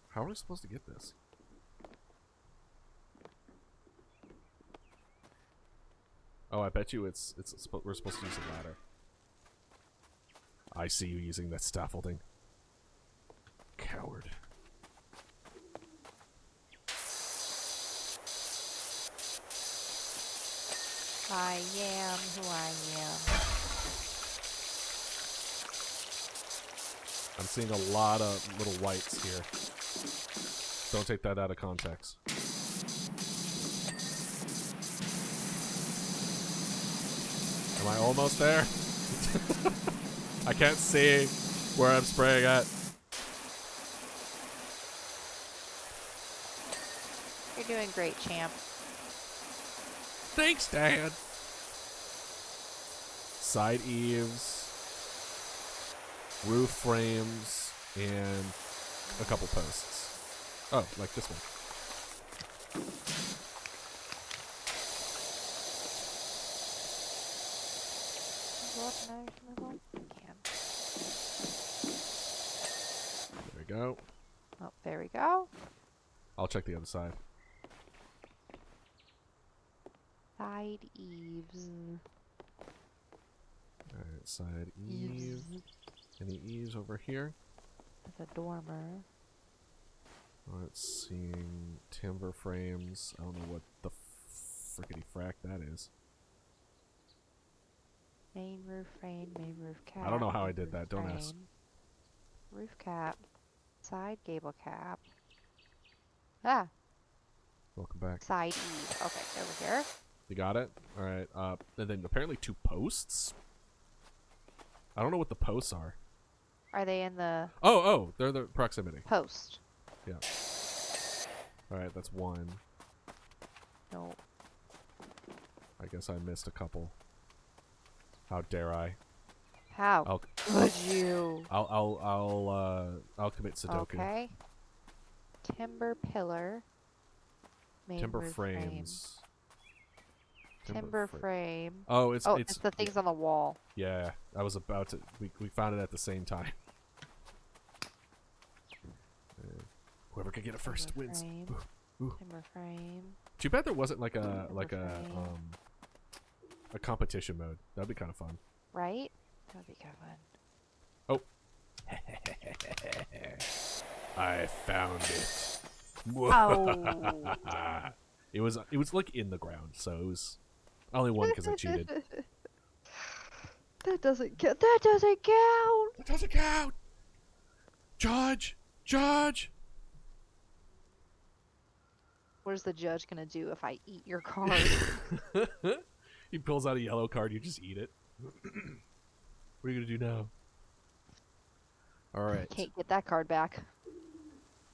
How are we supposed to get this? Oh, I bet you we're supposed to use a ladder. I see you using that scaffolding. Coward. I am who I am. I'm seeing a lot of little whites here. Don't take that out of context. Am I almost there? I can't see where I'm spraying at. You're doing great, champ. Thanks, Dad. Side eaves, roof frames, and a couple posts. Oh, like this one. Go up another level? Can. There we go. Oh, there we go. I'll check the other side. Side eaves. Alright, side eave. Any eaves over here? There's a dormer. Let's see. Timber frames. I don't know what the frickety frack that is. Main roof frame, main roof cap. I don't know how I main did roof that. Don't frame, ask. Roof cap. Side gable cap. Ah, Welcome back. side eave. Okay, over here. You got it? Alright. And then apparently 2 posts? I don't know what the posts are. Are they in the Oh, they're the proximity. post? Yeah. Alright, that's 1. No. I guess I missed a couple. How dare I? How I'll could you? I'll commit Sudoku. Okay. Timber pillar. Main Timber roof frames. Timber frame. Oh, It's the things on the wall. Yeah, I was about to. We found it at the same time. Whoever can get it first Timber wins. frame. Ooh. Timber frame. Too bad there wasn't like a Timber a competition mode. That'd be kind of fun. Right? That would be kind of fun. Oh. I found it. Oh. It was like in the ground, so it was only one because I cheated. That doesn't count. That doesn't count. That doesn't count. Judge. What is the judge gonna do if I eat your card? He pulls out a yellow card. You just eat it. What are you gonna do now? All right. Can't get that card back.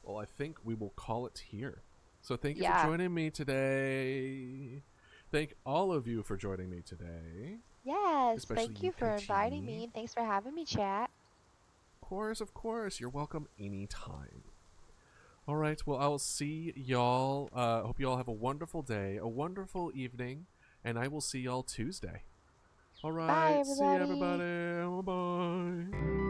Well, I think we will call it here. So thank you Yeah. for joining me today. Thank all of you for joining me today. Yes. Especially Thank you, you for inviting Kychee. me. Thanks for having me, chat. Of course. You're welcome anytime. All right. Well, I will see y'all. Hope you all have a wonderful day, a wonderful evening, and I will see y'all Tuesday. All right. Bye, See you, everybody. everybody. Bye-bye.